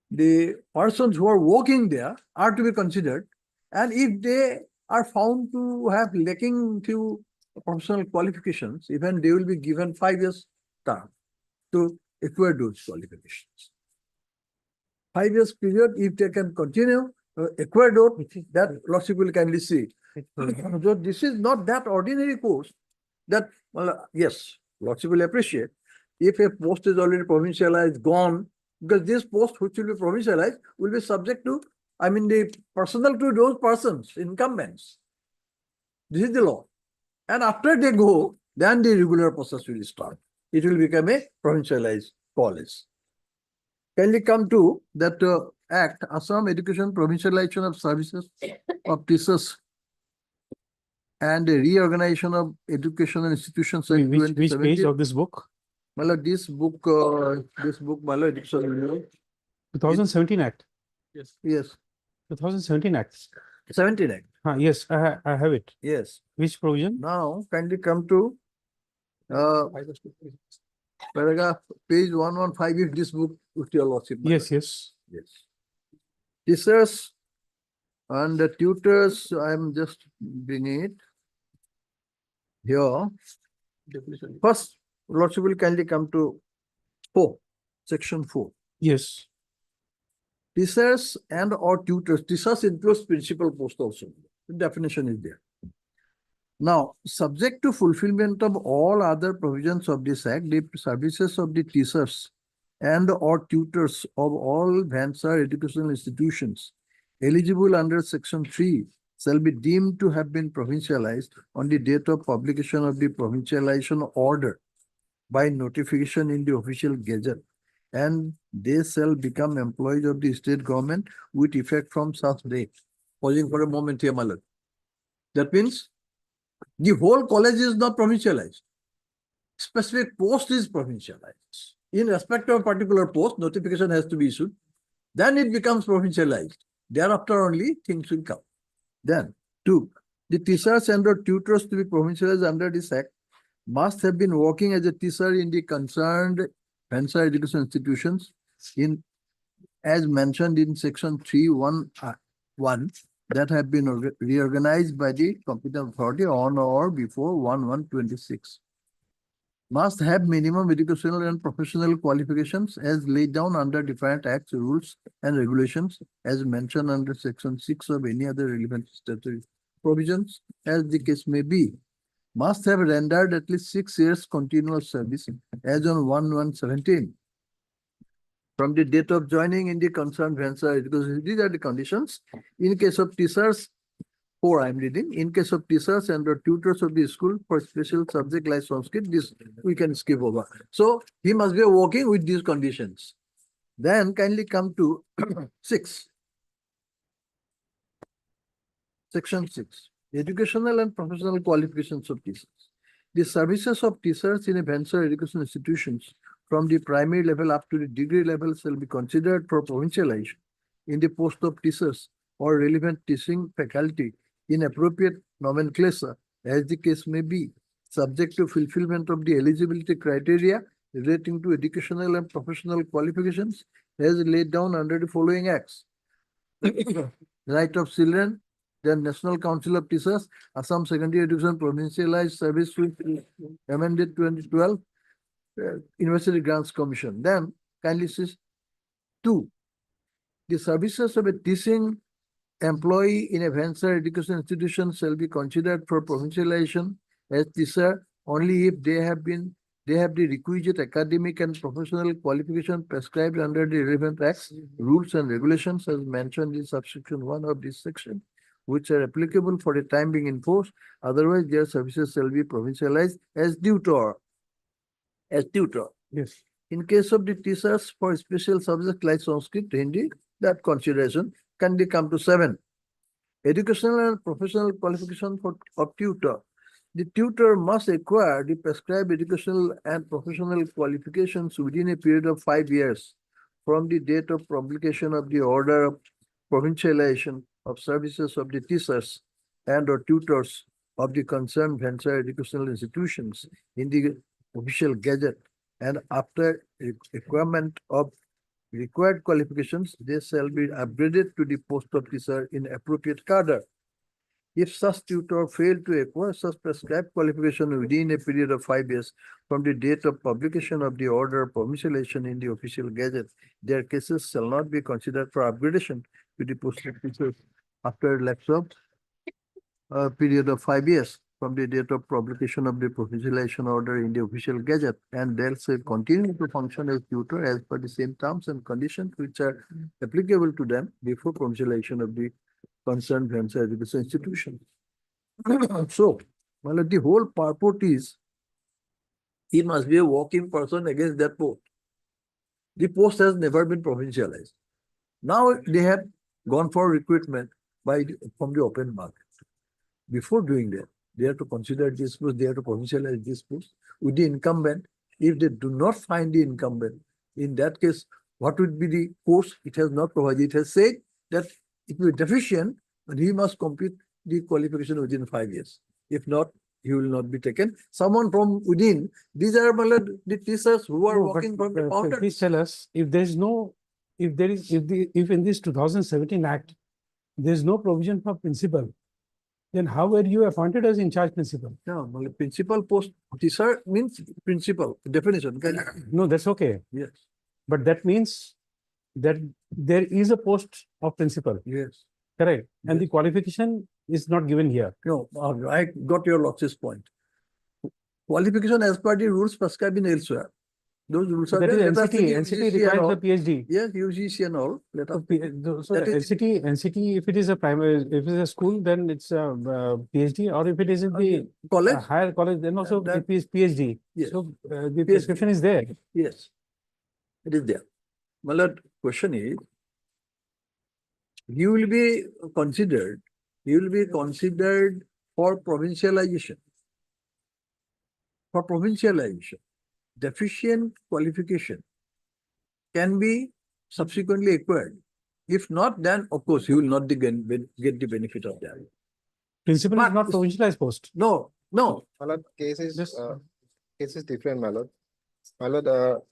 the persons who are working there are to be considered, and if they are found to have lacking few professional qualifications, even they will be given 5 years term to acquire those qualifications. 5 years period, if they can continue, acquire those, that lordship will kindly see. So this is not that ordinary course that, well, yes, lordship will appreciate. If a post is already provincialized, gone, because this post which will be provincialized will be subject to, I mean, the personal to those persons, incumbents. This is the law. And after they go, then the regular process will start. It will become a provincialized college. Can we come to that act, Assam Education Provincialization of Services of Teachers and the Reorganization of Educational Institutions. Which page of this book? Well, this book, Malo Education. 2017 Act. Yes. Yes. 2017 Act. 17 Act. Yes, I have it. Yes. Which provision? Now, kindly come to paragraph page 115 if this book with your lordship. Yes, yes. Yes. Teachers and the tutors, I'm just bringing it here. First, lordship will kindly come to 4, section 4. Yes. Teachers and or tutors. Teachers includes principal post also. The definition is there. Now, subject to fulfillment of all other provisions of this act, the services of the teachers and or tutors of all Vansar educational institutions eligible under section 3 shall be deemed to have been provincialized on the date of publication of the provincialization order by notification in the official gazette, and they shall become employees of the state government with effect from such date. Pausing for a moment here, my lord. That means the whole college is not provincialized. Specific post is provincialized. In respect of a particular post, notification has to be issued. Then it becomes provincialized. Thereafter only things will come. Then, 2. The teachers and or tutors to be provincialized under this act must have been working as a teacher in the concerned Vansar education institutions in, as mentioned in section 3.1.1, that have been reorganized by the competent authority on or before 1/1/26. Must have minimum educational and professional qualifications as laid down under different acts, rules, and regulations as mentioned under section 6 of any other relevant statutory provisions, as the case may be. Must have rendered at least 6 years continuous service as on 1/1/17. From the date of joining in the concerned venture, because these are the conditions. In case of teachers, 4 I'm reading, in case of teachers and or tutors of the school for special subject like Sanskrit, this we can skip over. So he must be working with these conditions. Then kindly come to 6. Section 6, educational and professional qualifications of teachers. The services of teachers in a venture education institutions from the primary level up to the degree level shall be considered for provincialization in the post of teachers or relevant teaching faculty in appropriate nomenclature, as the case may be, subject to fulfillment of the eligibility criteria relating to educational and professional qualifications as laid down under the following acts. Right of children, the National Council of Teachers, Assam Secondary Education Provincialized Service with amended 2012, University Grants Commission. Then kindly see 2. The services of a teaching employee in a venture education institution shall be considered for provincialization as teacher only if they have the requisite academic and professional qualification prescribed under the relevant acts, rules and regulations as mentioned in subsection 1 of this section, which are applicable for the time being in force. Otherwise, their services shall be provincialized as tutor. Yes. In case of the teachers for special subjects like Sanskrit, Hindi, that consideration can be come to 7. Educational and professional qualification of tutor. The tutor must acquire the prescribed educational and professional qualifications within a period of 5 years from the date of publication of the order of provincialization of services of the teachers and or tutors of the concerned venture educational institutions in the official gazette, and after requirement of required qualifications, they shall be upgraded to the post of teacher in appropriate cadre. If such tutor fail to acquire such prescribed qualification within a period of 5 years from the date of publication of the order of provincialization in the official gazette, their cases shall not be considered for upgradation to the post of teacher after a lapse of a period of 5 years from the date of publication of the provincialization order in the official gazette, and they shall continue to function as tutor as per the same terms and conditions which are applicable to them before provincialization of the concerned venture education institution. So, well, the whole purport is he must be a working person against that post. The post has never been provincialized. Now they have gone for recruitment from the open market. Before doing that, they have to consider this post, they have to provincialize this post with the incumbent. If they do not find the incumbent, in that case, what would be the course? It has not provided. It has said that it will be deficient and he must complete the qualification within 5 years. If not, he will not be taken. Someone from within, these are the teachers who are working from the founder. Please tell us if there is no, if in this 2017 Act, there is no provision for principal, then how were you appointed as in charge principal? No, well, principal post, teacher means principal, definition. No, that's okay. Yes. But that means that there is a post of principal. Yes. Correct. And the qualification is not given here. No, I got your lordship's point. Qualification as per the rules prescribed in elsewhere. Those rules are That there. is Let us see NCT UGC and requires all. the PhD. Yes, UGC and all. Let us So that is- NCT, if it is a primary, if it is a school, then it's a PhD, or if it is in the college. higher college, then also that- it is PhD. Yes. So the prescription is there. Yes, it is there. My lord, question is, you will be considered for provincialization. For provincialization, deficient qualification can be subsequently acquired. If not, then of course you will not get the benefit of that. Principal But- is not provincialized post. No. My lord, case is different, my lord. My lord,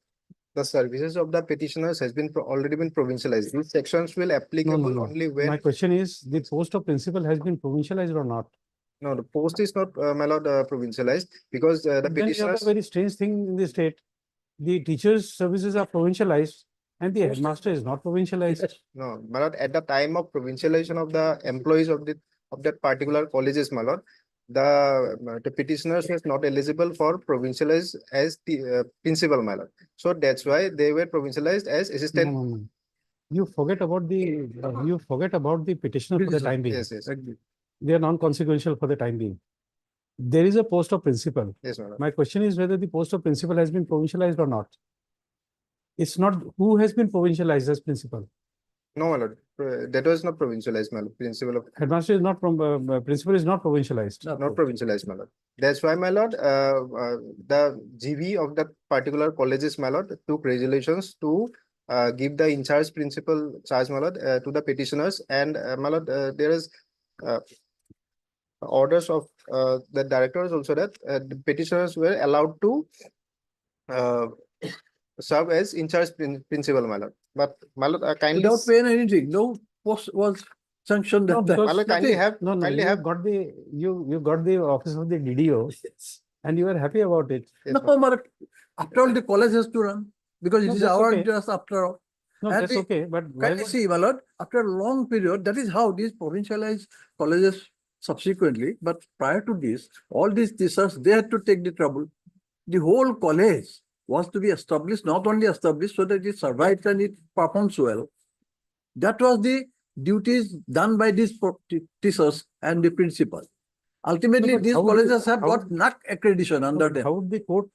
The services of the petitioners has been already been provincialized. These sections will applicable no. only My when, question is, the post of principal has been provincialized or not? no, the post is not, my lord, provincialized because the Then you have a petitioners, very strange thing in the state. The teachers' services are provincialized and the headmaster is not provincialized. no, my lord, at the time of provincialization of the employees of that particular colleges, my lord, the petitioners was not eligible for provincialized as the principal, my lord. So that's why they were provincialized as assistant. No. You forget about the petitioner for the time being. Yes, yes, They are non-consequential for the time being. There is a post of principal. yes, my lord. My question is whether the post of principal has been provincialized or not. It's not who has been provincialized as principal. No, my lord, that was not provincialized, my lord. Principal of Headmaster is not from principal is not provincialized. not provincialized, my lord. That's why, my lord, the GV of that particular colleges, my lord, took resolutions to give the in charge principal charge, my lord, to the petitioners, and my lord, there is orders of the directors also that the petitioners were allowed to serve as in charge principal, my lord. But my lord, kindly Without paying anything, no post was sanctioned No, at that. because my lord, kindly have you have got the office of the DDO and you are happy about it. yes, No, but after all, the college has to run because it No, is that's our okay. interest after all. No, And that's the- okay. But why Can you would see, my lord, after a long period, that is how these provincialized colleges subsequently, but prior to this, all these teachers, they had to take the trouble. The whole college was to be established, not only established so that it survives and it performs well. That was the duties done by these teachers and the principal. Ultimately, but these how would colleges have how got NAC accreditation under them. how would the court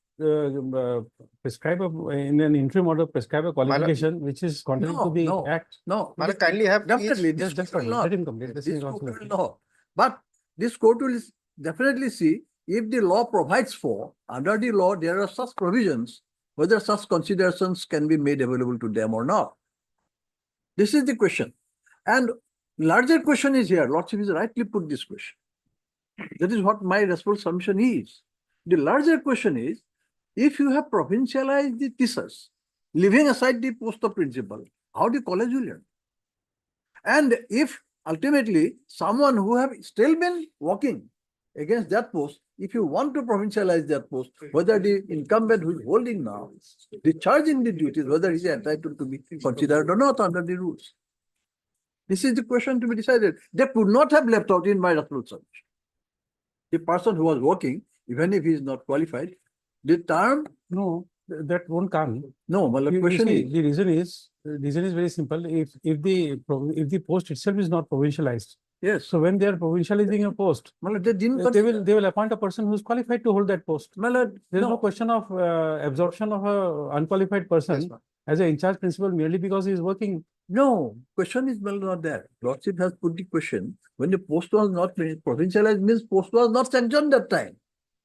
prescribe in an interim order prescribe a qualification which is contrary to the act? No. my lord, kindly have Definitely, this Just court will not. let him complete. This court will not. But this court will definitely see if the law provides for, under the law, there are such provisions, whether such considerations can be made available to them or not. This is the question. And larger question is here. Lordship is rightly put this question. That is what my response assumption is. The larger question is, if you have provincialized the thesis, leaving aside the post of principal, how the college will learn? And if ultimately someone who have still been working against that post, if you want to provincialize that post, whether the incumbent who is holding now, discharging the duties, whether he is entitled to be considered or not under the rules. This is the question to be decided. They could not have left out in my response. The person who was working, even if he is not qualified, the term. No, that won't come. No, well, the You question see, is. the reason is very simple. If the post itself is not provincialized, Yes. so when they are provincializing a post, Well, they didn't. they will appoint a person who is qualified to hold that post. Well, There is no question of absorption of a unqualified person as an in charge principal merely because he is working. No, question is well not there. Lordship has put the question, when the post was not provincialized means post was not sanctioned that time.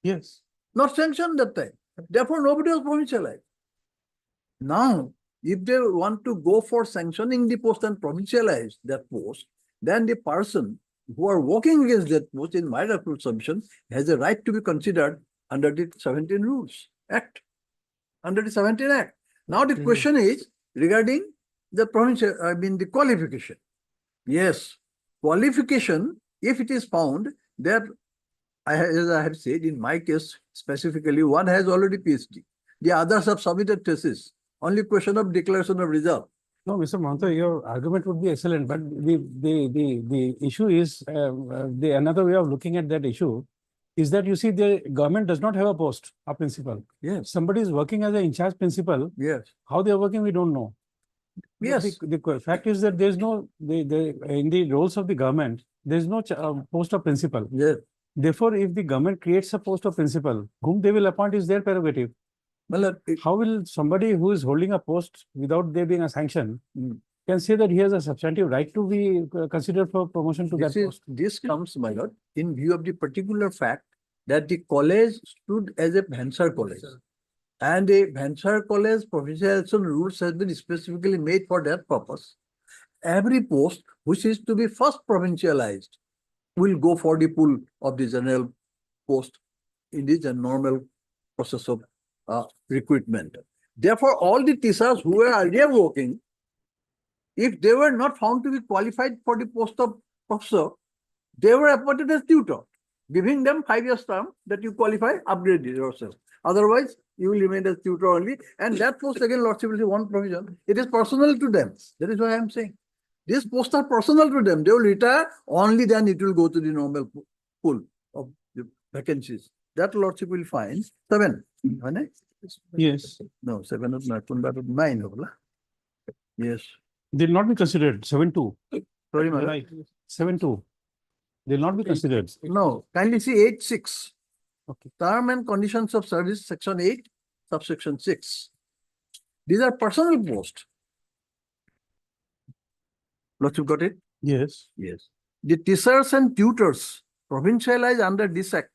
Yes. Not sanctioned that time. Therefore, nobody was provincialized. Now, if they want to go for sanctioning the post and provincialize that post, then the person who are working against that post, in my assumption, has a right to be considered under the 17 Rules Act. Under the 17 Act. Now the question is regarding the provincial, the qualification. Yes, qualification, if it is found that, as I have said, in my case specifically, one has already PhD. The others have submitted thesis. Only question of declaration of result. No, Mr. Mahanta, your argument would be excellent, but the issue is the another way of looking at that issue is that you see the government does not have a post, a principal. Yes. Somebody is working as an in charge principal. Yes. How they are working, we don't know. Yes. The fact is that there is no in the roles of the government, there is no post of principal. Yes. Therefore, if the government creates a post of principal, whom they will appoint is their prerogative. Well, how will somebody who is holding a post without there being a sanction can say that he has a substantive right to be considered for promotion to that post? This comes, my lord, in view of the particular fact that the college stood as a Bhansar college. And a Bhansar college provincialization rules has been specifically made for that purpose. Every post which is to be first provincialized will go for the pool of the general post in the normal process of recruitment. Therefore, all the teachers who were earlier working, if they were not found to be qualified for the post of professor, they were appointed as tutor, giving them 5 years term that you qualify, upgrade yourself. Otherwise, you will remain as tutor only. And that post again, Lordship will say one provision. It is personal to them. That is why I am saying. These posts are personal to them. They will retire, only then it will go to the normal pool of the vacancies. That Lordship will find 7. Yes. No, 7 of not 9. Yes. They'll not be considered 7-2. Sorry, madam. Right. 7-2. They'll not be considered. No, kindly see 8.6. Okay. Term and conditions of service, section 8, subsection 6. These are personal posts. Lordship got it? Yes. Yes. The teachers and tutors provincialized under this act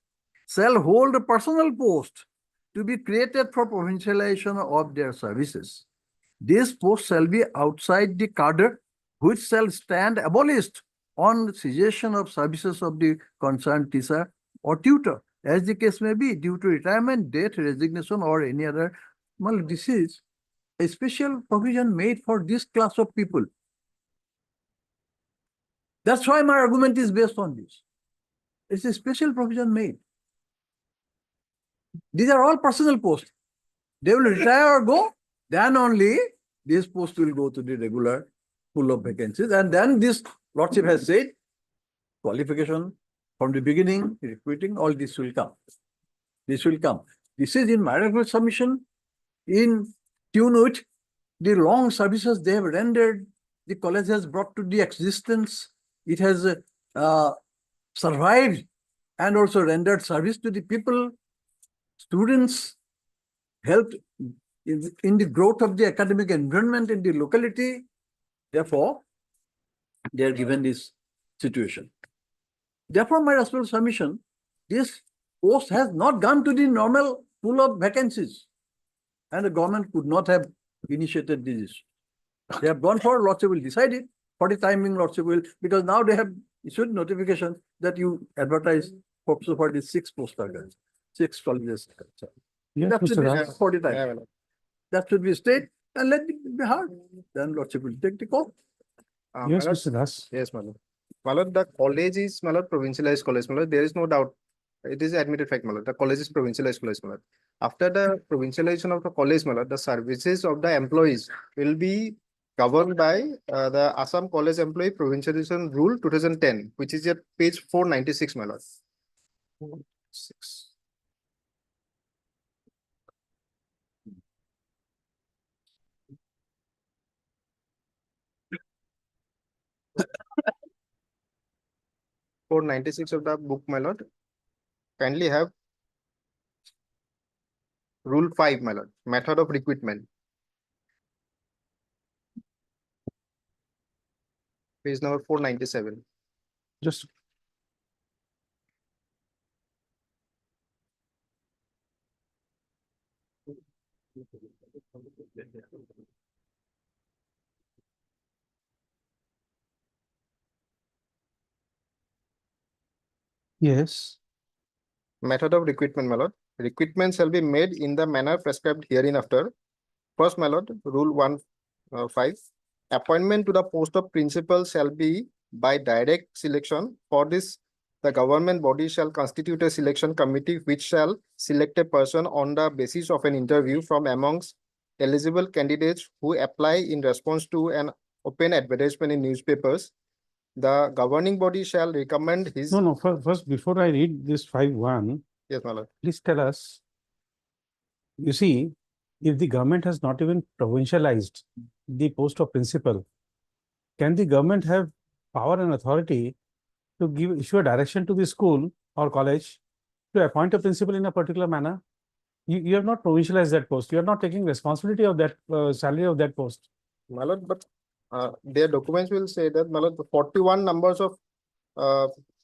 shall hold a personal post to be created for provincialization of their services. This post shall be outside the cadre, which shall stand abolished on cessation of services of the concerned teacher or tutor, as the case may be, due to retirement, death, resignation, or any other. Well, this is a special provision made for this class of people. That's why my argument is based on this. It's a special provision made. These are all personal posts. They will retire or go, then only this post will go to the regular pool of vacancies. And then this Lordship has said, qualification from the beginning, recruiting, all this will come. This will come. This is in my regular submission, in tune with the long services they have rendered, the college has brought to the existence. It has survived and also rendered service to the people, students, helped in the growth of the academic environment in the locality. Therefore, they are given this situation. Therefore, my respectful submission, this post has not gone to the normal pool of vacancies, and the government could not have initiated this. They have gone for, Lordship will decide it. For the timing, Lordship will, because now they have issued notification that you advertise for the 6 post targets, 6 colleges. Yes, That should be Mr. Das. for the time. That should be state and let it be heard. Then Lordship will take the call. Yes, my lord, Mr. Das. Yes, my lord. My lord, the college is, my lord, provincialized college, my lord. There is no doubt. It is admitted fact, my lord. The college is provincialized college, my lord. After the provincialization of the college, my lord, the services of the employees will be governed by the Assam College Employee Provincialization Rule 2010, which is at page 496, my lord. 496. Four 96 of the book, my lord. Kindly have Rule 5, my lord. Method of recruitment. Page number 497. Just yes. Method of recruitment, my lord. Recruitment shall be made in the manner prescribed hereinafter. First, my lord, Rule 1(5). Appointment to the post of principal shall be by direct selection. For this, the government body shall constitute a selection committee which shall select a person on the basis of an interview from amongst eligible candidates who apply in response to an open advertisement in newspapers. The governing body shall recommend his. No. First, before I read this 5(1), Yes, my lord. please tell us. You see, if the government has not even provincialized the post of principal, can the government have power and authority to issue a direction to the school or college to appoint a principal in a particular manner? You have not provincialized that post. You are not taking responsibility of that salary of that post. My lord, but their documents will say that, my lord, the 41 numbers of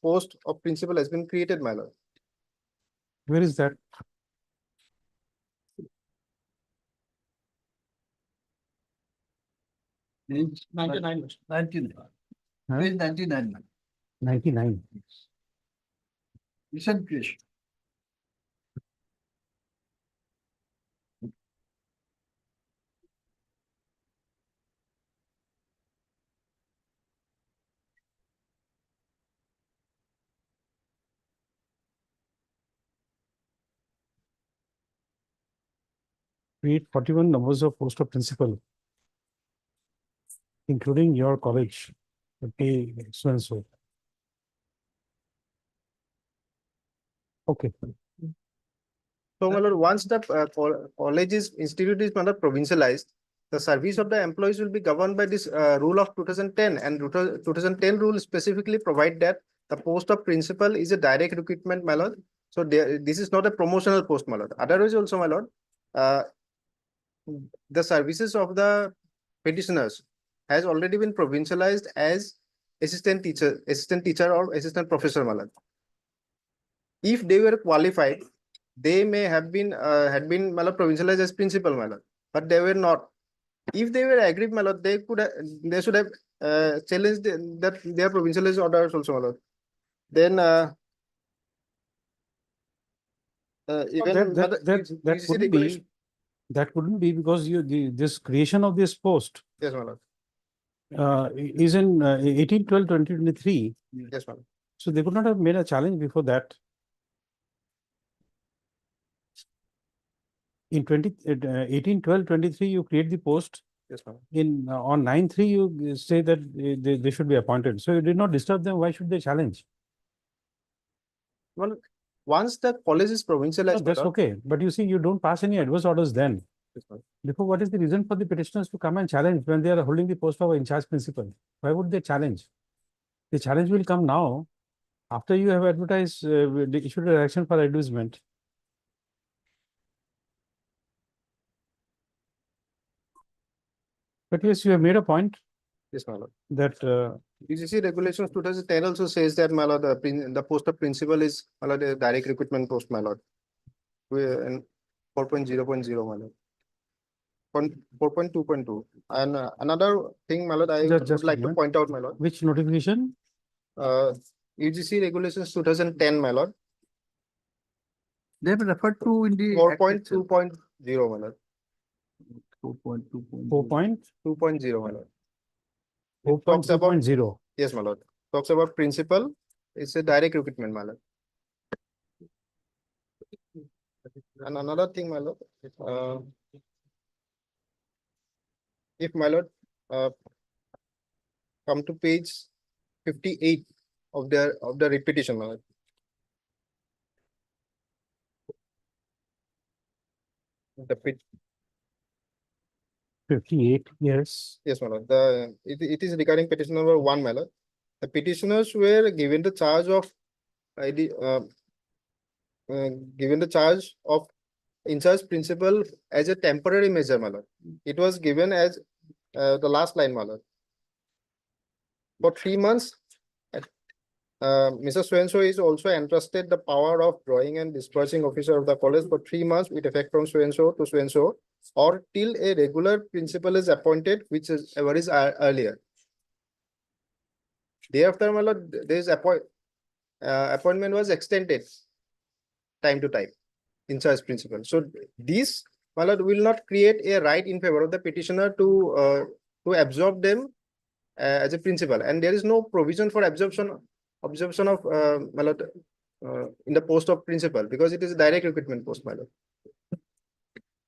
post of principal has been created, my lord. Where is that? Page 99. 99. Huh? Page 99. 99. Recent creation. create 41 numbers of post of principal, including your college, okay, so and so. Okay. So, my lord, once the college is institute is not provincialized, the service of the employees will be governed by this rule of 2010, and 2010 rule specifically provide that the post of principal is a direct recruitment, my lord. So this is not a promotional post, my lord. Otherwise also, my lord, the services of the petitioners has already been provincialized as assistant teacher or assistant professor, my lord. If they were qualified, they may have been had been provincialized as principal, but they were not. If they were agreed, they could they should have challenged that their provincialized orders also, then even That couldn't be. That couldn't be because this creation of this post. Yes, my lord. Is in 18/12/2023. Yes, my lord. So they could not have made a challenge before that. In 18/12/23, you create the post. Yes, ma'am. In on 9/3, you say that they should be appointed. So you did not disturb them. Why should they challenge? Well, once the college is provincialized, No, that's okay. But you see, you don't pass any adverse orders then. Yes, ma'am. Therefore, what is the reason for the petitioners to come and challenge when they are holding the post of in charge principal? Why would they challenge? The challenge will come now after you have advertised, issued a action for advertisement. But yes, you have made a point. Yes, my lord. That UGC regulations 2010 also says that, my lord, the post of principal is, my lord, a direct recruitment post, my lord. And 4.0.0, my lord. 4.2.2. And another thing, my lord, I would like to point out, my lord. Which notification? UGC regulations 2010, my lord. They have referred to in the. 4.2.0, my lord. 4.2.0. 2.0, my lord. 4.2.0. Yes, my lord. Talks about principal. It's a direct recruitment, my lord. And another thing, my lord, if my lord come to page 58 of the repetition, my lord. The 58, yes. Yes, my lord. It is regarding petition number 1, my lord. The petitioners were given the charge of in charge principal as a temporary measure, my lord. It was given as the last line, my lord. For 3 months, Mr. So-and-so is also entrusted the power of drawing and dispersing officer of the college for 3 months with effect from so-and-so to so-and-so, or till a regular principal is appointed, which is earlier. Thereafter, my lord, this appointment was extended time to time in charge principal. So this, my lord, will not create a right in favor of the petitioner to absorb them as a principal, and there is no provision for absorption of my lord, in the post of principal, because it is a direct recruitment post, my lord.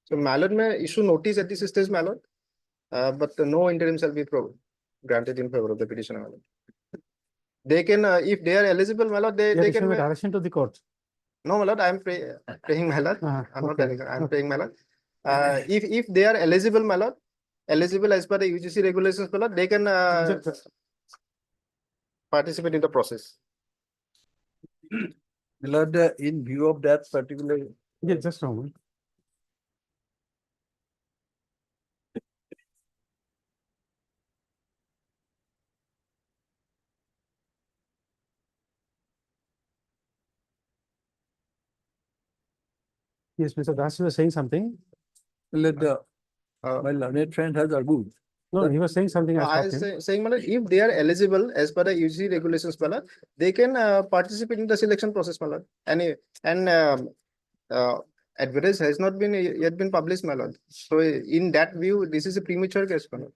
So my lord may issue notice at this stage, my lord, but no interim shall be granted in favor of the petitioner, my lord. They can, if they are eligible, my lord, they can. Direction to the court. No, my lord, I am praying, my lord. I'm not telling. I am praying, my lord. If they are eligible, my lord, eligible as per the UGC regulations, my lord, they can participate in the process. Lord, in view of that particular. Yeah, just a moment. Yes, Mr. Das, you were saying something. Let my learned friend has argued. No, he was saying something. I was saying, my lord, if they are eligible as per the UGC regulations, my lord, they can participate in the selection process, my lord. And advertise has not been yet been published, my lord. So in that view, this is a premature case, my lord.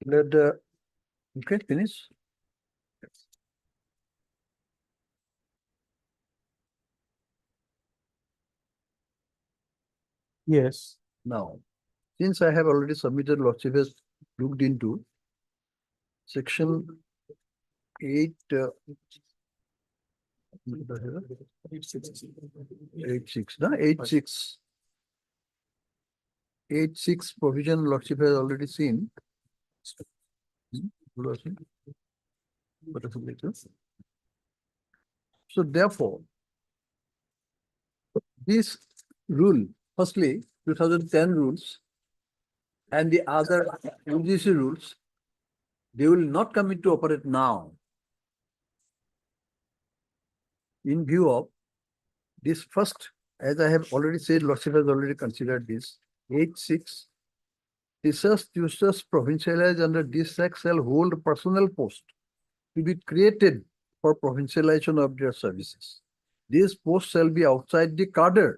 Let okay, finish. Yes. Now, since I have already submitted, Lordship has looked into section 8. 8.6, no? 8.6. 8.6 provision Lordship has already seen. So therefore, this rule, firstly, 2010 rules and the other UGC rules, they will not come into operate now. In view of this first, as I have already said, Lordship has already considered this. 8.6, research users provincialized under this act shall hold personnel post to be created for provincialization of their services. These posts shall be outside the cadre,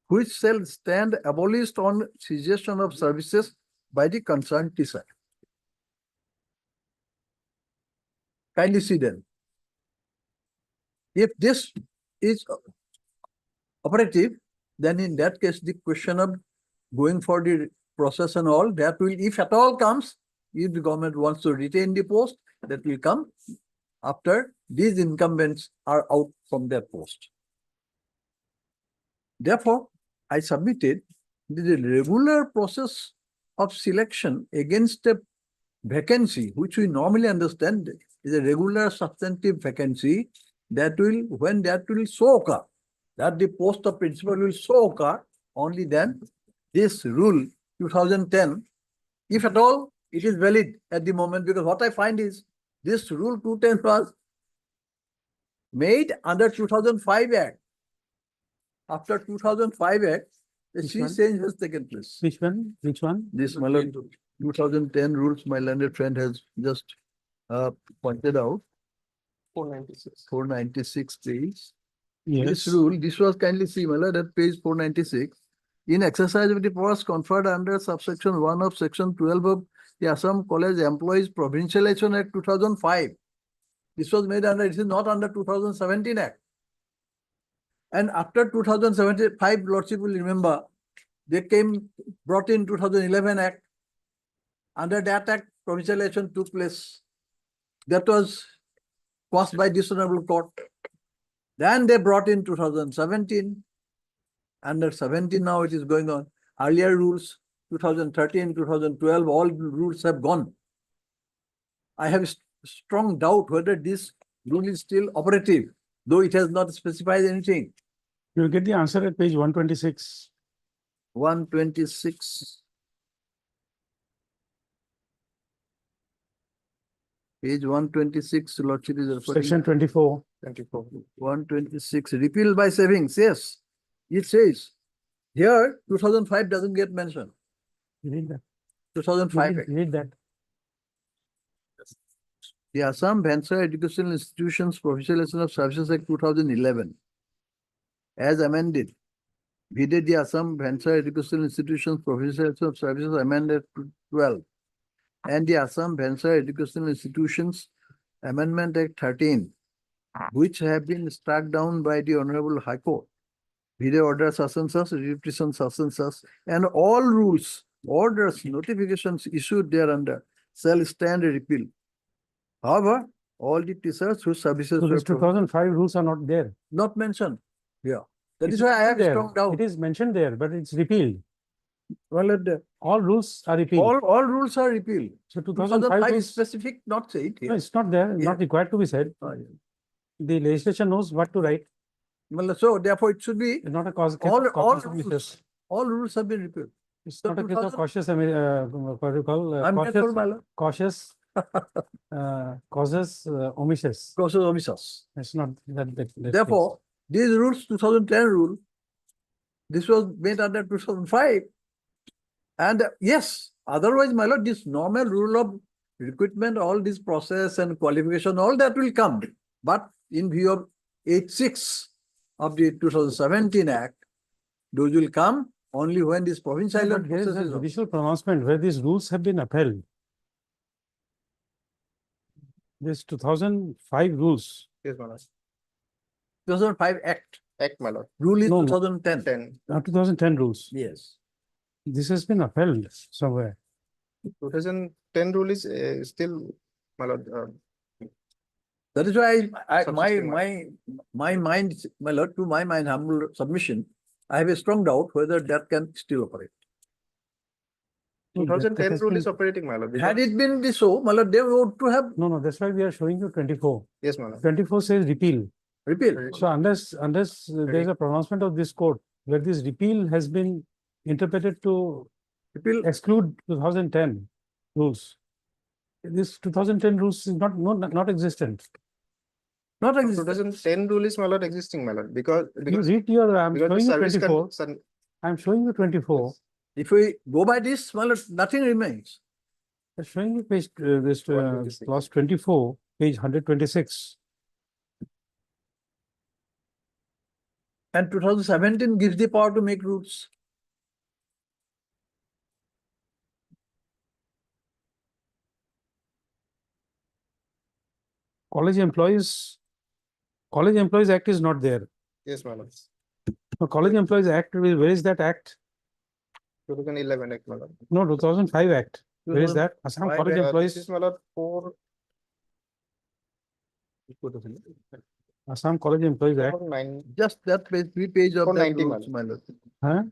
which shall stand abolished on cessation of services by the concerned teacher. Kindly see then. If this is operative, then in that case, the question of going for the process and all, that will, if at all comes, if the government wants to retain the post, that will come after these incumbents are out from their post. Therefore, I submitted the regular process of selection against a vacancy, which we normally understand is a regular substantive vacancy, that will, when that will so occur, that the post of principal will so occur, only then this rule 2010, if at all it is valid at the moment, because what I find is this rule 210 was made under 2005 Act. After 2005 Act, the Which sea one? change has taken place. Which one? Which one? This, my lord, 2010 rules, my learned friend has just pointed out. 496. 496 page. Yes. This rule, this was kindly see, my lord, at page 496. In exercise of the powers conferred under subsection 1 of section 12 of the Assam College Employees Provincialization Act 2005. This was made under, it is not under 2017 Act. And after 2075, Lordship will remember, they brought in 2011 Act. Under that Act, provincialization took place. That was caused by dishonorable court. Then they brought in 2017. Under 17 now it is going on. Earlier rules, 2013, 2012, all rules have gone. I have a strong doubt whether this rule is still operative, though it has not specified anything. You'll get the answer at page 126. 126. Page 126, Lordship is referring. Section 24. 126, repeal by savings, yes. It says, here 2005 doesn't get mentioned. Read that. 2005. Read that. The Assam Bhansar Educational Institutions Provincialization of Services Act 2011, as amended, vided the Assam Bhansar Educational Institutions Provincialization of Services Amended 12, and the Assam Bhansar Educational Institutions Amendment Act 13, which have been struck down by the Honorable High Court. Video order such, repetition such, and all rules, orders, notifications issued thereunder shall stand repealed. However, all the teachers whose services So were these 2005 rules are not there. not mentioned here. That It is why I have there. strong doubt. It is mentioned there, but it's repealed. Well, All rules are repealed. all rules are repealed. So 2005 2005 is rules, specific, not said no, here. it's not there, Yeah. not required to be said. The legislation knows what to write. Well, so therefore it should be It's not a cause. all rules have been repealed. It's So not a case of 2000 cautious, what do you call, I'm here for my lord. cautious, causes omissions. Causes omissions. It's not that. Therefore, these rules, 2010 rule, this was made under 2005. And yes, otherwise, my lord, this normal rule of recruitment, all this process and qualification, all that will come. But in view of 8.6 of the 2017 Act, those will come only when this provincial But there is process a is over. judicial pronouncement where these rules have been upheld. This 2005 rules. Yes, Manoj. 2005 Act. Act, my lord. Rule is No, no. 2010. 10. 2010 rules. Yes. This has been upheld somewhere. 2010 rule is still, my lord. That is why Subsisting my mind, my lord, to my mind, humble submission, I have a strong doubt whether that can still operate. No, that 2010 has rule been- is operating, my lord. Had because- it been this so, my lord, they would to have No, that's why we are showing you 24. Yes, my lord. 24 says repeal. repealed. So unless there is a pronouncement of this court where this repeal has been interpreted to Repeal, exclude 2010 rules, this 2010 rules is not existent. not existent. 2010 rule is, my lord, existing, my lord, because You read your, I'm because the showing you service 24. con- I'm showing you 24. If we go by this, my lord, nothing remains. I'm showing you page, this 126. clause 24, page 126. And 2017 gives the power to make rules. College Employees Act is not there. Yes, my lord. So College Employees Act, where is that act? 2011 act, my lord. No, 2005 Act. Where is that? Assam 2005 College Act, Employees. This is, my lord, 4. Assam College Employees Act. 9. Just that page, 3 pages of that 490, rules, my lord. Huh?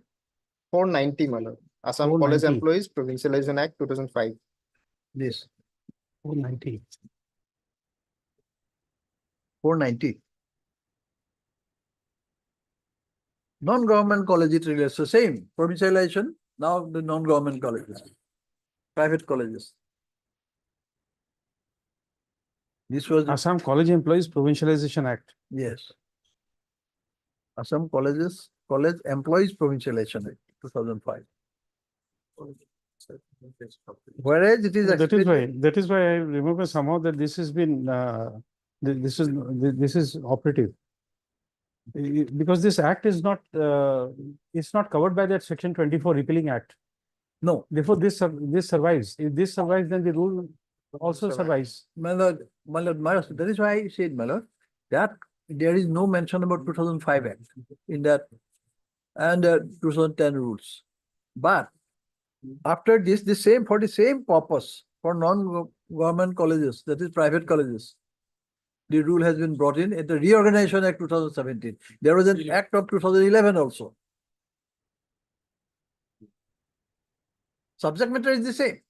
490, my lord. Assam College 490. Employees Provincialization Act 2005. This, 490. 490. Non-government college, it relates the same, provincialization, now the non-government colleges, private colleges. This was, Assam College Employees Provincialization Act. yes. Assam College Employees Provincialization Act, 2005. Whereas it is That is why I remember somehow that this has been this is operative. Because this act is not it's not covered by that section 24 repealing act. No, Therefore, this survives. If this survives, then the rule also survives. my lord, that is why I said, my lord, that there is no mention about 2005 Act in that and 2010 rules. But after this, for the same purpose, for non-government colleges, that is private colleges, the rule has been brought in the Reorganization Act 2017. There was an act of 2011 also. Subject matter is the same.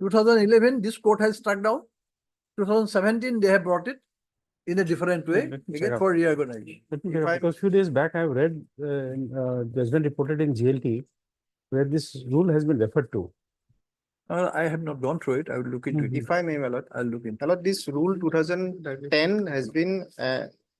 2011, this court has struck down. 2017, they have brought it in a different way, Let me check again out. for reorganization. Let me check, because few days back I have read judgment reported in GLT where this rule has been referred to. I have not gone through it. I will look into it. If I may, my lord. I'll look into it. My lord, this rule 2010 has been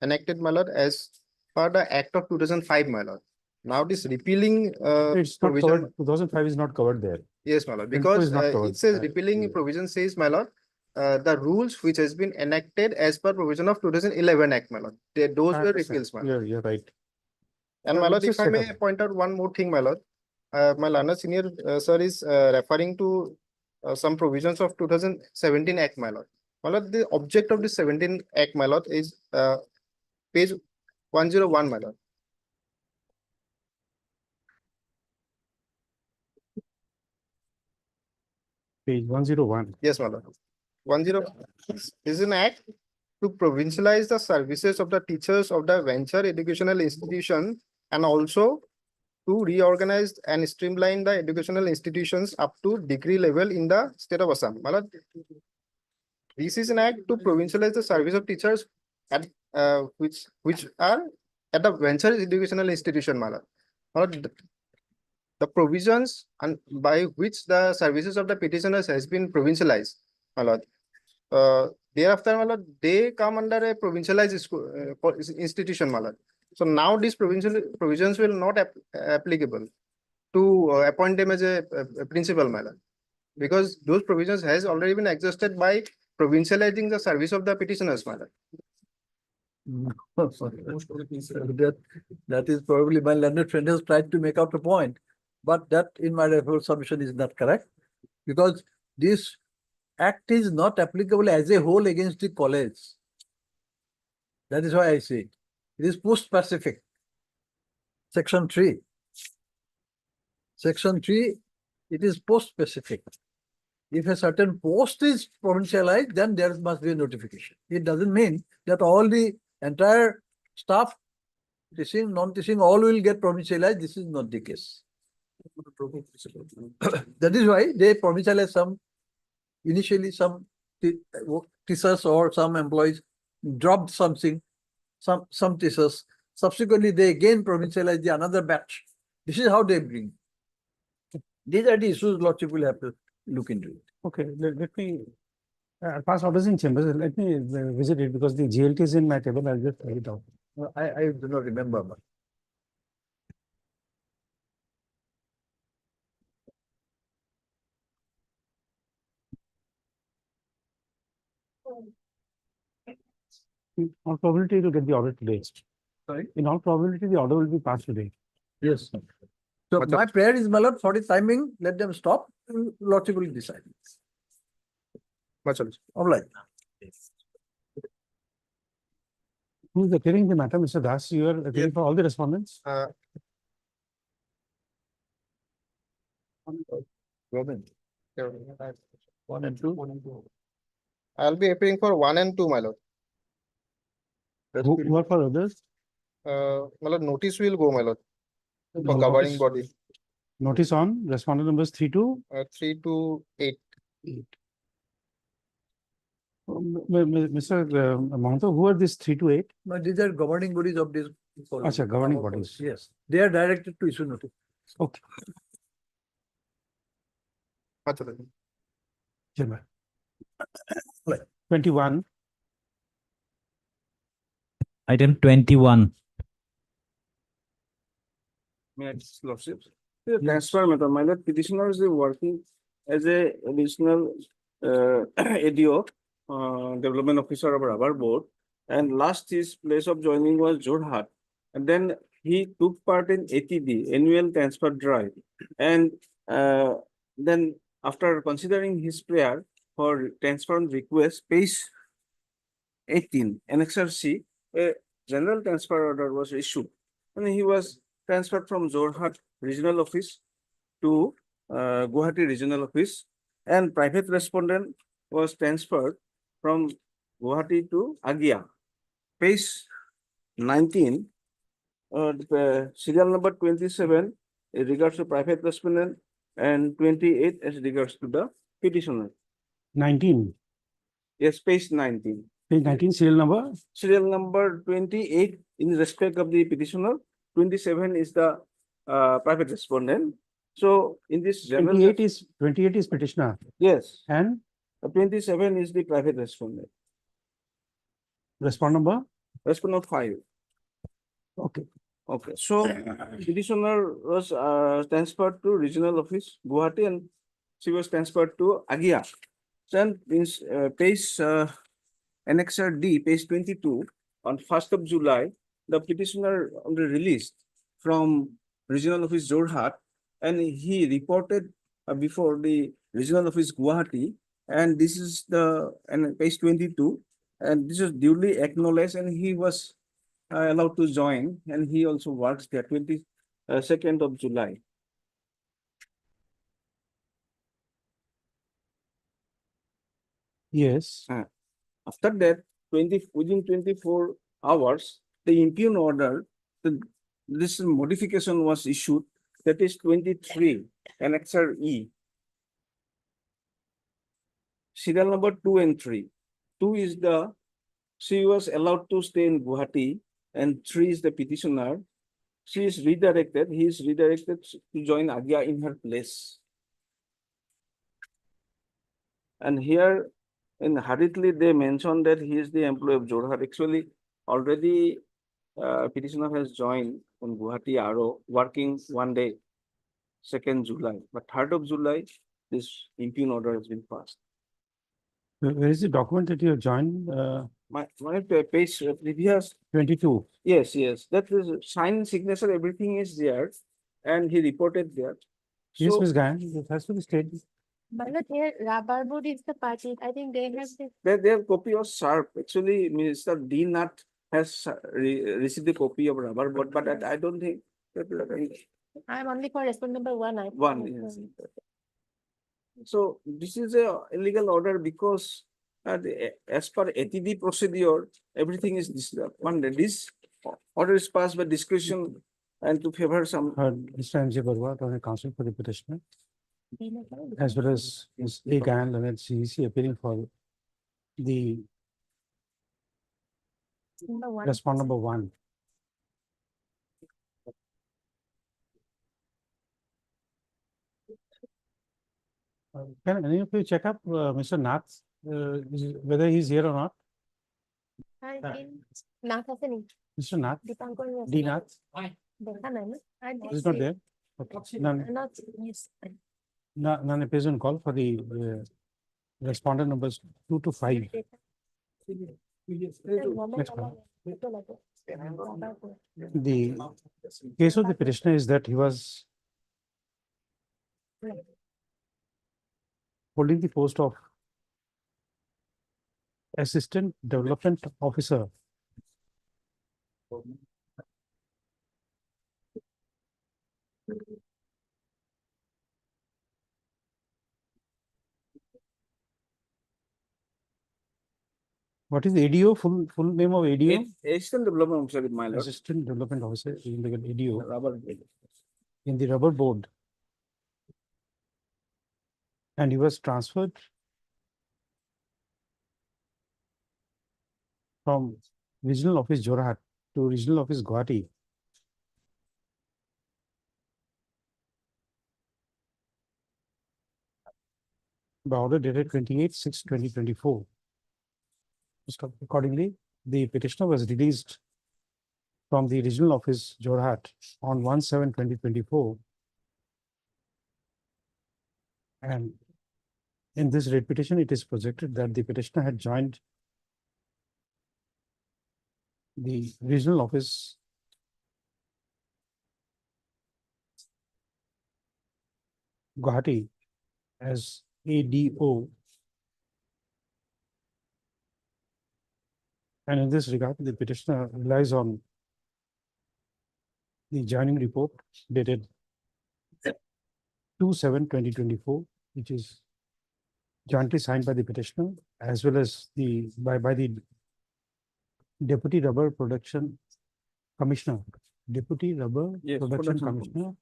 enacted, my lord, as per the Act of 2005, my lord. Now this repealing It's not provision. covered. 2005 is not covered there. Yes, my lord, Info because is not covered. it says repealing provision says, my lord, the rules which has been enacted as per provision of 2011 Act, my lord. Those were repeals, my lord. Yeah, you're right. And Yeah, my lord, let's if I just may check out. point out one more thing, my lord. My learned senior sir is referring to some provisions of 2017 Act, my lord. My lord, the object of the 17 Act, my lord, is page 101, my lord. Page 101. Yes, my lord. 10 is an act to provincialize the services of the teachers of the venture educational institution and also to reorganize and streamline the educational institutions up to degree level in the state of Assam. My lord, this is an act to provincialize the service of teachers at which are at the venture educational institution, my lord. My lord, the provisions and by which the services of the petitioners has been provincialized, my lord. Thereafter, my lord, they come under a provincialized institution, my lord. So now these provincial provisions will not applicable to appoint them as a principal, my lord, because those provisions has already been exhausted by provincializing the service of the petitioners, my lord. That is probably my learned friend has tried to make out a point, but that in my submission is not correct, because this act is not applicable as a whole against the college. That is why I say It is post-specific. Section 3. Section 3, it is post-specific. If a certain post is provincialized, then there must be a notification. It doesn't mean that all the entire staff, teaching, non-teaching, all will get provincialized. This is not the case. That is why they provincialize some, initially some teachers or some employees dropped something, some teachers. Subsequently, they again provincialize the another batch. This is how they bring. These are the issues Lordship will have to look into it. Okay, let me pass orders in chambers. Let me visit it because the GLT is in my table. I'll just write it out. I do not remember much. In all probability, it will get the order today. Sorry? In all probability, the order will be passed today. Yes. So my prayer is, my lord, for the timing, let them stop. Lordship will decide. All right. Who is appearing in the matter? Mr. Das, you are appearing for all the respondents? Robin. 1 and 2. I'll be appearing for 1 and 2, my lord. Who are for others? My lord, notice will go, my lord, for governing body. Notice on respondent numbers 3 to 3 to 8. Mr. Mahanta, who are these 3 to 8? But these are governing bodies of this. Acha, governing bodies. Yes, they are directed to issue notice. Okay. Chamber. 21. Item 21. Lordships. Transfer method. My lord, petitioner is working as a additional ADO, development officer of Rubber Board, and last his place of joining was Jorhat, and then he took part in ATD, annual transfer drive, and then after considering his prayer for transfer request, page 18, Annexure C, a general transfer order was issued, and he was transferred from Jorhat Regional Office to Guwahati Regional Office, and private respondent was transferred from Guwahati to Agia. Page 19, serial number 27 as regards to private respondent, and 28 as regards to the petitioner. 19. Yes, page 19. Page 19, serial number? Serial number 28 in respect of the petitioner, 27 is the private respondent. So in this general 28 is petitioner. Yes. And 27 is the private respondent. Respondent number? Respondent 5. Okay. Okay. So petitioner was transferred to regional office Guwahati, and she was transferred to Agia. Then means page Annexure D, page 22, on 1st of July, the petitioner released from regional office Jorhat, and he reported before the regional office Guwahati, and this is the page 22, and this is duly acknowledged, and he was allowed to join, and he also works there 22nd of July. Yes. After that, within 24 hours, the impugn order, this modification was issued, that is 23, Annexure E. Serial number 2 and 3. 2 is she was allowed to stay in Guwahati, and 3 is the petitioner. She is redirected, he is redirected to join Agia in her place. And here, in hurriedly, they mentioned that he is the employee of Jorhat. Actually, already petitioner has joined on Guwahati RO, working 1 day, 2nd July. But 3rd of July, this impugn order has been passed. Where is the document that you have joined? My page previous 22. Yes, yes. That is sign, signature, everything is there, and he reported there. Yes, So, Ms. Gayan, it has to be stated. But here, Rubber Board is the party. I think they have this. their copy was sharp. Actually, Mr. D. Nath has received the copy of rubber board, but I don't think I'm only for respondent number one. one, yes. So this is a illegal order because as per ATD procedure, everything is this order is passed by discretion and to favor some. Mr. M.J. Barwa, attorney counsel for the petitioner, as well as Ms. A. Gayan and CEC appearing for the Number one. respondent number one. Can any of you check up Mr. Nath, whether he's here or not? Nath আছে নি? Mr. Nath, Dipankar আছে? D. Nath, দেখা নাই না? I did is not see. there? Okay. None, Not, yes. none appears on call for the respondent numbers 2 to 5. Next one. The case of the petitioner is that he was holding the post of Assistant Development Officer What is ADO? Full name of ADO? Assistant Development Officer, my lord. Assistant Development Officer in the ADO Rubber. in the rubber board. And he was transferred from Regional Office Jorhat to Regional Office Guwahati. By order dated 28/6/2024. Accordingly, the petitioner was released from the Regional Office Jorhat on 1/7/2024. And in this writ petition, it is projected that the petitioner had joined the Regional Office Guwahati as ADO. And in this regard, the petitioner relies on the joining report dated 2/7/2024, which is jointly signed by the petitioner as well as by the Deputy Rubber Production Commissioner, Deputy Rubber Production Commissioner,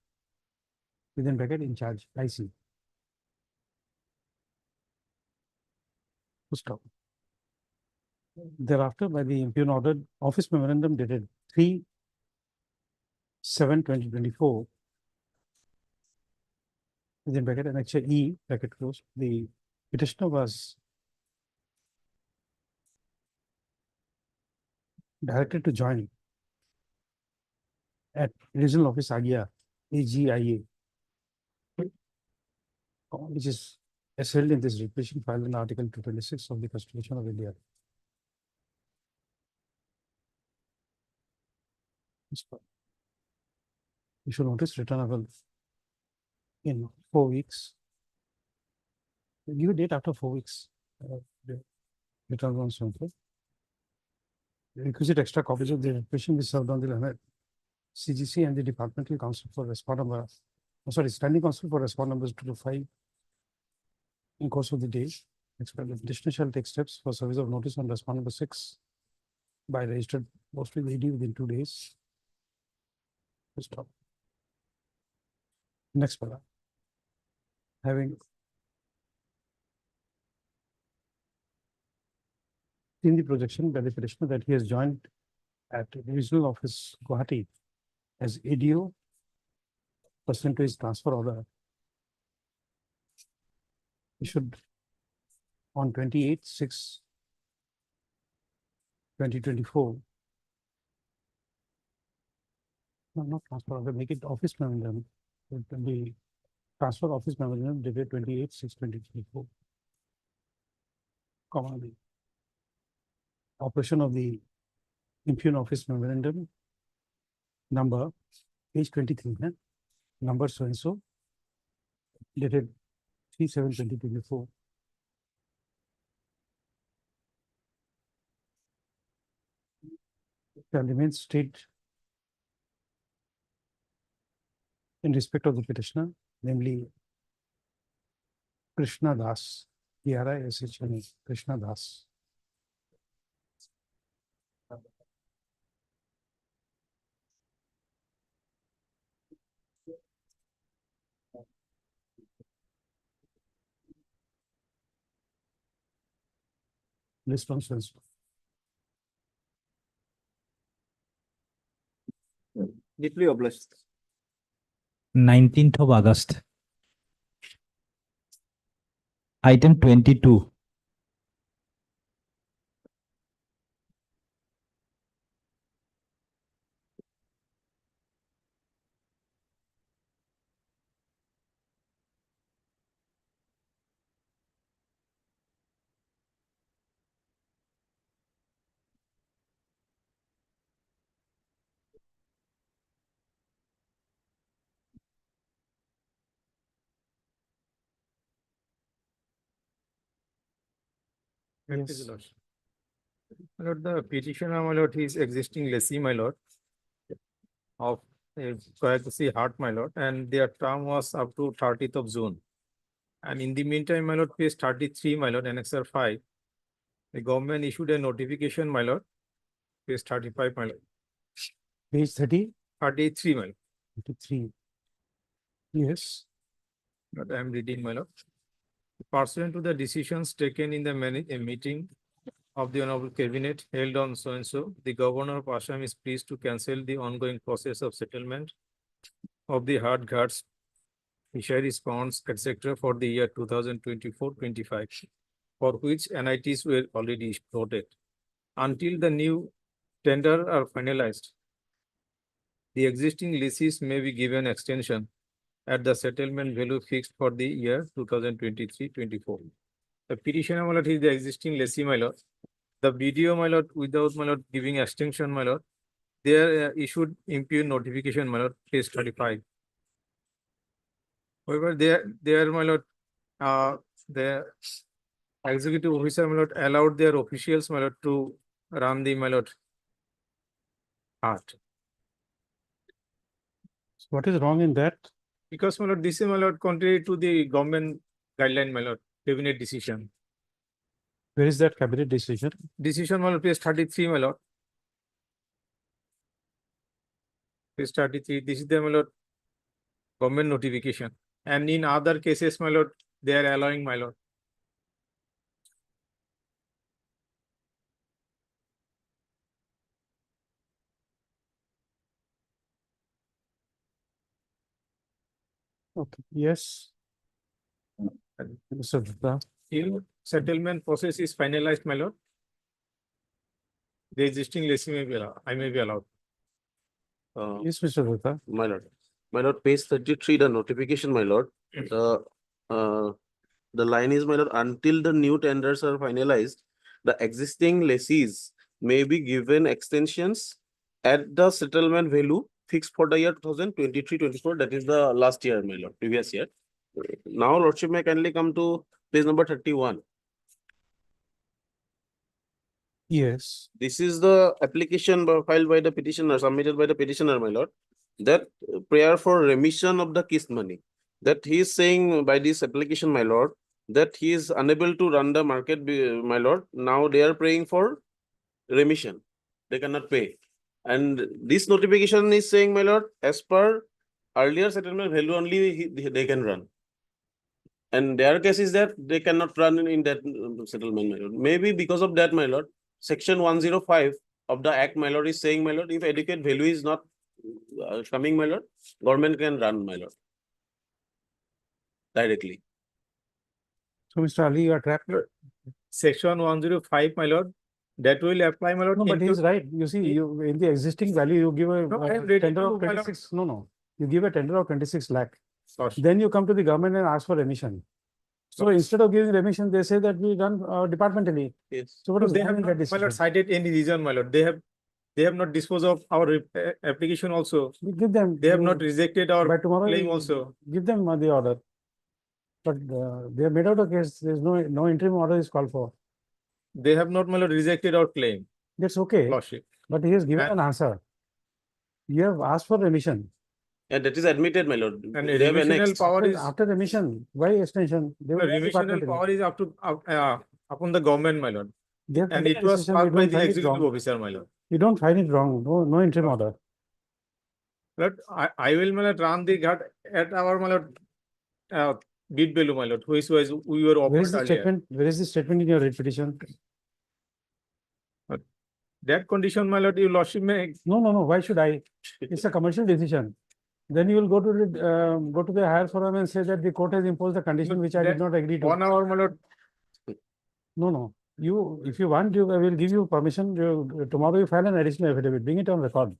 within bracket in charge, IC. Stop. Thereafter, by the impugn ordered office memorandum dated 3/7/2024, within bracket annexure E, bracket closed, the petitioner was directed to join at Regional Office AGIA, AGIA, which is as held in this petition filed in Article 226 of the Constitution of India. You should notice returnable in 4 weeks. Give a date after 4 weeks. Return on something. Requisite extra copies of the petition be served on the CGC and the Departmental Council for respondent number, Standing Council for respondent numbers 2 to 5 in course of the day. The petitioner shall take steps for service of notice on respondent number 6 by registered post with AD within 2 days. Stop. Next paragraph. Having seen the projection by the petitioner that he has joined at Regional Office Guwahati as ADO pursuant to his transfer order, he should on 28/6/2024. No, not transfer order, make it office memorandum. It will be transfer office memorandum dated 28/6/2024. Comma the operation of the impugn office memorandum number, page 23, number so and so, dated 3/7/2024. shall remain state in respect of the petitioner, namely Krishna Das, Krishna Krishna Das. List one says. Deeply obliged. 19th of August. Item 22. Yes. My lord, the petitioner, my lord, is existing lessee, my lord, of Koyakusi Hart, my lord, and their term was up to 30th of June. And in the meantime, my lord, page 33, my lord, annexer 5, the government issued a notification, my lord, page 35, my lord. Page 30? 33, my lord. 33. Yes. But I am reading, my lord. Pursuant to the decisions taken in the meeting of the Honorable Cabinet held on so-and-so, the Governor of Assam is pleased to cancel the ongoing process of settlement of the hard guards, fisheries ponds, etc. for the year 2024-25, for which NITs were already voted. Until the new tender are finalized, the existing leases may be given extension at the settlement value fixed for the year 2023-24. The petitioner, my lord, is the existing lessee, my lord. The BDO, my lord, without, my lord, giving extension, my lord, they are issued impugn notification, my lord, page 35. However, they are, my lord, the executive officer, my lord, allowed their officials, my lord, to run the, my lord, art. So what is wrong in that? Because, my lord, this is, my lord, contrary to the government guideline, my lord, cabinet decision. Where is that cabinet decision? Decision, my lord, page 33, my lord. Page 33, this is the, my lord, government notification. And in other cases, my lord, they are allowing, my lord. Okay. Yes. Mr. Dutta. Till settlement process is finalized, my lord, the existing lessee may be allowed. I may be allowed. Yes, Mr. Dutta. My lord, page 33, the notification, my lord. The line is, my lord, until the new tenders are finalized, the existing lessees may be given extensions at the settlement value fixed for the year 2023-24. That is the last year, my lord, previous year. Now, lordship may kindly come to page number 31. Yes. This is the application filed by the petitioner, submitted by the petitioner, my lord, that prayer for remission of the kist money. That he is saying by this application, my lord, that he is unable to run the market, my lord. Now they are praying for remission. They cannot pay. And this notification is saying, my lord, as per earlier settlement value only they can run. And their case is that they cannot run in that settlement, my lord. Maybe because of that, my lord, section 105 of the act, my lord, is saying, my lord, if adequate value is not coming, my lord, government can run, my lord, directly. So, Mr. Ali, you are trapped. Section 105, my lord, that will apply, my lord. No, but he's right. You see, you in the existing value, you give a No, I am ready tender to, of my lord. 26. No. You give a tender of 26 lakh. Gosh. Then you come to the government and ask for remission. So instead of giving remission, they say that we run departmentally. Yes. So what No, is they wrong have in not, that my decision? lord, cited any reason, my lord. They have not disposed of our application also. We give them. They have not rejected our by tomorrow. claim we also. Give them the order. But they have made out a case. There is no interim order is called for. They have not, my lord, rejected our claim. That's okay. Lordship. but he has given an answer. You have asked for remission. And that is admitted, my lord. And They have remissional annexed. power is, After remission, why extension? They the will have remissional department power is up to, upon the government, my lord. They have And taken it was decision, passed we by don't the find it executive wrong. officer, my lord. We don't find it wrong. No interim order. But I will, my lord, run the guard at our, my lord, bid value, my lord, which was, we were Where is offered the earlier. statement? Where is the statement in your writ petition? That condition, my lord, your lordship may. No. Why should I? It's a commercial decision. Then you will go to the higher forum and say that the court has imposed a condition which I did not agree to. 1 hour, my lord. No. You, if you want, I will give you permission. Tomorrow you file an additional affidavit. Bring it on record.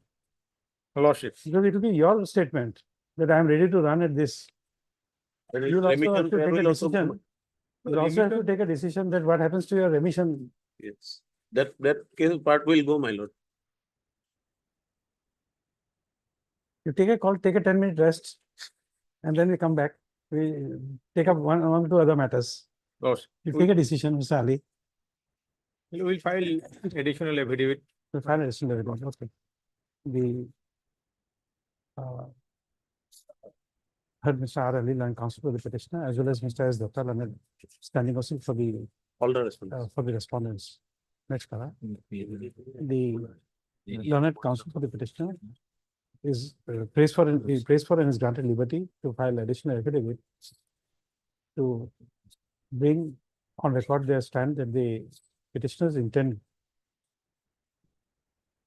Lordship. Because it will be your statement that I am ready to run at this. You will also have to take a decision. You also have to take a decision that what happens to your remission. Yes, that case part will go, my lord. You take a call, take a 10-minute rest, and then we come back. We take up one or two other matters. Lordship. You take a decision, Mr. Ali. We will file additional affidavit. We file additional evidence. Okay. The heard Mr. R. Ali, learned counsel for the petitioner, as well as Mr. S. Dutta, learned standing counsel for the All the respondents. respondents. Next, Kara. The learned counsel for the petitioner is praised for and is granted liberty to file additional affidavit to bring on record their stand that the petitioners intend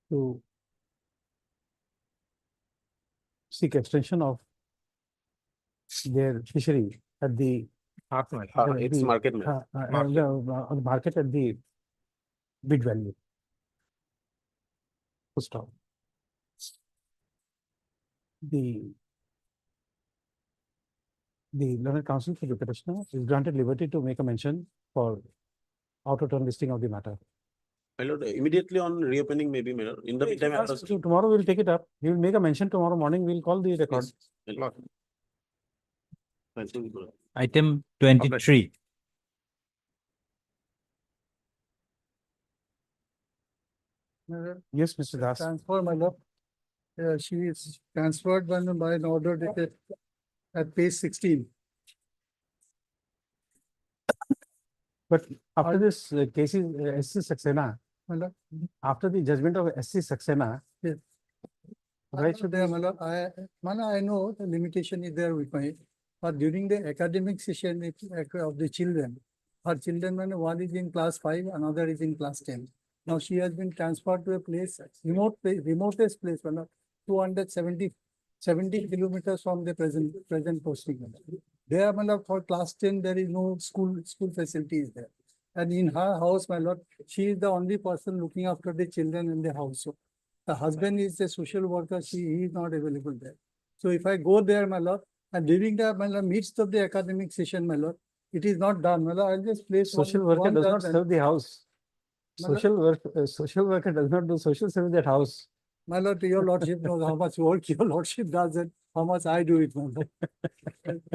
to seek extension of their fishery at the It's market, on the market at the bid value. Full stop. The learned counsel for the petitioner is granted liberty to make a mention for out-of-turn listing of the matter. My lord, immediately on reopening, maybe, my lord. In the meantime, So tomorrow we'll take it up. He will make a mention tomorrow morning. We'll call the record. yes, my lord. Thank you, my lord. Item 23. Yes, Mr. Das. Transfer, my lord. She is transferred by an order dated at page 16. But after this case is SC Saxena, My lord. after the judgment of SC Saxena, Yes. why should there, my lord, I know the limitation is there with my, but during the academic session of the children, her children, one is in class 5, another is in class 10. Now she has been transferred to a place, remotest place, 270 kilometers from the present posting. There, my lord, for class 10, there is no school facilities there. And in her house, my lord, she is the only person looking after the children in the house. So the husband is a social worker, he is not available there. So if I go there, my lord, and during the midst of the academic session, my lord, it is not done, my lord, I'll just place social worker does not serve the house. Social worker does not do social service at house. My lord, your lordship knows how much work your lordship does and how much I do it, my lord.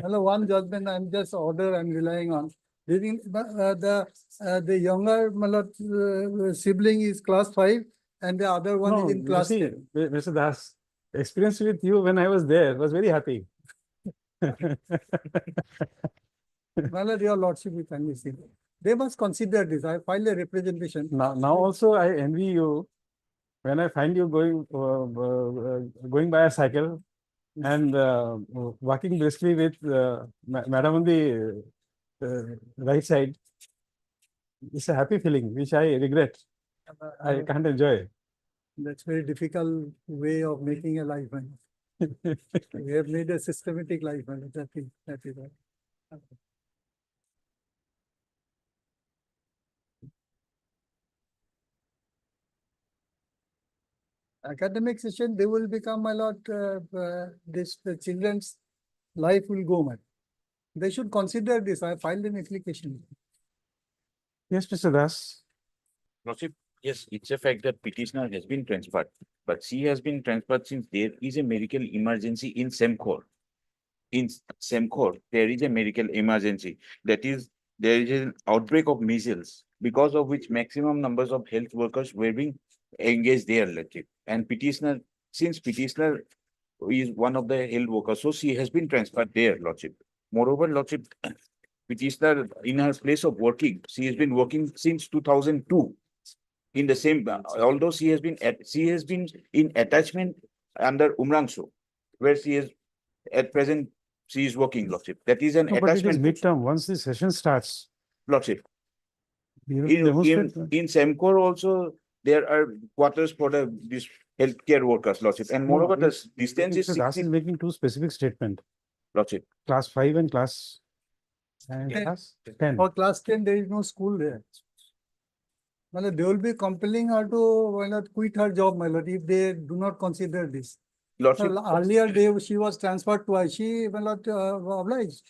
My lord, one judgment I'm just I'm relying on. During the younger, my lord, sibling is class 5 and the other one is in class 10. Mr. Das, experience with you when I was there was very happy. My lord, your lordship, you can see. They must consider this. I filed a representation. Now also I envy you when I find you going by a cycle and walking briskly with madam on the right side. It's a happy feeling which I regret. I can't enjoy. That's very difficult way of making a life. We have made a systematic life. That is right. Academic session, they will become, my lord, the children's life will go, man. They should consider this. I filed an application. Yes, Mr. Das. Lordship, yes, it's a fact that petitioner has been transferred, but she has been transferred since there is a medical emergency in Semcor. In Semcor, there is a medical emergency. That is, there is an outbreak of measles, because of which maximum numbers of health workers were being engaged there, Lordship. And petitioner, since petitioner is one of the health workers, so she has been transferred there, Lordship. Moreover, Lordship, petitioner in her place of working, she has been working since 2002 in the same, although she has been in attachment under Umrangso, where she is at present, she is working, Lordship. That is an No, but it is attachment, midterm. Once the session starts, Lordship. you have to demonstrate. In Semcor also, there are quarters for these healthcare workers, Lordship. And moreover, the distance is Mr. Das 60, is making two specific statements, Lordship. class 5 and class class 10. For class 10, there is no school there. Well, they will be compelling her to quit her job, my lord, if they do not consider this. Lordship. Earlier, she was transferred twice. She will not obliged.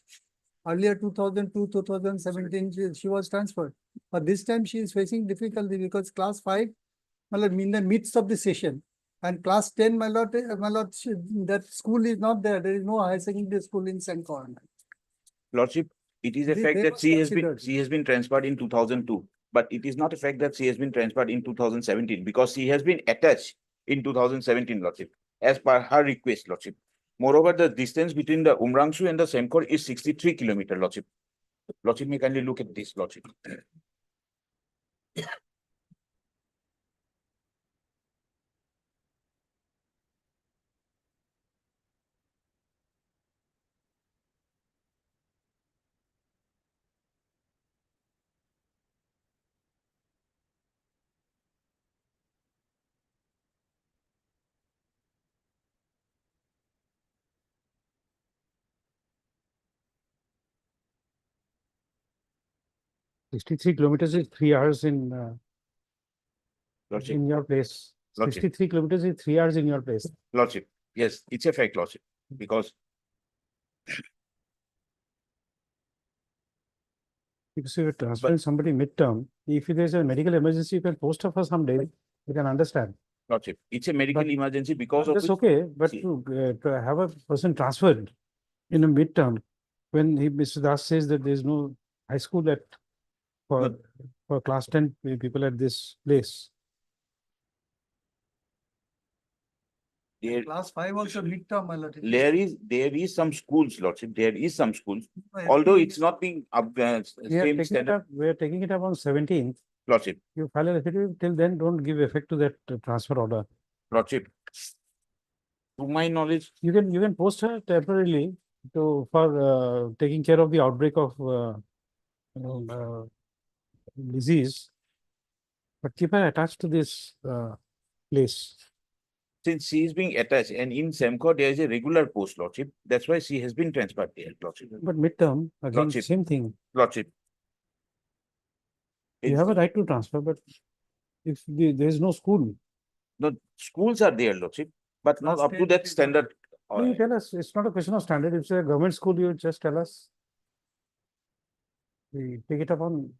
Earlier, 2002, 2017, she was transferred. But this time, she is facing difficulty because class 5, my lord, in the midst of the session, and class 10, my lord, that school is not there. There is no higher secondary school in Sankor. Lordship, it is a They- fact they that must she has consider been transferred in 2002, but it is not a fact that she has been transferred in 2017 because she has been attached in 2017, Lordship, as per her request, Lordship. Moreover, the distance between the Umrangso and the Semcor is 63 kilometers, Lordship. Lordship, may kindly look at this, Lordship. Sixty-three kilometers is 3 hours in Lordship. your place. Lordship. 63 kilometers is 3 hours in your place. Lordship, yes, it's a fact, Lordship, because Because if you're transferring somebody midterm, if there's a medical emergency, you can post her for some days. You can understand. Lordship, it's a medical But- emergency because of That's which- okay, but See. to have a person transferred in a midterm, when Mr. Das says that there's no high school for class 10 people at this place. there, Class 5 also midterm, my lord. there is some schools, Lordship, there is some schools, although it's not being up, same standard, We are taking it up on 17th. Lordship, You file a affidavit, till then don't give effect to that transfer order. Lordship. To my knowledge, You can post her temporarily for taking care of the outbreak of disease, but keep her attached to this place. since she is being attached and in Semcor, there is a regular post, Lordship, that's why she has been transferred there, Lordship. But midterm, again, Lordship. same thing. Lordship. You have a right to transfer, but if there is no school, No, schools are there, Lordship, but not up to that standard. no, you tell us, it's not a question of standard. If it's a government school, you just tell us. We take it up on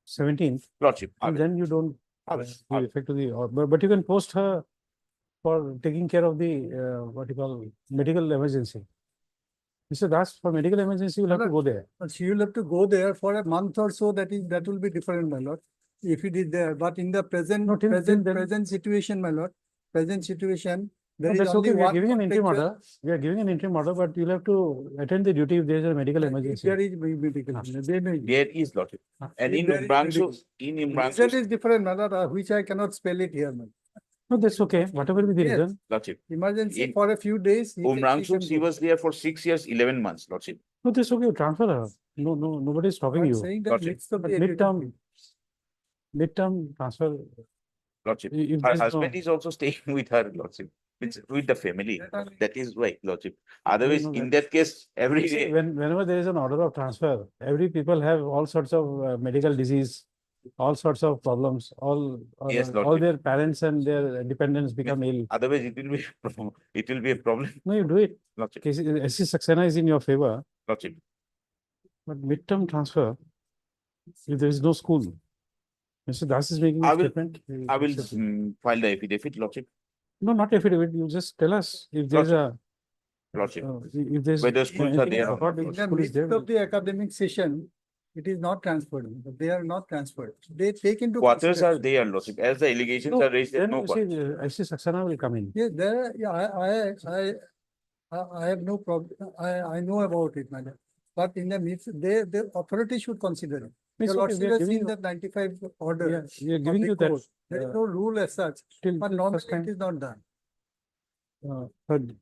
17th, Lordship, and then you don't Always, give effect to the, but you can post her for taking care of the, what you call, medical emergency. Mr. Das, for medical emergency, you'll have to go there. But she will have to go there for a month or so. That will be different, my lord. If it is there, but in the present, No, till then- present situation, my lord, present situation, there No, is that's only okay, we are one giving an interim contractual- order. We are giving an interim order, but you'll have to attend the duty if there is a medical If emergency. there is medical, they may. there is, Lordship, and If in there is Umrangso, medical. in Reason Umrangso, is different, my lord, which I cannot spell it here, man. No, that's okay, whatever be the Yes. reason. Lordship, Emergency In for a few days. he can- Umrangso, she go. was there for 6 years, 11 months, Lordship. No, that's okay, transfer her. No, nobody is stopping I'm you. saying that Lordship. midst of But the midterm transfer, Lordship, if her there's husband no- is also staying with her, Lordship, with the family, that is why, Lordship. Otherwise, know in that. that case, every See, day, whenever there is an order of transfer, every people have all sorts of medical disease, all sorts of problems, Yes, all Lordship. their parents and their dependents become ill. otherwise it will be, it will be a problem, No, you do it. Lordship, SC Saxena is in your favor, Lordship. but midterm transfer, if there is no school. Mr. Das is making I a will- statement. I will file the affidavit, Lordship, No, not affidavit, you just tell us if there's a, Lordship. if there's. Whether schools are anything there or record not. if In the school is midst there. of the academic session, It is not transferred. They are not transferred. They take into. Quarters are consideration. there, Lordship, as the allegations No, are raised, there's then no you quarters. see, I see Saxena will come in. Yeah, there, yeah, I have no problem. I know about it, madam. But in the midst, the authority should consider it. It's The okay, we lordship are has giving seen you- that 95 order. Yeah, we are of giving the you that, court. There is no rule as such, till but first normally time. it is not done. Heard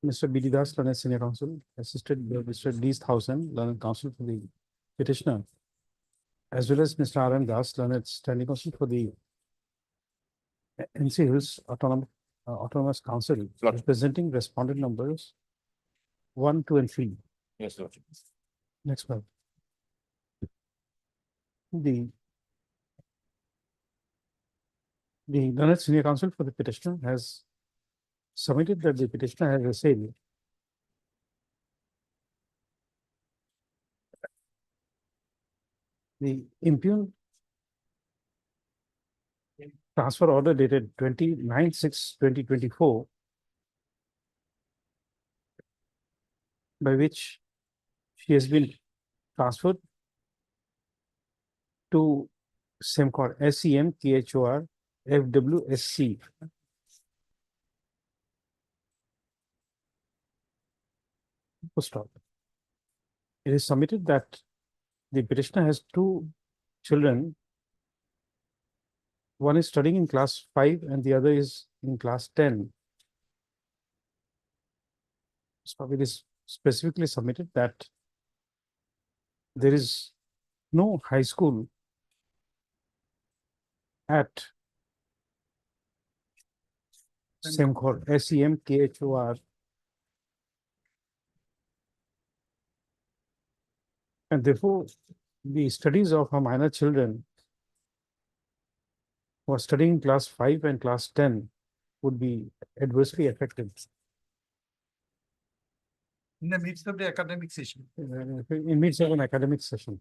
Mr. B.D. Das, Learned Senior Counsel, assisted by Mr. D. Thousand, Learned Counsel for the petitioner, as well as Mr. R. M. Das, Learned Standing Counsel for the NC Hills Autonomous Council, representing respondent numbers 1, 2, and 3. Yes, Lordship. Next one. The Learned Senior Counsel for the petitioner has submitted that the petitioner has received the impugned transfer order dated 29/6/2024, by which she has been transferred to SEMCOR, SEMKHOR FWSC. Full stop. It is submitted that the petitioner has 2 children. One is studying in class 5 and the other is in class 10. So it is specifically submitted that there is no high school at SEMCHOR, SEMKHOR. And therefore, the studies of her minor children who are studying class 5 and class 10 would be adversely affected. In the midst of the academic session. In midst of an academic session.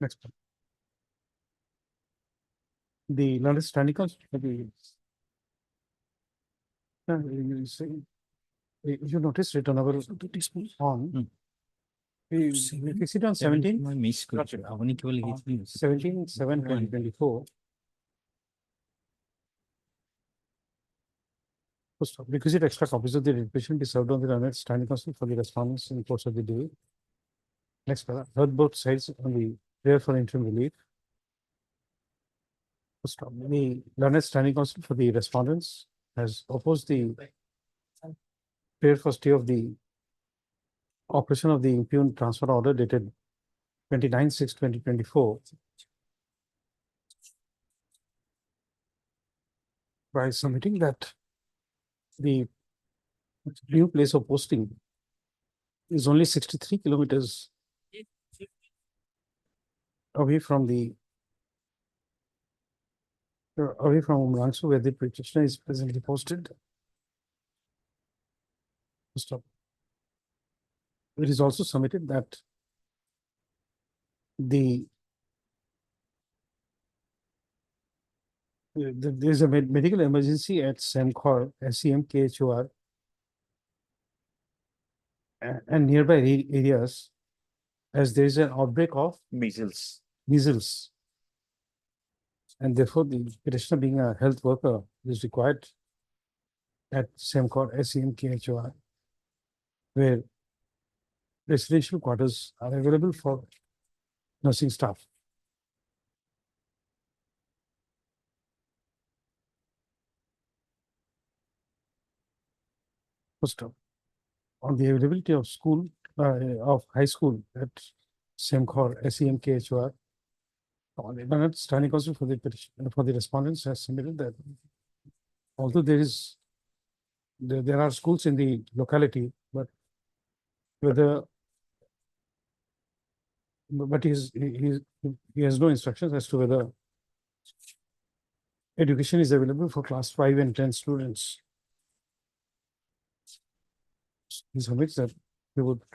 Next one. The Learned Standing Counsel for the you see, you notice returnable on. We fix it on 17. 17/7/2024. First, requisite extra copies of the petition be served on the Learned Standing Counsel for the respondents in the course of the day. Next, heard both sides on the prayer for interim relief. First, the Learned Standing Counsel for the respondents has opposed the prayer for stay of the operation of the impugned transfer order dated 29/6/2024 by submitting that the new place of posting is only 63 kilometers away from Umrangso, where the petitioner is presently posted. Stop. It is also submitted that there is a medical emergency at SEMCHOR, SEMKHOR, and nearby areas, as there is an outbreak of Measles. And therefore, the petitioner, being a health worker, is required at SEMCHOR, SEMKHOR, where residential quarters are available for nursing staff. First up, on the availability of school, of high school at SEMCHOR, SEMKHOR, the Learned Standing Counsel for the petition, for the respondents has submitted that although there are schools in the locality, but he has no instructions as to whether education is available for class 5 and 10 students. He submits that he would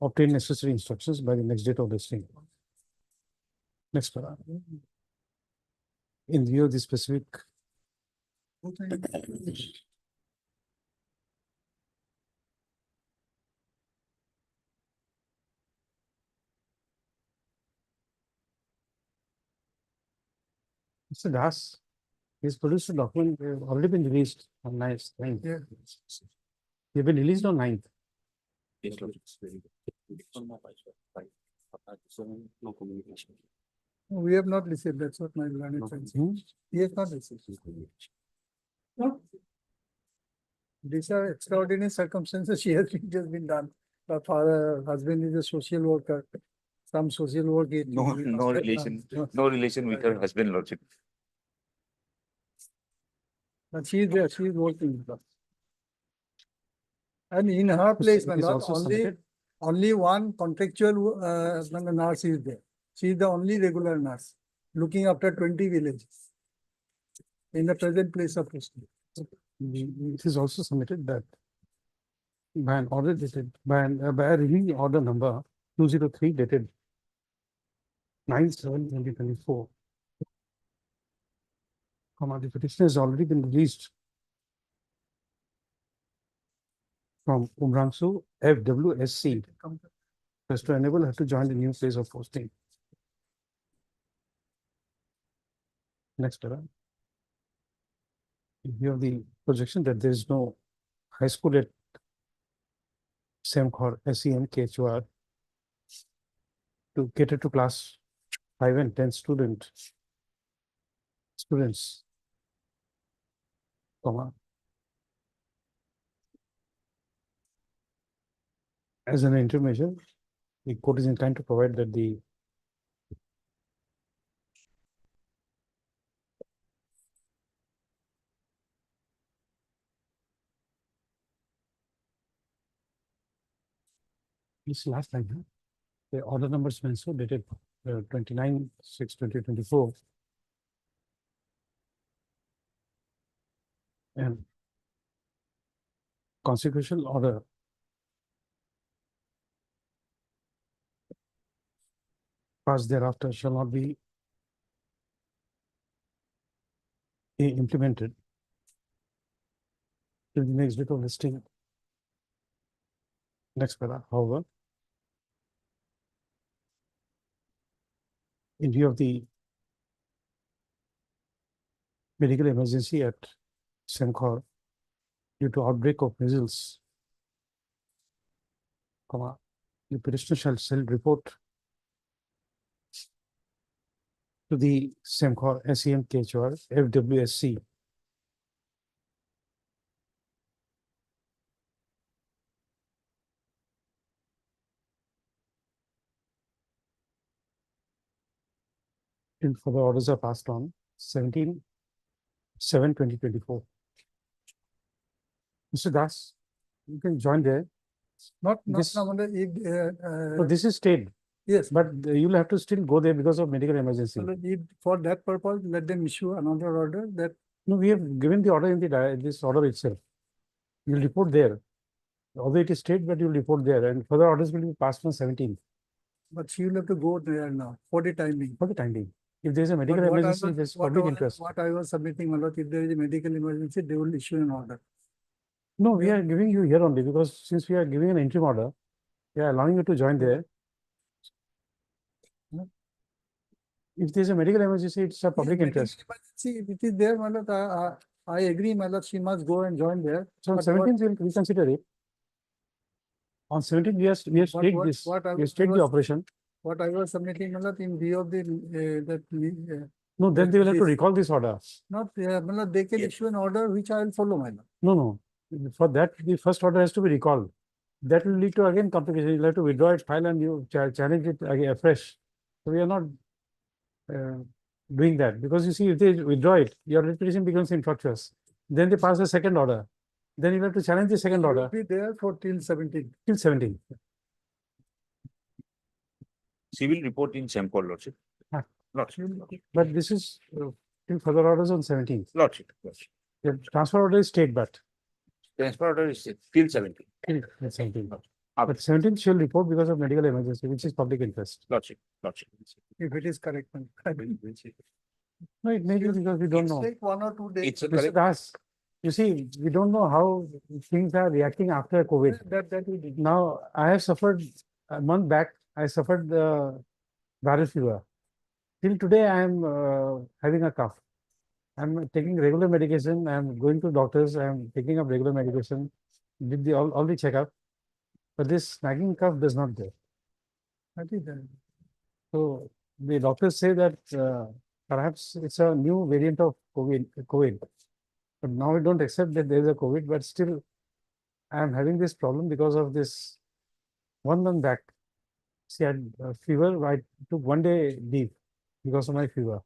obtain necessary instructions by the next date of this thing. Next para. In view of the specific Mr. Das, he's produced a document, already been released on 9th. Yeah. They've been released on 9th. Yes, Lord. It's very good. No communication. We have not received, that's what my learned friend said. He has not received. No. These are extraordinary circumstances. She has just been done. Her father, husband is a social worker. Some social work. No relation with her husband, Lordship. But she is there, she is working. And in her place, my It is lord, also submitted. only one contractual nurse is there. She is the only regular nurse, looking after 20 villages in the present place of posting. It is also submitted that by an order dated, by a review order number 203 dated 9/7/2024. The petition has already been released from Umrangsu FWSC as to enable her to join the new place of posting. Next para. You have the projection that there is no high school at SEMCOR, SEM, KHOR to cater to class 5 and 10 students, comma. As an intermeasure, the court is inclined to provide that the this last line, huh? The order number is mentioned dated 29/6/2024. And consequential order passed thereafter shall not be implemented till the next date of listing. Next para, however, in view of the medical emergency at SEMCOR due to outbreak of measles, comma, the petitioner shall send report to the SEMCOR, SEM, KHOR, FWSC till further orders are passed on 17/7/2024. Mr. Das, you can join there. Not This- now, if, So this is stayed, yes, but you'll have to still go there because of medical emergency. if for that purpose, let them issue another order that. No, we have given the order in this order itself. You'll report there. Although it is stayed, but you'll report there and further orders will be passed on 17th But she will have to go there now for the time being. for the time being. If there is a medical But what I emergency, was- there's what public I- interest. What I was submitting, my lord, if there is a medical emergency, they will issue an order. No, we are giving you here only because since we are giving an interim order, we are allowing you to join there. If there is a medical emergency, it's a public Medical interest. emergency, if it is there, my lord, I agree, my lord, she must go and join there. So on But 17th, we'll reconsider it. On 17th, we have But stayed what- this, what I we have was- stayed the was- operation. What I was submitting, my lord, in view of the, No, then they will have to this- recall this order. not, my lord, they can issue an order which I will follow, my lord. No. For that, the first order has to be recalled. That will lead to again complication. You'll have to withdraw it, file and you challenge it again afresh. So we are not doing that because you see, if they withdraw it, your reputation becomes infructuous. Then they pass a second order. Then you have to challenge the second She will order be there for till 17. till 17th. She will report in SEMCOR, Lordship. Lordship. But this is till further orders on 17th. Lordship. The transfer order is stayed, but Transfer order is till 17. till 17th. But 17th she'll report because of medical emergency, which is public interest. Lordship. If it is correct, my lord. No, it may be because we don't know. Take 1 or 2 days. It's a Mr. correct. Das, you see, we don't know how things are reacting after COVID. That we did. Now, I have suffered a month back, I suffered viral fever. Till today, I am having a cough. I'm taking regular medication, I'm going to doctors, I'm taking up regular medication, did the all the checkup, but this nagging cough does not go. I think that. So the doctors say that perhaps it's a new variant of COVID. But now we don't accept that there is a COVID, but still I am having this problem because of this 1 month back. See, I had fever, I took 1 day leave because of my fever.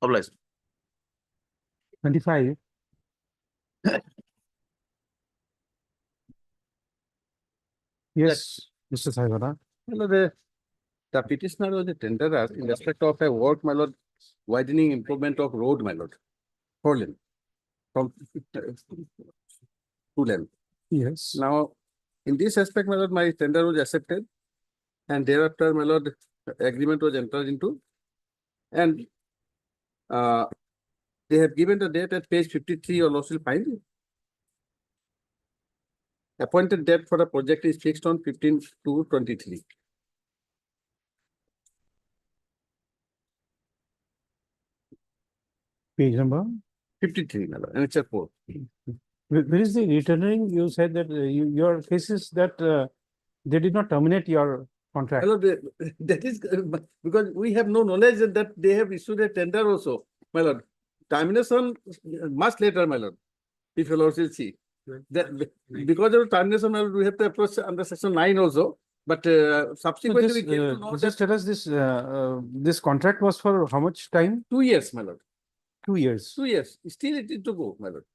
Obliged. 25. Yes, Mr. Saivara. Well, the petitioner was a tenderer in respect of a work, my lord, widening improvement of road, my lord, 4 lane from 2 lane. Yes. Now, in this aspect, my lord, my tender was accepted, and thereafter, my lord, agreement was entered into, and they have given the date at page 53, or also find. Appointed date for the project is fixed on 15/2/23. Page number 53, my lord, and it's a 4. Where is the returning? You said that your case is that they did not terminate your contract. Hello, that is because we have no knowledge that they have issued a tender also, my lord. Termination much later, my lord, if you will see. That because of termination, my lord, we have to approach under section 9 also. But subsequently, we came to know Just tell us this this contract was for how much time? 2 years, my lord. 2 years. 2 years. Still it is to go, my lord.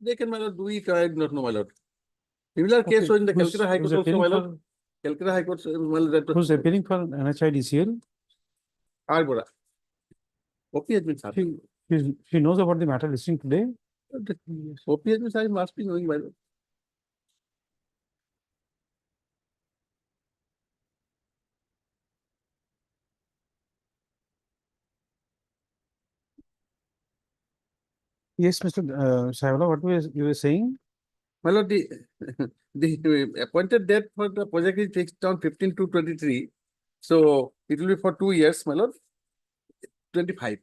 They can, my lord, do it, I do not know, my lord. Similar case in the Calcutta High Court also, my lord. Calcutta High Court, my lord. Who's appealing for NHIDCL? Arbora. OP has been served. She knows about the matter listening today. OP has been served, must be knowing, my lord. Yes, Mr. Saivla, what you were saying? My lord, the appointed date for the project is fixed on 15/2/23. So it will be for 2 years, my lord. 25.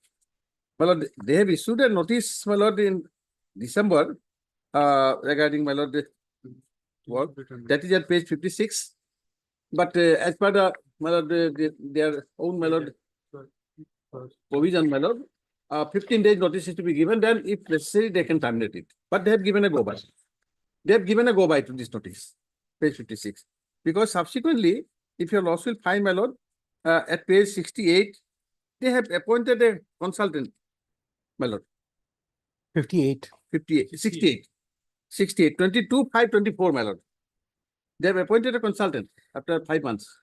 My lord, they have issued a notice, my lord, in December regarding, my lord, the work. That is at page 56. But as per the, my lord, their own, my lord, provision, my lord, 15 days notice is to be given. Then, if necessary, they can terminate it. But they have given a go by. They have given a go by to this notice, page 56. Because subsequently, if your loss will find, my lord, at page 68, they have appointed a consultant, my lord. 58. 58, 68. 68, 22/5/24, my lord. They have appointed a consultant after 5 months.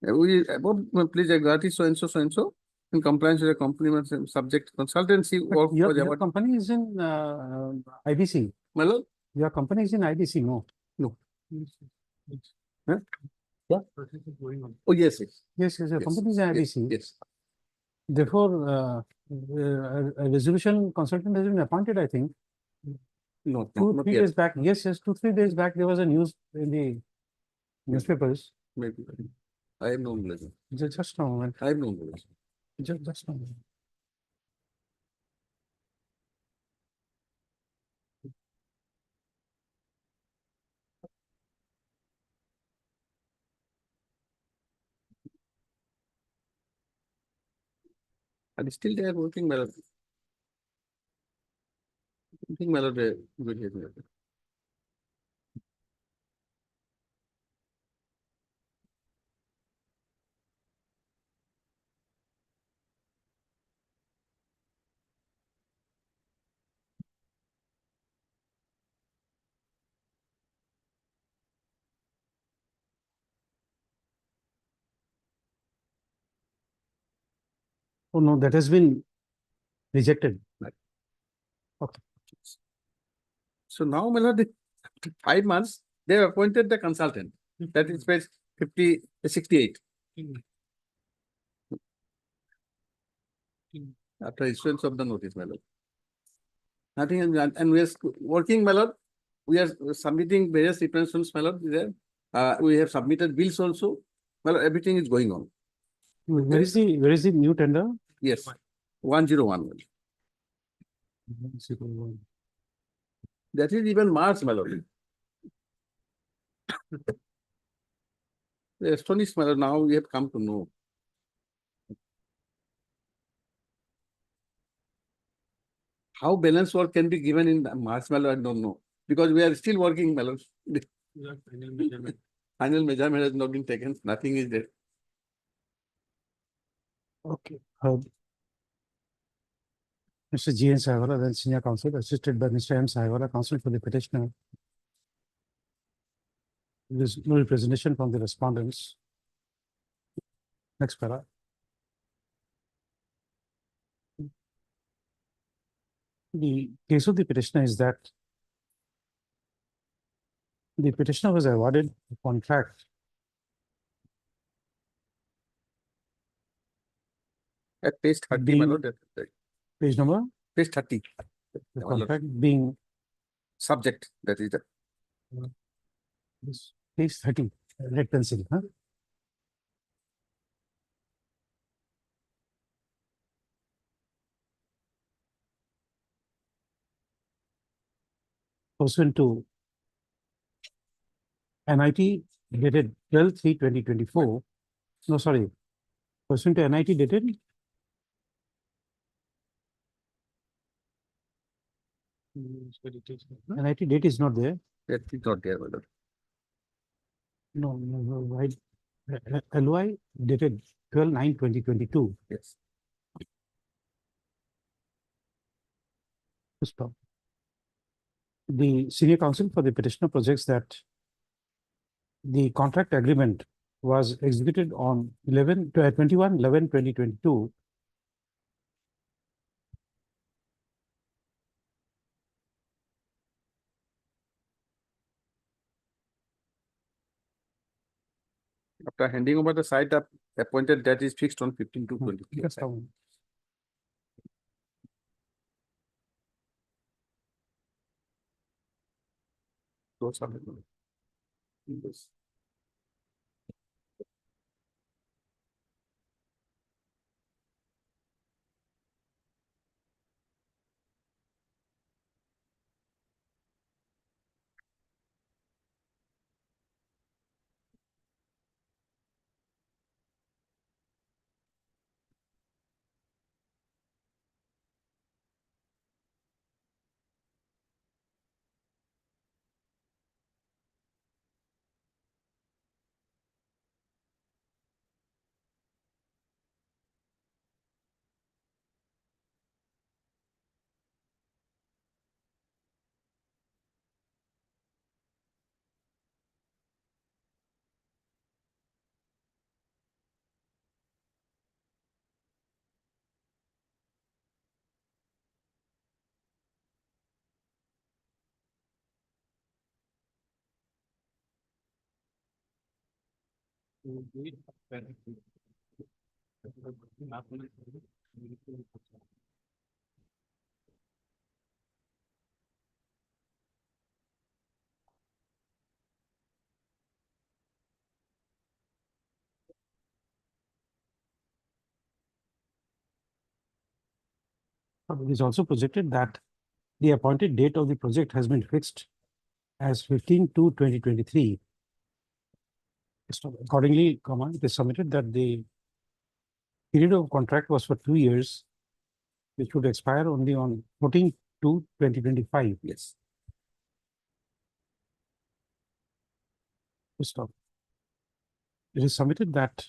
We above, please agree so and so in compliance with the complement subject consultancy work. Your company is in IBC. My lord? Your company is in IBC, no? No. Huh? Yeah. Oh, yes, yes. Yes, your company is in IBC. Yes. Therefore, a resolution consultant has been appointed, I think. No, 2-3 days back. Yes, 2-3 days back, there was a news in the newspapers. Maybe. I have no knowledge. Just a moment. I have no knowledge. Just a moment. And still they are working, my lord. I think, my lord, good here. Oh, no, that has been rejected. Okay. So now, my lord, the 5 months, they have appointed the consultant. That is page 68. After issuance of the notice, my lord. Nothing, and we are working, my lord. We are submitting various representations, my lord. There, we have submitted bills also. Well, everything is going on. Where is the new tender? Yes, 101. 101. That is even March, my lord. The astonished, my lord, now we have come to know. How balance work can be given in March, my lord, I don't know. Because we are still working, my lord. Final measurement has not been taken, nothing is there. Okay. Mr. G. N. Sahiwala, then senior counsel, assisted by Mr. M. Sahiwala, counsel for the petitioner. There is no representation from the respondents. Next para. The case of the petitioner is that the petitioner was awarded a contract At page 30, my being, lord, that- page number, page 30. the My lord. contract being Subject, that is the. this page 30, red pencil, huh? Pursuant to NIT dated 12/3/2024. No, sorry. Pursuant to NIT dated NIT date is not there. That is not there, my lord. No, right. LOI dated 12/9/2022. Yes. Stop. The senior counsel for the petitioner projects that the contract agreement was executed on 21/11/2022. After handing over the site, the appointed date is fixed on 15/2/20. Yes, down. Those are the- Yes. It is also projected that the appointed date of the project has been fixed as 15/2/2023. Accordingly, it is submitted that the period of contract was for 2 years, which would expire only on 14/2/2025. Yes. Stop. It is submitted that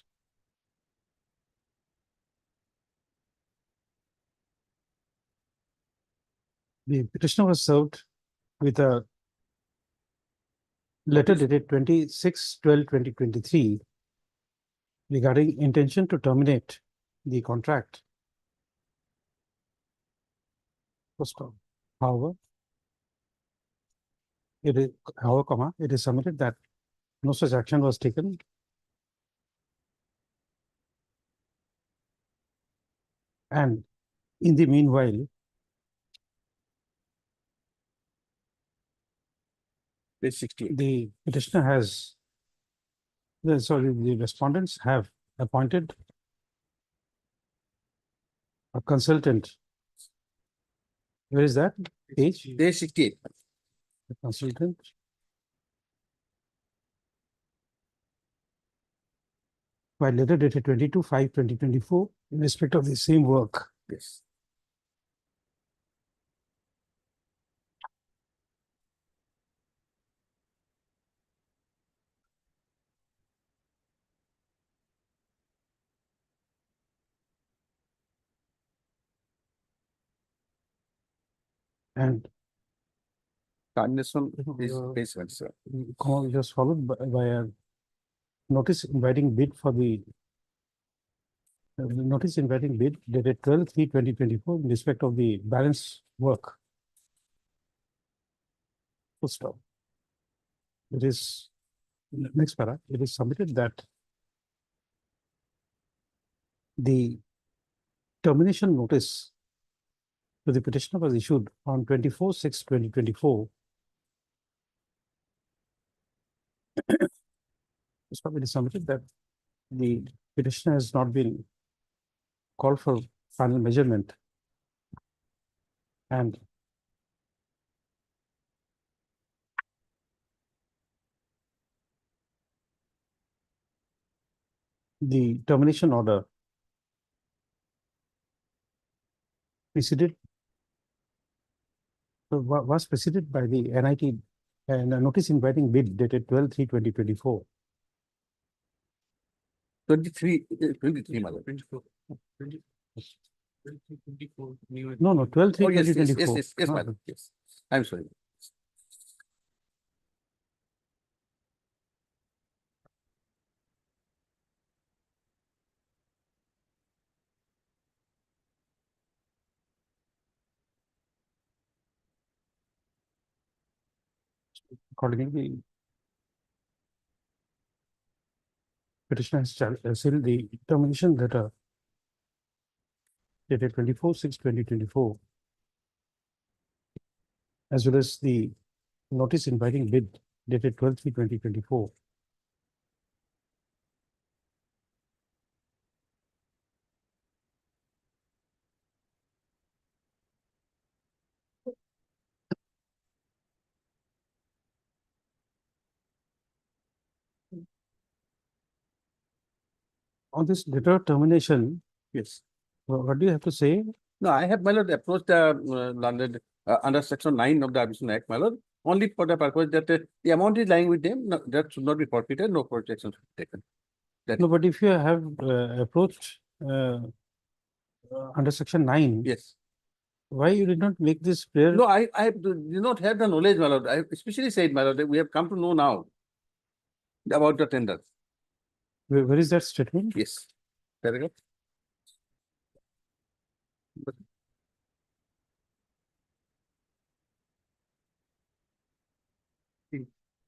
the petitioner was served with a letter dated 26/12/2023 regarding intention to terminate the contract stop. However, it is, however, comma, it is submitted that no such action was taken and in the meanwhile, Page 68. the petitioner has, the respondents have appointed a consultant. Where is that? Page? Page 68. The consultant. By letter dated 22/5/2024 in respect of the same work. Yes. And Condemnation is page 77. comma which was followed by a notice inviting bid for the notice inviting bid dated 12/3/2024 in respect of the balance work. Full stop. It is next para. It is submitted that the termination notice to the petitioner was issued on 24/6/2024. It is submitted that the petitioner has not been called for final measurement and the termination order preceded was preceded by the NIT and a notice inviting bid dated 12/3/2024. 23, 23, Mother. No, no, 12/3/2024. Oh, yes, Madam. Yes. I'm sorry. Accordingly, petitioner has sealed the termination letter dated 24/6/2024, as well as the notice inviting bid dated 12/3/2024. On this letter of termination, yes. What do you have to say? No, I have, my lord, approached the landed under section 9 of the Arbitration Act, my lord, only for the purpose that the amount is lying with them, no, that should not be forfeited, no protection should be taken. No, but if you have approached under section 9, yes, why you did not make this prayer? No, I do not have the knowledge, my lord. I especially said, my lord, that we have come to know now about the tender. Where is that statement? Yes. Paragraph. But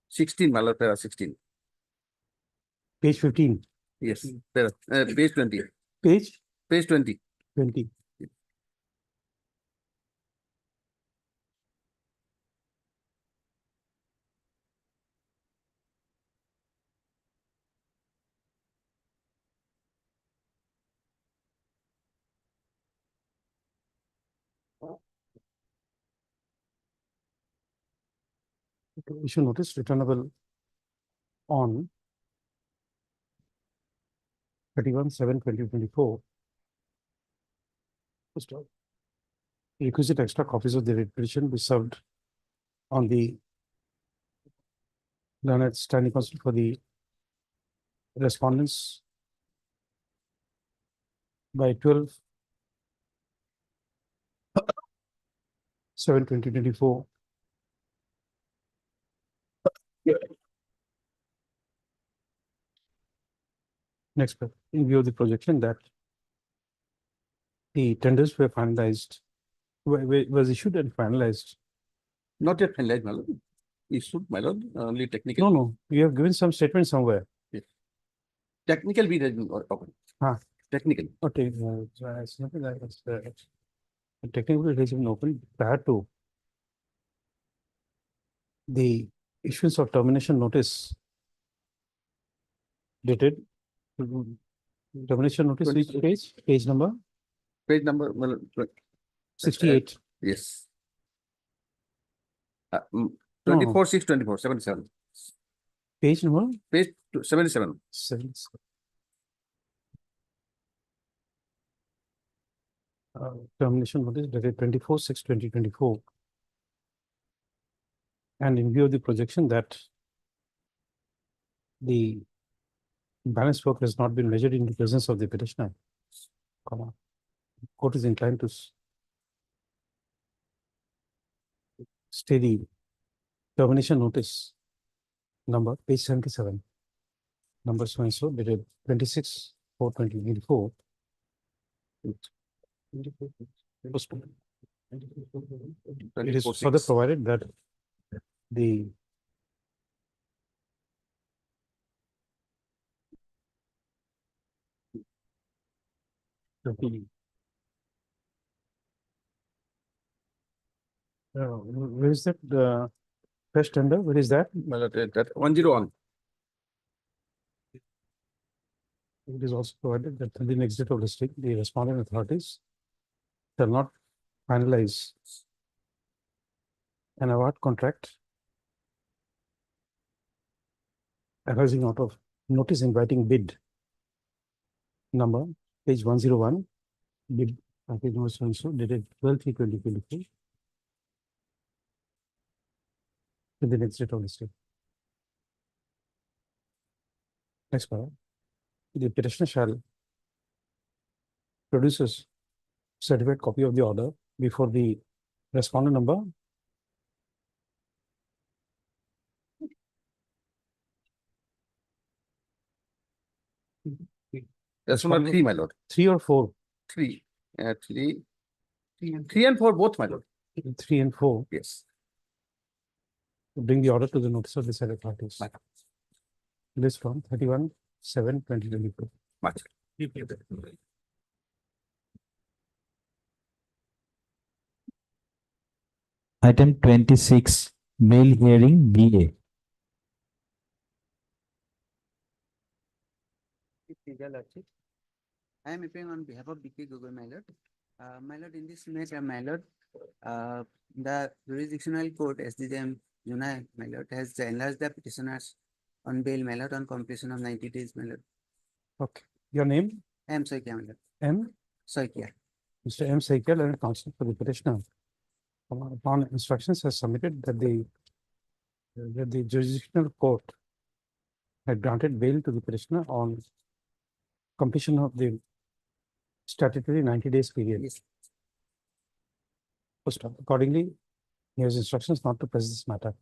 16, my lord, para 16. Page 15. Yes, page 20. Page 20. 20. Issue notice returnable on 31/7/2024. Requisite extra copies of the petition be served on the learned standing counsel for the respondents by 12/7/2024. Next, in view of the projection that the tenders were finalized Was issued and finalized. Not yet finalized, my lord. Issued, my lord, only technical. No, you have given some statement somewhere. Yes. Technical bid has been open. Huh. Technical. Okay, it's nothing like this. The technical bid has been opened prior to the issuance of termination notice dated. Termination notice, which page? Page number? Page number, my lord, 68. yes. No. 24, 6, 24, 77. Page number? Page 77. 77. Termination notice dated 24/6/2024. And in view of the projection that the balance work has not been measured in the presence of the petitioner, court is inclined to stay the termination notice number, page 77, number so and so, dated 26/4/2024. It is further provided that the where is that fresh tender? Where is that? My lord, that 101. It is also provided that in the next date of district, the responding authorities shall not finalize an award contract arising out of notice inviting bid number, page 101, bid package number so and so, dated 12/3/2024. In the next date of district. Next paragraph. The petitioner shall produce a certified copy of the order before the respondent number. That's number 3, my lord. 3 or 4? 3. Actually, 3 and 4 both, my lord. 3 and 4. Yes. Bring the order to the notice of the said parties. This from 31/7/2024. Much. Item 26, bail hearing BA. I am appearing on behalf of BK Gogoi, my lord. My lord, in this matter, my lord, the jurisdictional court, SDJM Junai, my lord, has enlarged the petitioners on bail, my lord, on completion of 90 days, my lord. Okay. Your name? M. Soikia, my lord. M. Soikia. Mr. M. Saikel and counsel for the petitioner. Upon instructions has submitted that the jurisdictional court had granted bail to the petitioner on completion of the statutory 90 days period. Yes. First off, accordingly, he has instructions not to press this matter.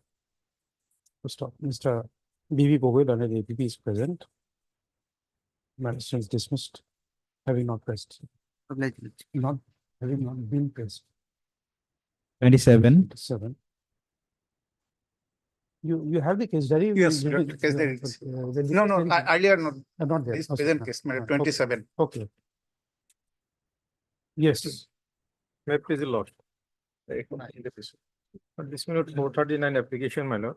First off, Mr. B.V. Gogoi under the APP is present. Matter is dismissed, having not pressed. Not having not been pressed. 27. 7. You have the case diary? Yes, You- case diary. the No, case diary- earlier not. Not there. This Okay. present case, madam, 27. Okay. Yes. May I please the lord. This minute 439 application, my lord.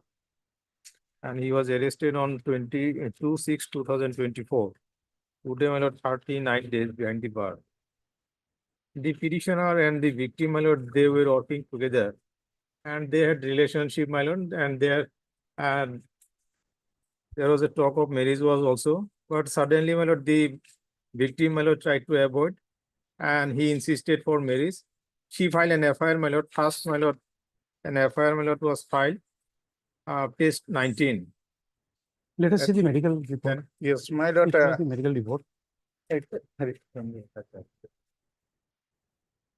And he was arrested on 22/6/2024. Today, my lord, 39 days behind the bar. The petitioner and the victim, my lord, they were working together. And they had relationship, my lord, and there was a talk of marriage was also. But suddenly, my lord, the victim, my lord, tried to avoid. And he insisted for marriage. She filed an FIR, my lord. First, my lord, an FIR, my lord, was filed. Page 19. Let us see the medical report. Yes, my lord. Please show us the medical report.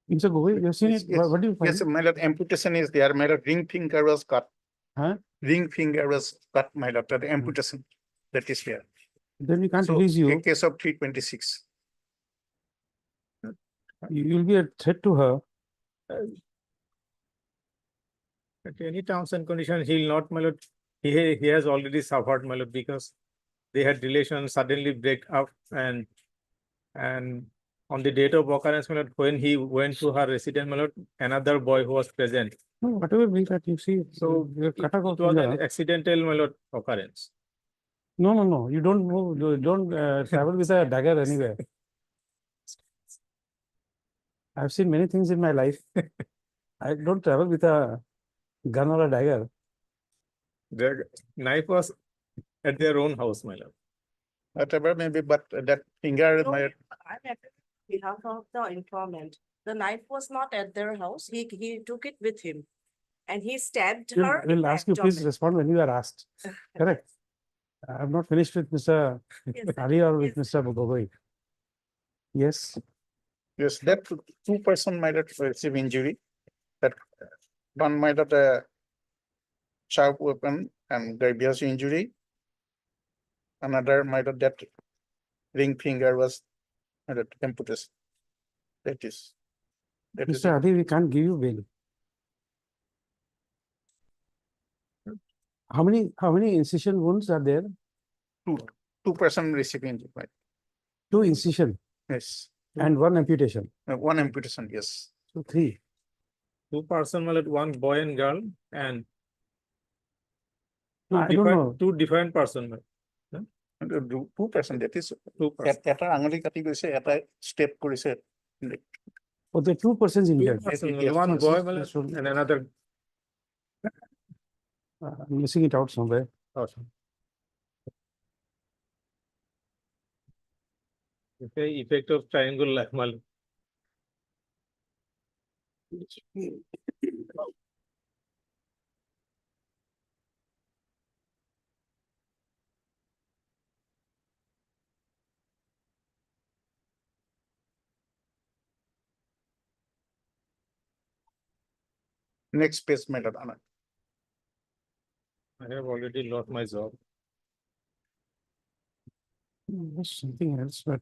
Mr. Gogoi, you have seen it? What do you find? Yes, my lord, amputation is there. My lord, ring finger was cut. Huh? Ring finger was cut, my lord. The amputation that is there. Then we can't So, release you. a case of 326. You will be a threat to her At any terms and conditions, he'll not, my lord, he has already suffered, my lord, because they had relations, suddenly break up and on the date of occurrence, my lord, when he went to her residence, my lord, another boy who was present. No, whatever be that you see, So you it cut off was finger. an accidental, my lord, occurrence. No. You don't move. You don't travel with a dagger anywhere. I've seen many things in my life. I don't travel with a gun or a dagger. The knife was at their own house, my lord. Whatever maybe, but that finger No, might. I'm at behalf of the informant. The knife was not at their house. He took it with him. And he stabbed her. in We'll the ask you, please abdomen. respond when you are asked. Correct. I'm not finished with Mr. Yes, Ali or with Mr. Gogoi. Yes. Yes, that 2% might have received injury. That one might have sharp weapon and grievous injury. Another might have that ring finger was amputated. That is. Mr. Ali, we can't give you bail. How many incision wounds are there? 2% receiving injury. Right. 2 incision Yes. and 1 amputation. 1 amputation, yes. So 3. 2 person, my lord, 1 boy and girl, and I don't know. 2 different person. my lord. 2%, that is 2%. এটা আঙুলি কাটি গৈছে এটা step কৰিছে Oh, the 2 persons 2 injured. person, Yes, one yes, boy, yes, my lord, yes. and another. I'm missing it out somewhere. Awesome. Okay, effect of triangle, my lord. next page method. I have already lost my job. There's something else, but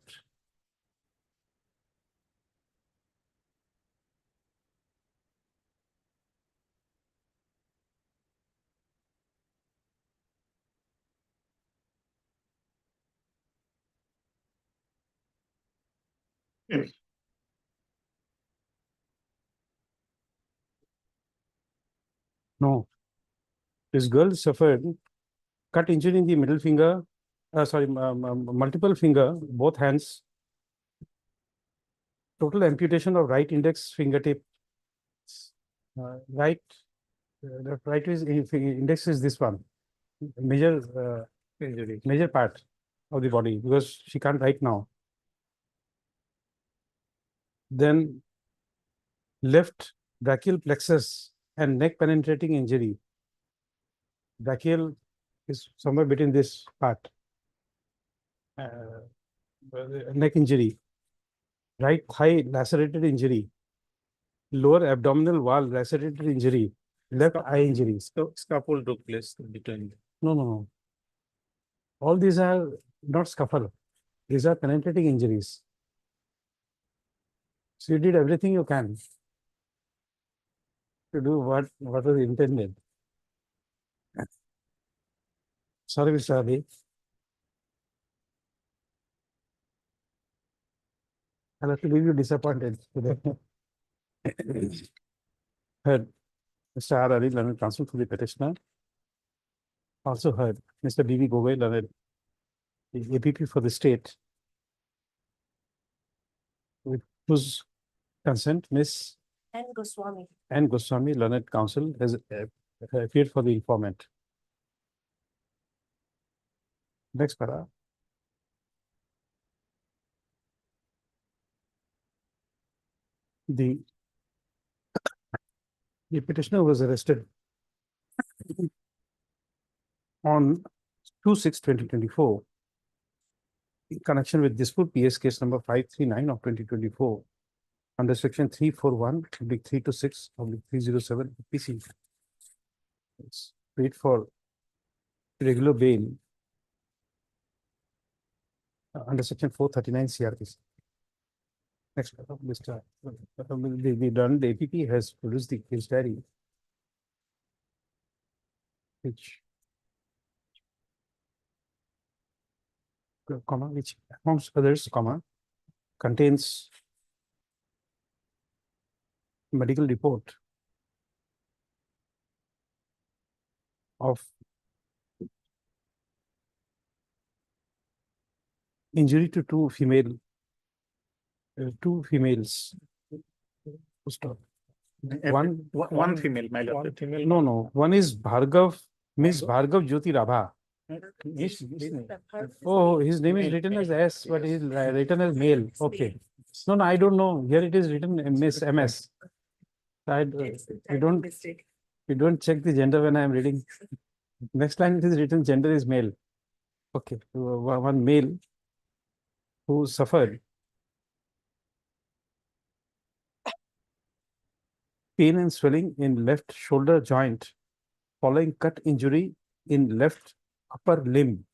no. This girl suffered cut injury in the middle finger, multiple finger, both hands. Total amputation of right index fingertip. The right index is this one. Major Injury. major part of the body because she can't write now. Then left brachial plexus and neck penetrating injury. Brachial is somewhere between this part. Neck injury. Right thigh lacerated injury. Lower abdominal wall lacerated injury. Left eye injury. Scuffle took place between. No. All these are not scuffle. These are penetrating injuries. So you did everything you can to do what was intended. Sorry, Mr. Ali. I'll have to leave you disappointed today. Heard Mr. R. Ali, learned counsel for the petitioner. Also heard Mr. B.V. Gogoi, learned the APP for the state. With whose consent, Ms. And Goswami. N. Goswami, learned counsel, has appeared for the informant. Next para. The petitioner was arrested on 2/6/2024 in connection with dispute PS case number 539 of 2024 under section 341/326/307 PC. It's paid for regular bail under section 439 CRPC. Next, Mr. The done, the APP has produced the case diary. Which comma, which amongst others, comma, contains medical report of injury to two females. Stop. One female, my lord. No, one is Bhargav, Miss Bhargav Jyoti Rabha. Oh, his name is written as S, but he is written as male. Okay. No, I don't know. Here it is written Miss MS. You don't check the gender when I am reading. Next line it is written gender is male. Okay. One male who suffered pain and swelling in left shoulder joint following cut injury in left upper limb.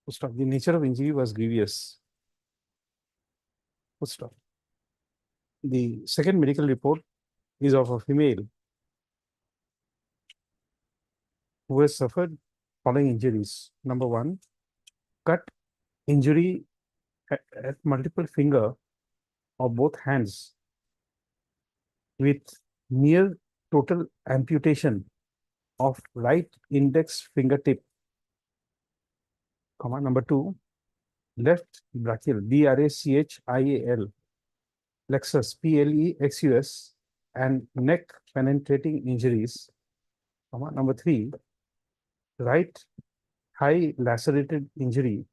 Stop. The nature of injury was grievous. Stop. The second medical report is of a female who has suffered following injuries. Number one, cut injury at multiple finger of both hands with near total amputation of right index fingertip. Comma number two, left brachial BRACHIAL plexus PLEXUS and neck penetrating injuries. Comma number three, right thigh lacerated injury.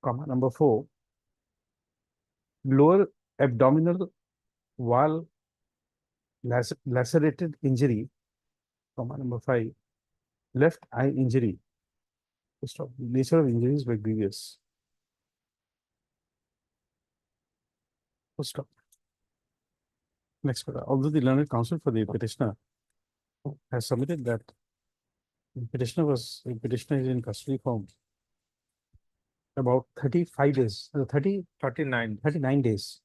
Comma number four, lower abdominal wall lacerated injury. Comma number five, left eye injury. Stop. Nature of injuries were grievous. Stop. Next, although the learned counsel for the petitioner has submitted that the petitioner is in custody for about 35 days, 39 days.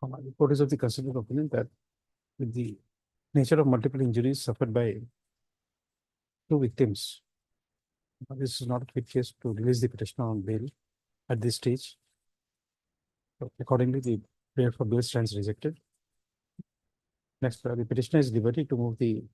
The court is of the considered opinion that with the nature of multiple injuries suffered by two victims, this is not a fit case to release the petitioner on bail at this stage. So accordingly, the prayer for bail stands rejected. Next, the petitioner is liberty to move the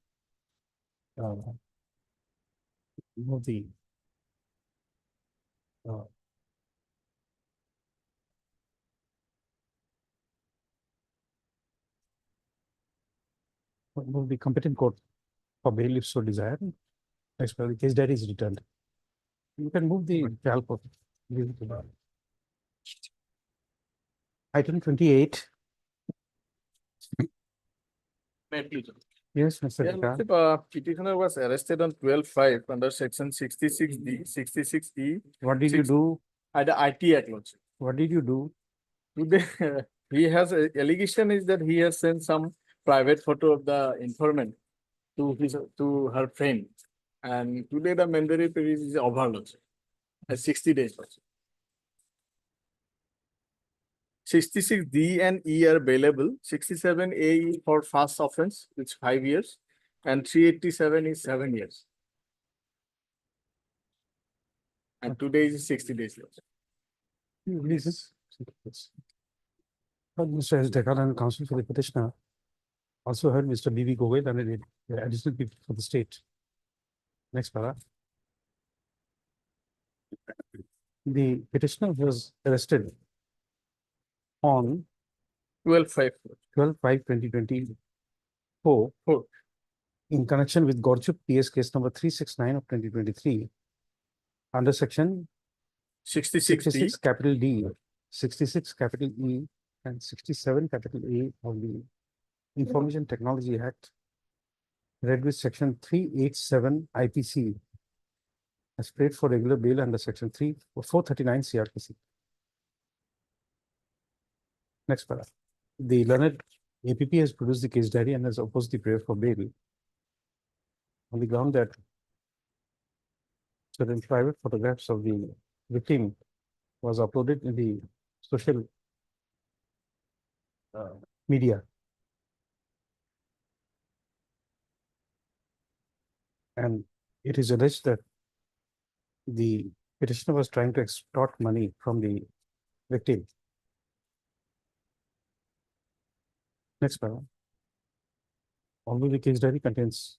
competent court for bail if so desired. Next, the case diary is returned. You can move the trial court. Item 28. Yes, Mr. Yeah, Vikas. Lordship, petitioner was arrested on 12/5 under section 66D, 66E. What did you do? At the IT Act, Lordship. What did you do? Today, he has a allegation is that he has sent some private photo of the informant to her friend. And today the mandatory period is over, Lordship. At 60 days, Lordship. 66D and E are bailable. 67A for first offense, it's 5 years, and 387 is 7 years. And today is 60 days. Mr. S. Dekan and counsel for the petitioner also heard Mr. B.V. Goel and additional people for the state. Next para. The petitioner was arrested on 12/5/2024 in connection with Gorchup PS case number 369 of 2023 under section 66 capital D, 66 capital E and 67 capital A of the Information Technology Act, read with section 387 IPC as paid for regular bail under section 439 CRPC. Next para. The learned APP has produced the case diary and has opposed the prayer for bail on the ground that certain private photographs of the victim was uploaded in the social media. And it is alleged that the petitioner was trying to extort money from the victim. Next paragraph. Although the case diary contains,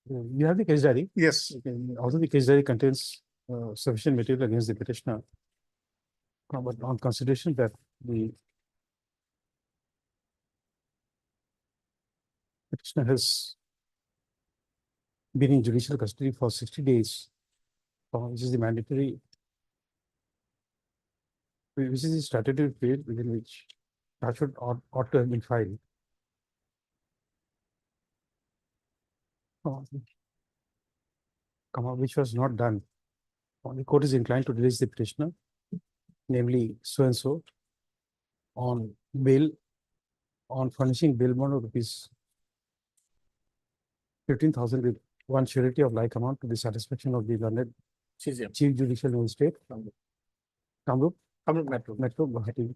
you have the case diary? Yes. Although the case diary contains sufficient material against the petitioner, but on consideration that the petitioner has been in judicial custody for 60 days, which is the mandatory, which is the statutory period within which that should ought to have been filed. Which was not done. The court is inclined to release the petitioner, namely so and so, on bail, on furnishing bail bond of rupees 15,000 with one surety of like amount to the satisfaction of the learned Chief Judicial Magistrate, Kamrup Metro, Guwahati.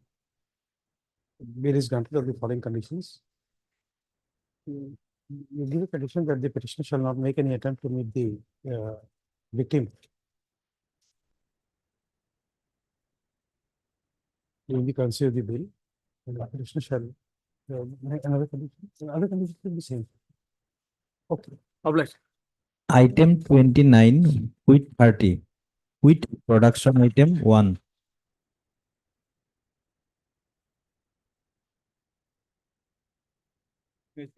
Bail is granted on the following conditions. You give a condition that the petitioner shall not make any attempt to meet the victim during the currency of the bill. And the petitioner shall another condition. Other conditions will be same. Okay. Obliged. Item 29, wheat 30. Wheat production item 1. In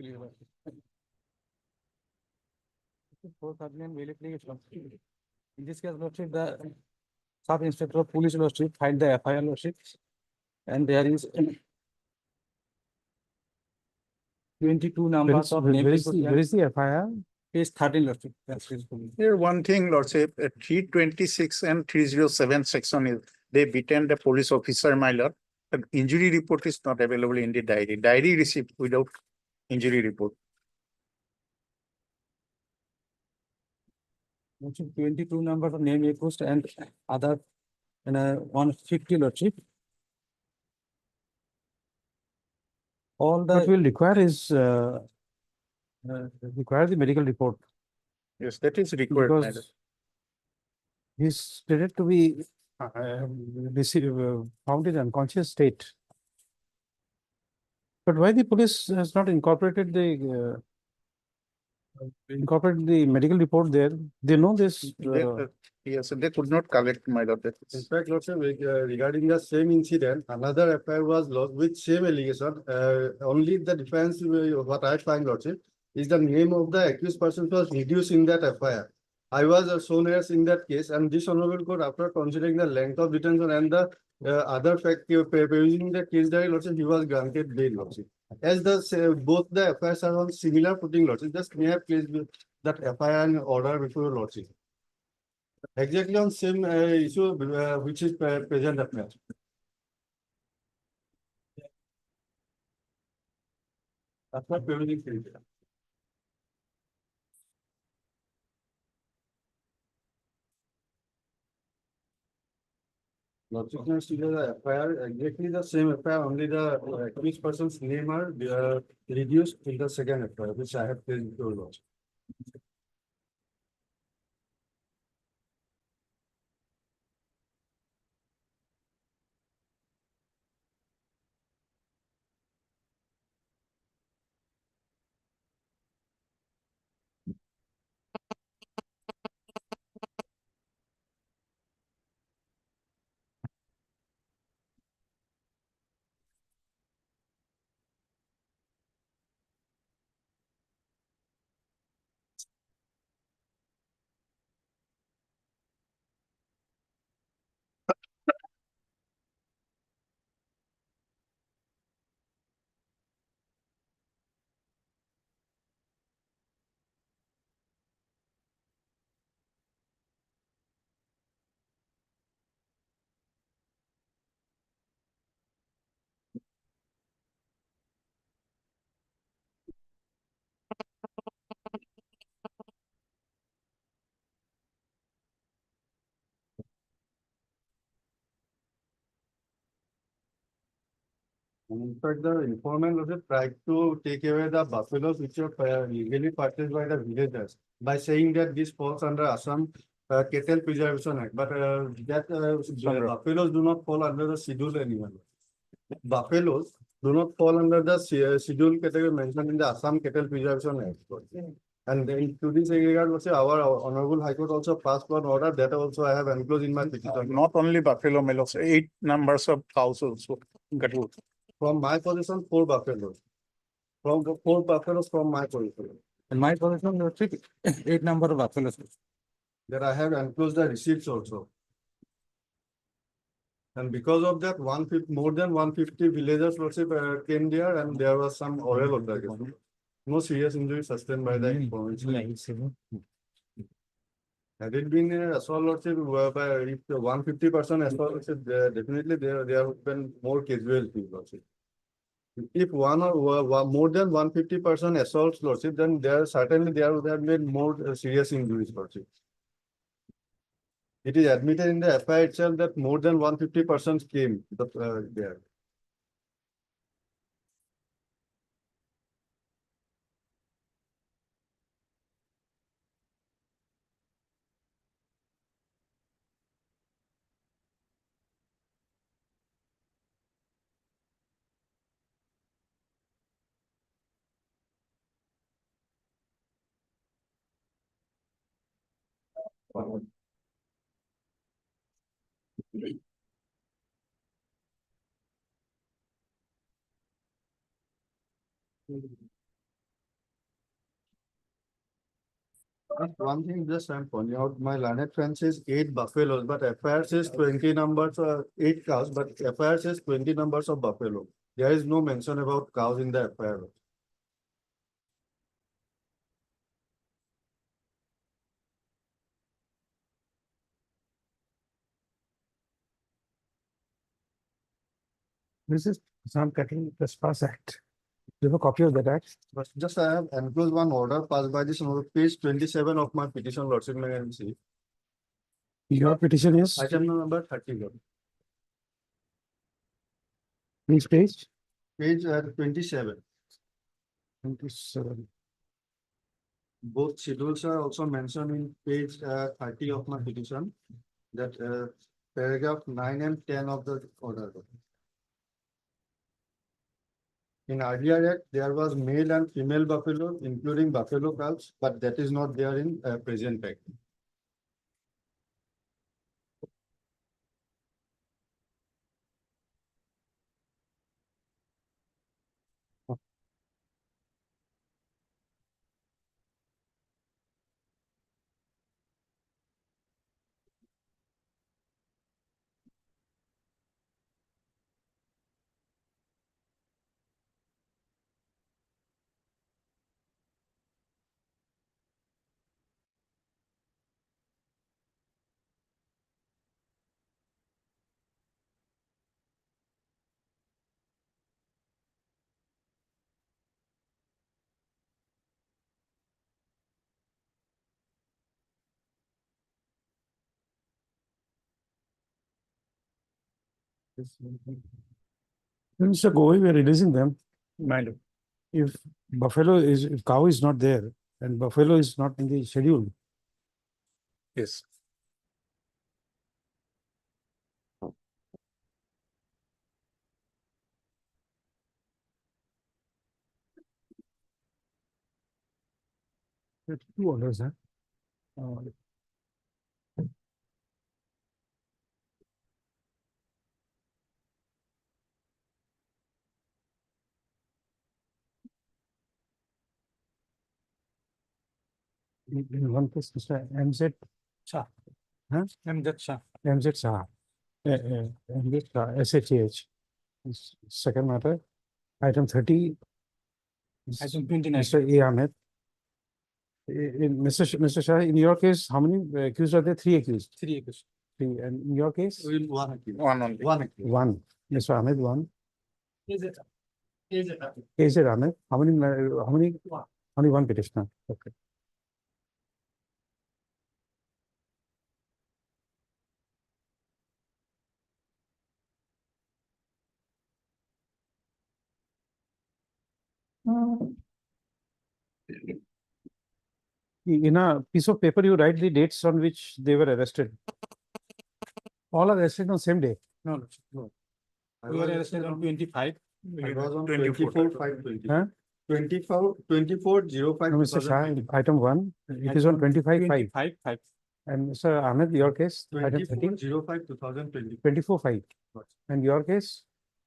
this case, Lordship, the Sub Inspector of Police Lordship filed the FIR Lordship, and there is 22 numbers of name. Where is the FIR? Page 13, Lordship. Here, one thing, Lordship, 326 and 307 section is, they beaten the police officer, my lord. The injury report is not available in the diary. Diary received without injury report. 22 numbers of name equals and other, and 150, Lordship. All that will require is require the medical report. Yes, that is required. Because he's stated to be found in unconscious state. But why the police has not incorporated the medical report there? They know this. Yes, they could not collect, my lord. In fact, Lordship, regarding the same incident, another FIR was lodged with same allegation. Only the difference, what I find, Lordship, is the name of the accused person was reduced in that FIR. I was shown as in that case, and this honorable court, after considering the length of detention and the other fact, using the case diary, Lordship, he was granted bail, Lordship. As the both the FIRs are on similar footing, Lordship, just may have placed that FIR in order before Lordship. Exactly on same issue which is present at now. That's what perusing field. Logic next to the FIR, exactly the same FIR, only the accused person's name are reduced in the second FIR, which I have placed before Lordship. In fact, the informant was tried to take away the buffaloes which were legally purchased by the villagers by saying that this falls under Assam Cattle Preservation Act, but the buffaloes do not fall under the schedule anymore. Buffaloes do not fall under the schedule category mentioned in the Assam Cattle Preservation Act. And then to this regard, our Honorable High Court also passed one order that also I have enclosed in my petition. Not only buffalo, my lords, 8 numbers of cows also. Got it. From my position, 4 buffaloes. From the 4 buffaloes from my position. In my position, there were 8 number of buffaloes. That I have enclosed the receipts also. And because of that, more than 150 villagers came there and there was some oral altercation. No serious injury sustained by the information. Had it been a assault lordship, whereby if 150% assault lordship, definitely there would been more casualties lordship. If more than 150% assault lordship, then certainly there would have been more serious injuries lordship. It is admitted in the FIR itself that more than 150% came there. One thing just I'm pointing out, my landed fence is 8 buffaloes, but FIR says 20 numbers, 8 cows, but FIR says 20 numbers of buffalo. There is no mention about cows in the FIR. This is Assam Cattle Trespass Act. Do you have a copy of that act? But just I have enclosed one order passed by this page 27 of my petition, lordship, may I see. Your petition is? Item number 31. Which page? Page 27. 27. Both schedules are also mentioned in page 30 of my petition, that paragraph 9 and 10 of the order. In earlier act, there was male and female buffalo, including buffalo calves, but that is not there in present act. Mr. Govey, we are releasing them. If if cow is not there and buffalo is not in the schedule. Yes. There are 2 orders, huh? In one case, Mr. MZ Shah. Huh? MZ Shah. MZ Shah. MZ Shah, SHAH. Second matter, item 30. Item 29. Mr. A. Ahmed. Mr. Shah, in your case, how many accused are there? 3 accused. 3 acres. 3. And in your case? One accused. One only. One accused. 1. Mr. Ahmed, 1. Is it? KZ Ahmed, how many? Only 1 petitioner. Okay. In a piece of paper, you write the dates on which they were arrested. All are arrested on same day. No, no. We were arrested on 25. I was on 24. 24/5/20. Huh? 24/05. No, Mr. Shah, item 1, it is on 25/5. 25/5. And Mr. Ahmed, your case? Item 13? 24/05/2020. 24/5. And your case?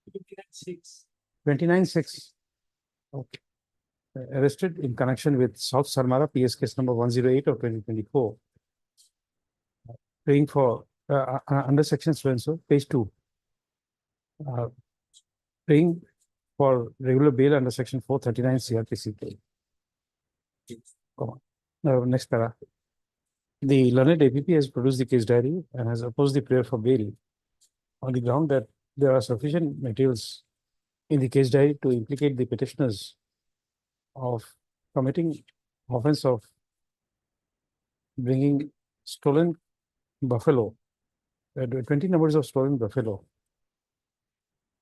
29/6. 29/6. Okay. Arrested in connection with South Sarmara PS case number 108 of 2024. Paying for under section so and so, page 2. Paying for regular bail under section 439 CRPC. Come on. Next para. The learned APP has produced the case diary and has opposed the prayer for bail on the ground that there are sufficient materials in the case diary to implicate the petitioners of committing offense of bringing stolen buffalo, 20 numbers of stolen buffalo,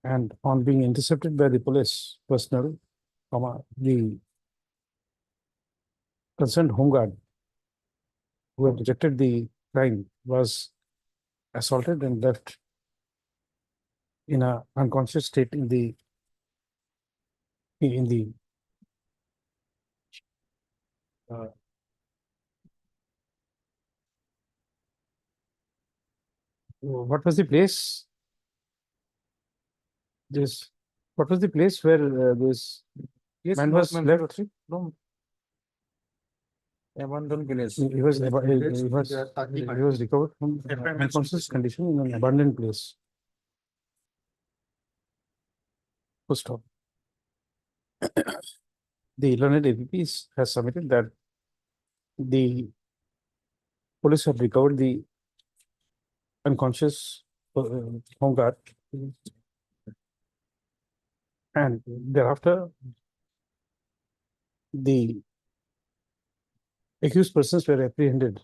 and on being intercepted by the police personnel, the concerned homeguard who had detected the crime was assaulted and left in a unconscious state in the what was the place? What was the place where this man was left? Abandoned village. He was recovered from unconscious condition in an abandoned place. Full stop. The learned APPs has submitted that the police have recovered the unconscious home guard, and thereafter the accused persons were apprehended.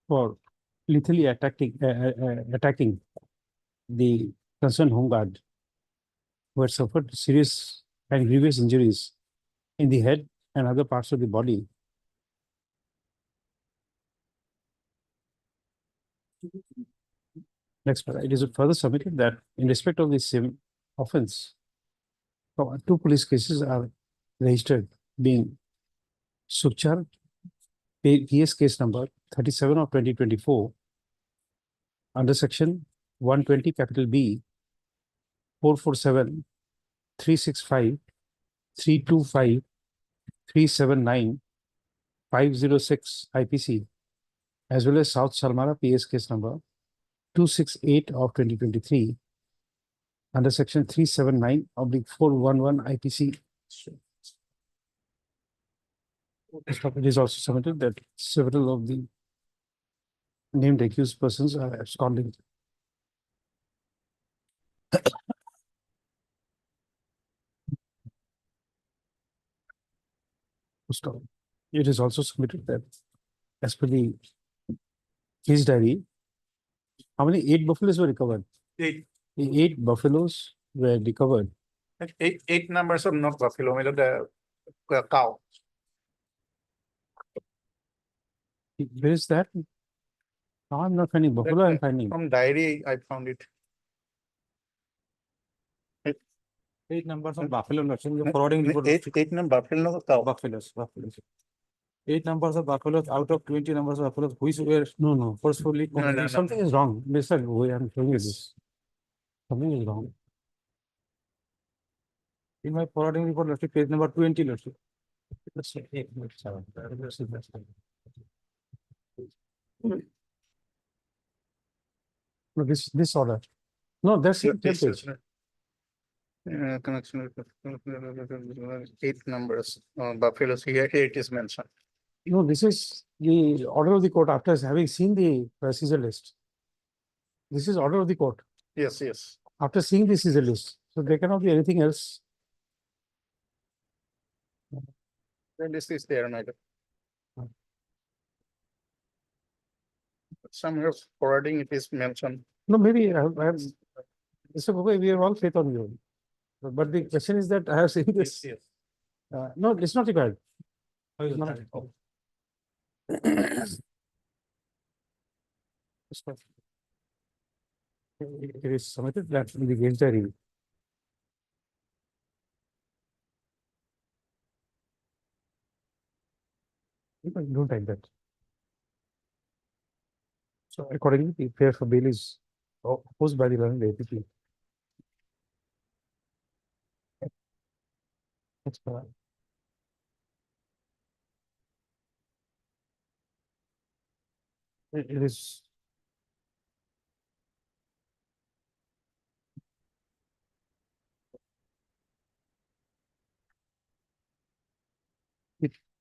For lethally attacking the concerned home guard who had suffered serious and grievous injuries in the head and other parts of the body. Next, it is further submitted that in respect of the same offense, 2 police cases are registered, being Sukhchar PS case number 37 of 2024 under section 120 capital B 447 365 325 379 506 IPC, as well as South Salmara PS case number 268 of 2023 under section 379/411 IPC. It is also submitted that several of the named accused persons are absconding. It is also submitted that as per the case diary, how many 8 buffaloes were recovered? 8. 8 buffaloes were recovered. Eight numbers of not buffalo, the cow. Where is that? No, I'm not finding buffalo, I'm finding. From diary, I found it. 8 numbers of buffalo. Forwarding report. 8 number buffalo, cow. Buffaloes. 8 numbers of buffaloes out of 20 numbers of buffaloes, which were no forcefully. No. Something is wrong. Mr. I'm showing you this. Something is wrong. In my forwarding report, let's see, page number 20, let's see. Let's see. No, this order. No, that's it. Yes, yes, connection with 8 numbers buffaloes. Here it is mentioned. No, this is the order of the court after having seen the seizure list. This is order of the court Yes. after seeing the seizure list. So there cannot be anything else The list is there, my lord. Somewhere forwarding it is mentioned. No, maybe I have, Mr. Gogoi, we have all faith on you. But the question is that I have seen this. Yes. No, it's not required. It's not- It's not. It is submitted that in the case diary. Don't type that. So accordingly, the prayer for bail is opposed by the learned APP. That's correct. It is.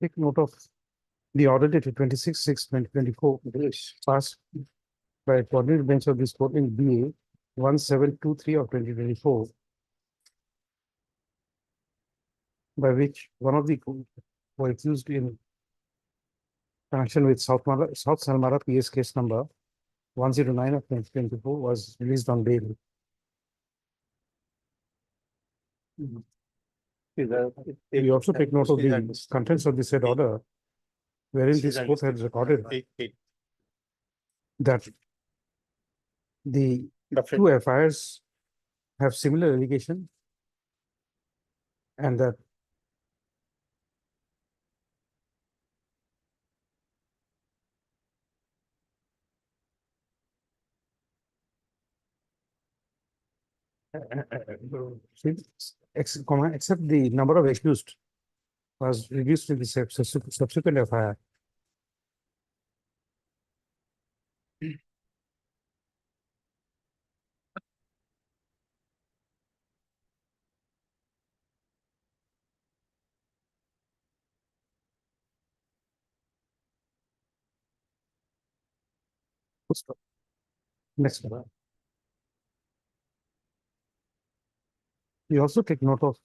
Take note of the order dated 26/6/2024 passed by a coordinated bench of this court in BA 1723 of 2024, by which one of the were accused in connection with South Salmara PS case number 109 of 2024 was released on bail. We also take note of the contents of the said order, wherein this court has recorded that the two FIRs have similar allegation and that except the number of accused was reduced in the subsequent FIR. Next one. We also take note of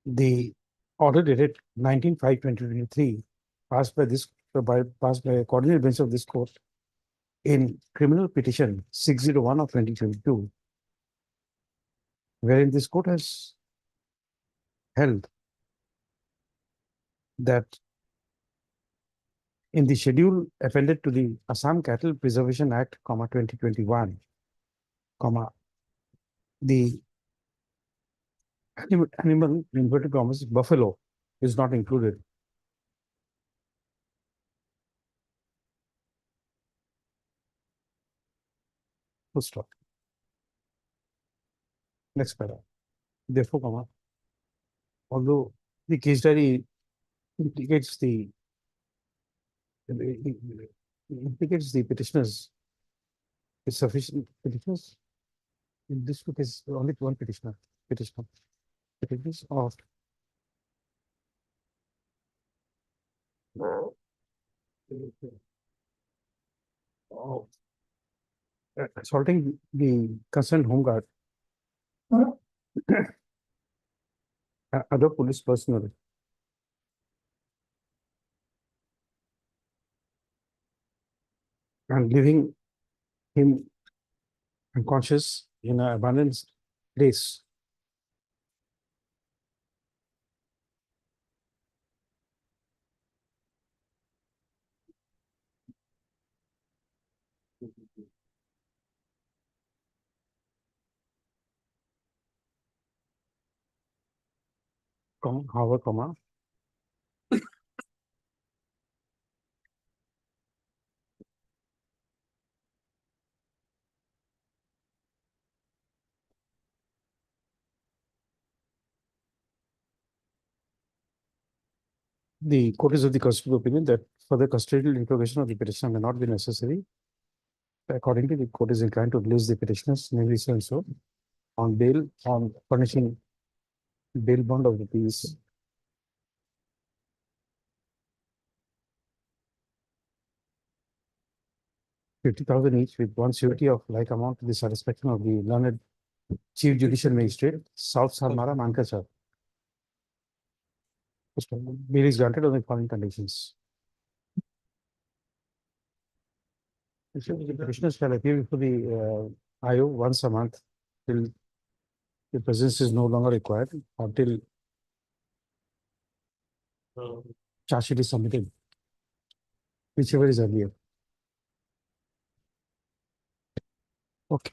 the order dated 19/5/2023 passed by a coordinated bench of this court in criminal petition 601 of 2022, wherein this court has held that in the schedule appended to the Assam Cattle Preservation Act, 2021, the animal in inverted commas buffalo is not included. Full stop. Next paragraph. Therefore, although the case diary implicates the petitioners, is sufficient petitioners. In this case, only one petitioner. Petitioners of assaulting the concerned home guard, other police personnel, and leaving him unconscious in an abandoned place. However, the court is of the custodial opinion that further custodial interrogation of the petitioner may not be necessary. Accordingly, the court is inclined to release the petitioners, namely so and so, on bail, on furnishing bail bond of rupees 50,000 each, with one surety of like amount to the satisfaction of the learned Chief Judicial Magistrate, South Salmara, Mankachar. Bail is granted on the following conditions. The petitioner shall appear before the IO once a month till the presence is no longer required or till charge sheet is submitted, whichever is earlier. Okay.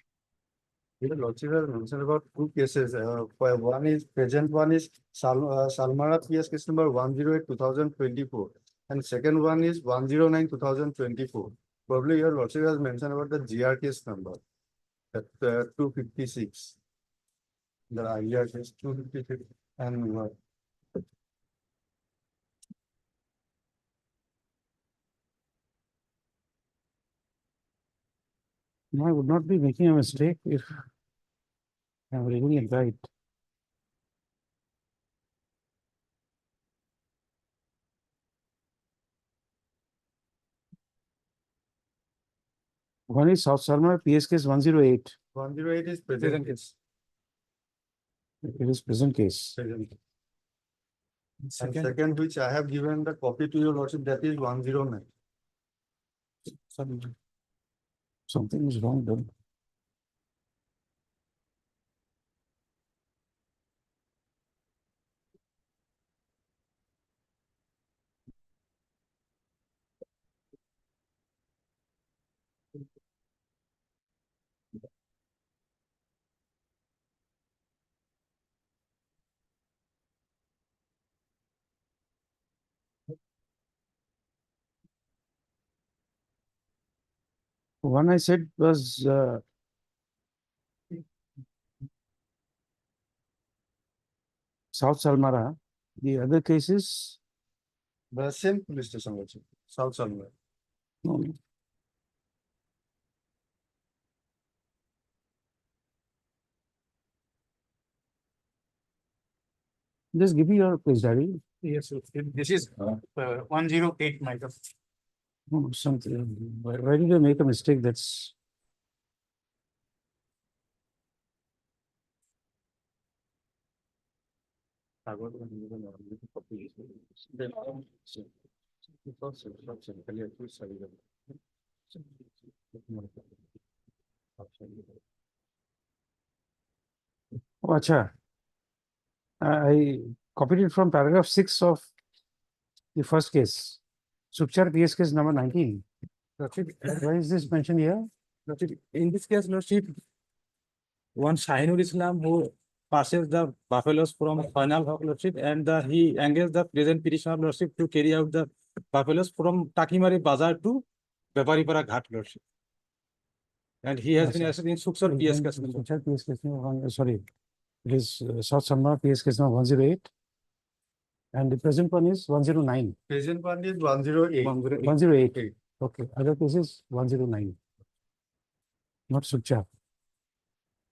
Lordship has mentioned about two cases. One is present one is Salmara PS case number 108/2024, and second one is 109/2024. Probably your Lordship has mentioned about the GR case number at 256. The earlier case 256 and No, I would not be making a mistake if I'm reading it right. One is South Salmar PS case 108. 108 is present case. It is present case. Present. And second, which I have given the copy to your Lordship, that is 109. Something is wrong then. One I said was South Salmara. The other cases, The same police station Lordship, South Salmar. no. Just give me your place diary. Yes, this is 108, Michael. No, something. Why did I make a mistake? That's oh, acha. I copied it from paragraph 6 of the first case. Sukhchar PS case number 19. Why is this mentioned here? In this case, Lordship, one Shahinul Islam who purchased the buffaloes from Final Hawk Lordship, and he engaged the present petitioner Lordship to carry out the buffaloes from Takimari Bazar to Beparipara Ghat Lordship. And he has been arrested in Sukhchar PS case. Sukhchar PS case number sorry. It is South Salmar PS case number 108. And the present one is 109. Present one is 108. 108. Okay. Other case is 109. Not Sukhchar.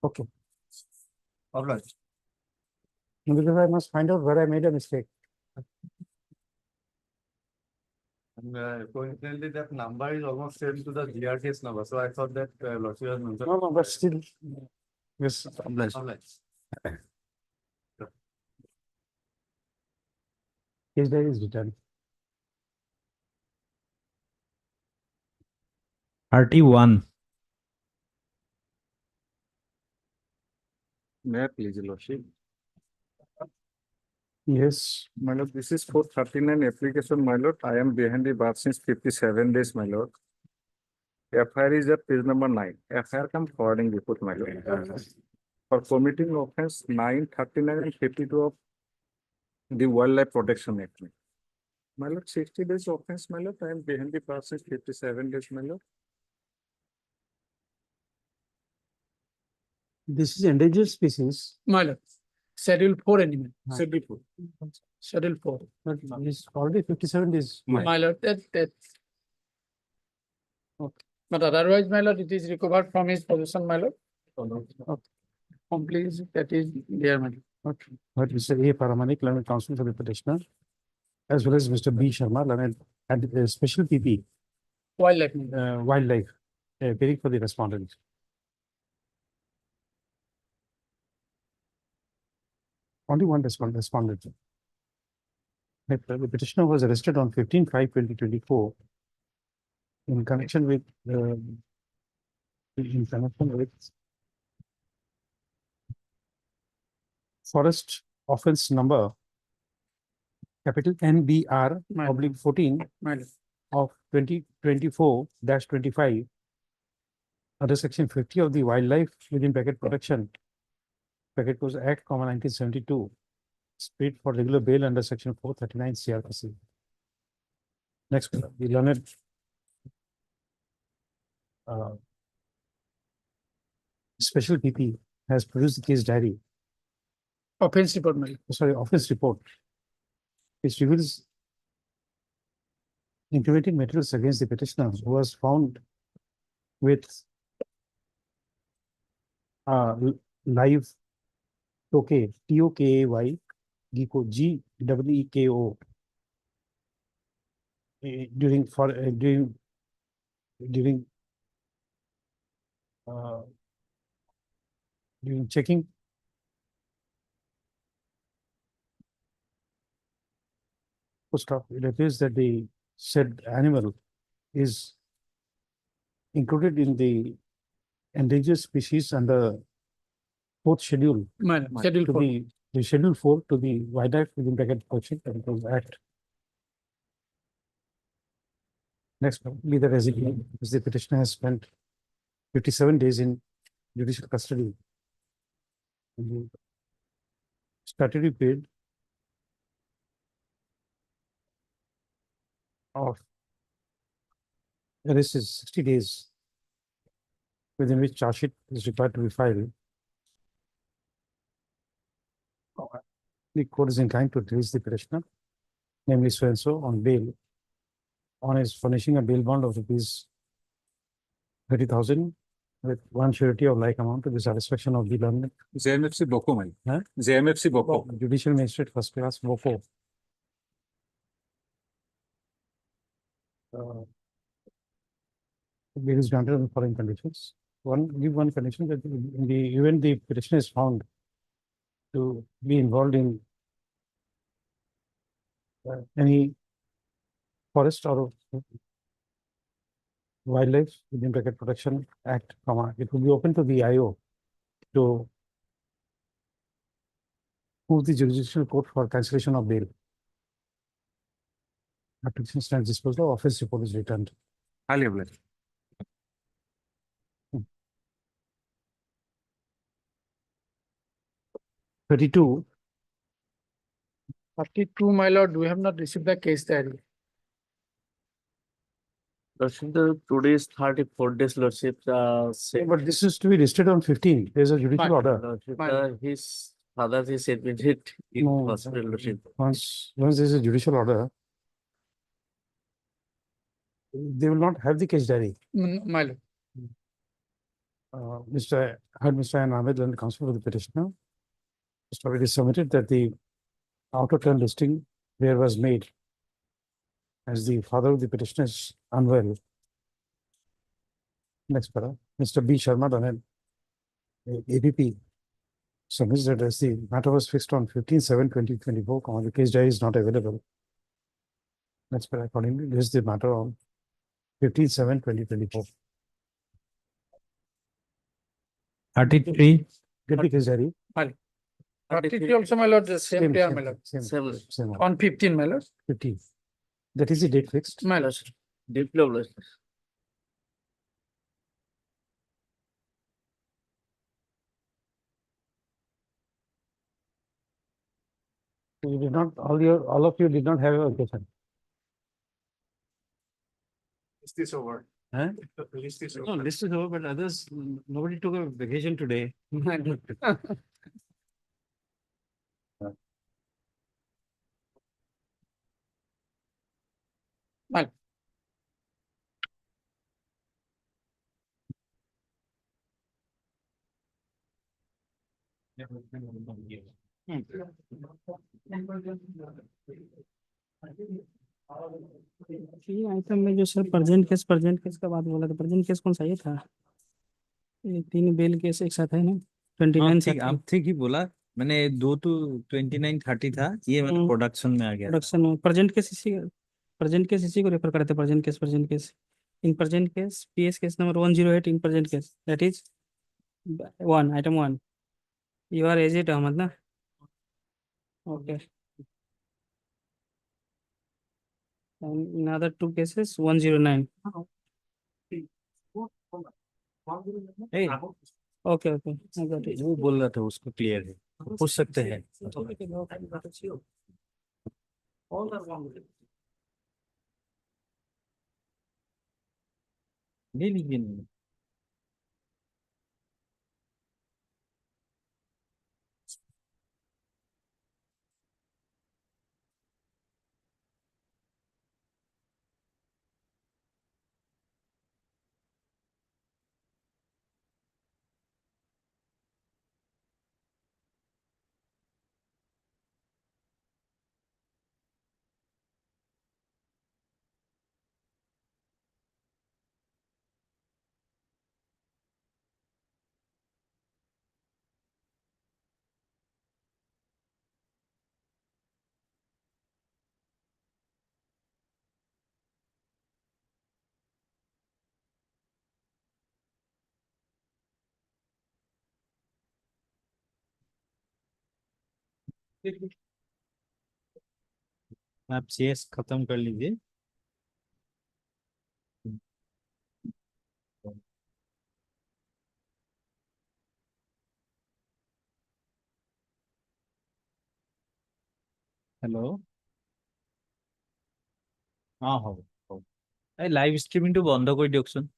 Okay. All right. Because I must find out where I made a mistake. And coincidentally, that number is almost same to the GR case number. So I thought that Lordship has mentioned. No, but still. Yes, obliged. All right. Case diary is written. RT1. May I please, your Lordship? Yes. My lord, this is for 39 application, my lord. I am behind the bar since 57 days, my lord. FIR is at page number 9. FIR come forwarding report, my lord. For committing offense 9, 39 and 52 of the Wildlife Protection Act. My lord, 60 days offense, my lord. I am behind the bar since 57 days, my lord. This is endangered species. My lord, schedule 4 animal. Schedule 4. Schedule 4. But it's already 57 days. My lord, that. Okay. But otherwise, my lord, it is recovered from his possession, my lord. Okay. Complete, that is there, my lord. Okay. But Mr. A. Paramanik, learned counsel for the petitioner, as well as Mr. B. Sharma, learned and special PP, Wildlife. wildlife, appearing for the respondent. Only one respondent. The petitioner was arrested on 15/5/2024 in connection with forest offense number capital NBR oblique 14 of 2024-25 under section 50 of the Wildlife within bracket Protection bracket goes Act, 1972. Paid for regular bail under section 439 CRPC. Next, the learned special PP has produced the case diary. Offense report, my lord. Sorry, office report. Which reveals incriminating materials against the petitioner who was found with live Tokay, TOKAY, Geeko, GEEKO during checking stop. It appears that the said animal is included in the endangered species under fourth schedule. Schedule to 4. the schedule 4 to the Wildlife within bracket Protection Act. Next, be the resignation, because the petitioner has spent 57 days in judicial custody. Statutory period of arrest is 60 days, within which charge sheet is required to be filed. The court is inclined to release the petitioner, namely so and so, on bail, on his furnishing a bail bond of rupees 30,000 with one surety of like amount to the satisfaction of the learned. JMFC Boko, man. Huh? JMFC Boko. Judicial Magistrate First Class Boko. Bail is granted on the following conditions. Give one condition that in the event the petitioner is found to be involved in any forest or wildlife within bracket Protection Act, it will be open to the IO to move the judicial court for cancellation of bail. Application stands disposed of, office report is returned. Highly obliged. Hmm. 32. 32, my lord, we have not received the case diary. Lordship, today is 34 days, Lordship. But this is to be listed on 15. There's a judicial order. Lordship, his father is admitted in hospital, Lordship. Once there's a judicial order, they will not have the case diary. My lord. Mr. N. Ahmed and counsel for the petitioner. It's already submitted that the outer turn listing there was made as the father of the petitioner is unwell. Next para, Mr. B. Sharma Dhanan, APP, submits that as the matter was fixed on 15/7/2024, the case diary is not available. Next para, accordingly, this is the matter on 15/7/2024. 33. Get the case diary. 33 also, my lord, the same day, my lord. Same. On 15, my lord. 15. That is the date fixed. My lord. Diploma. You did not, all of you did not have a vacation. Is this over? Huh? The list is No, over. list is over, but others, nobody took a vacation today. Well. Item में जो sir present case का बात बोला था, present case कौन सा ये था? ये 3 बेल केस एक साथ है ना, 29 ठीक ही बोला, मैंने 2 to 29-30 था, ये मतलब प्रोडक्शन में आ गया था। प्रोडक्शन में प्रेजेंट केस इसी को रेफर करते हैं, present case in present case PS case number 108 in present case that is 1 item 1 you are aged Ahmad na okay and in other 2 cases 109 Hey, okay I got it वो बोल रहा था उसको clear है, पूछ सकते हैं। ले लीजिए नहीं। आप CS खत्म कर लीजिए। हेलो, हाँ हो। এই লাইভ স্ট্রিমিংটো বন্ধ কৰি দিয়কচোন।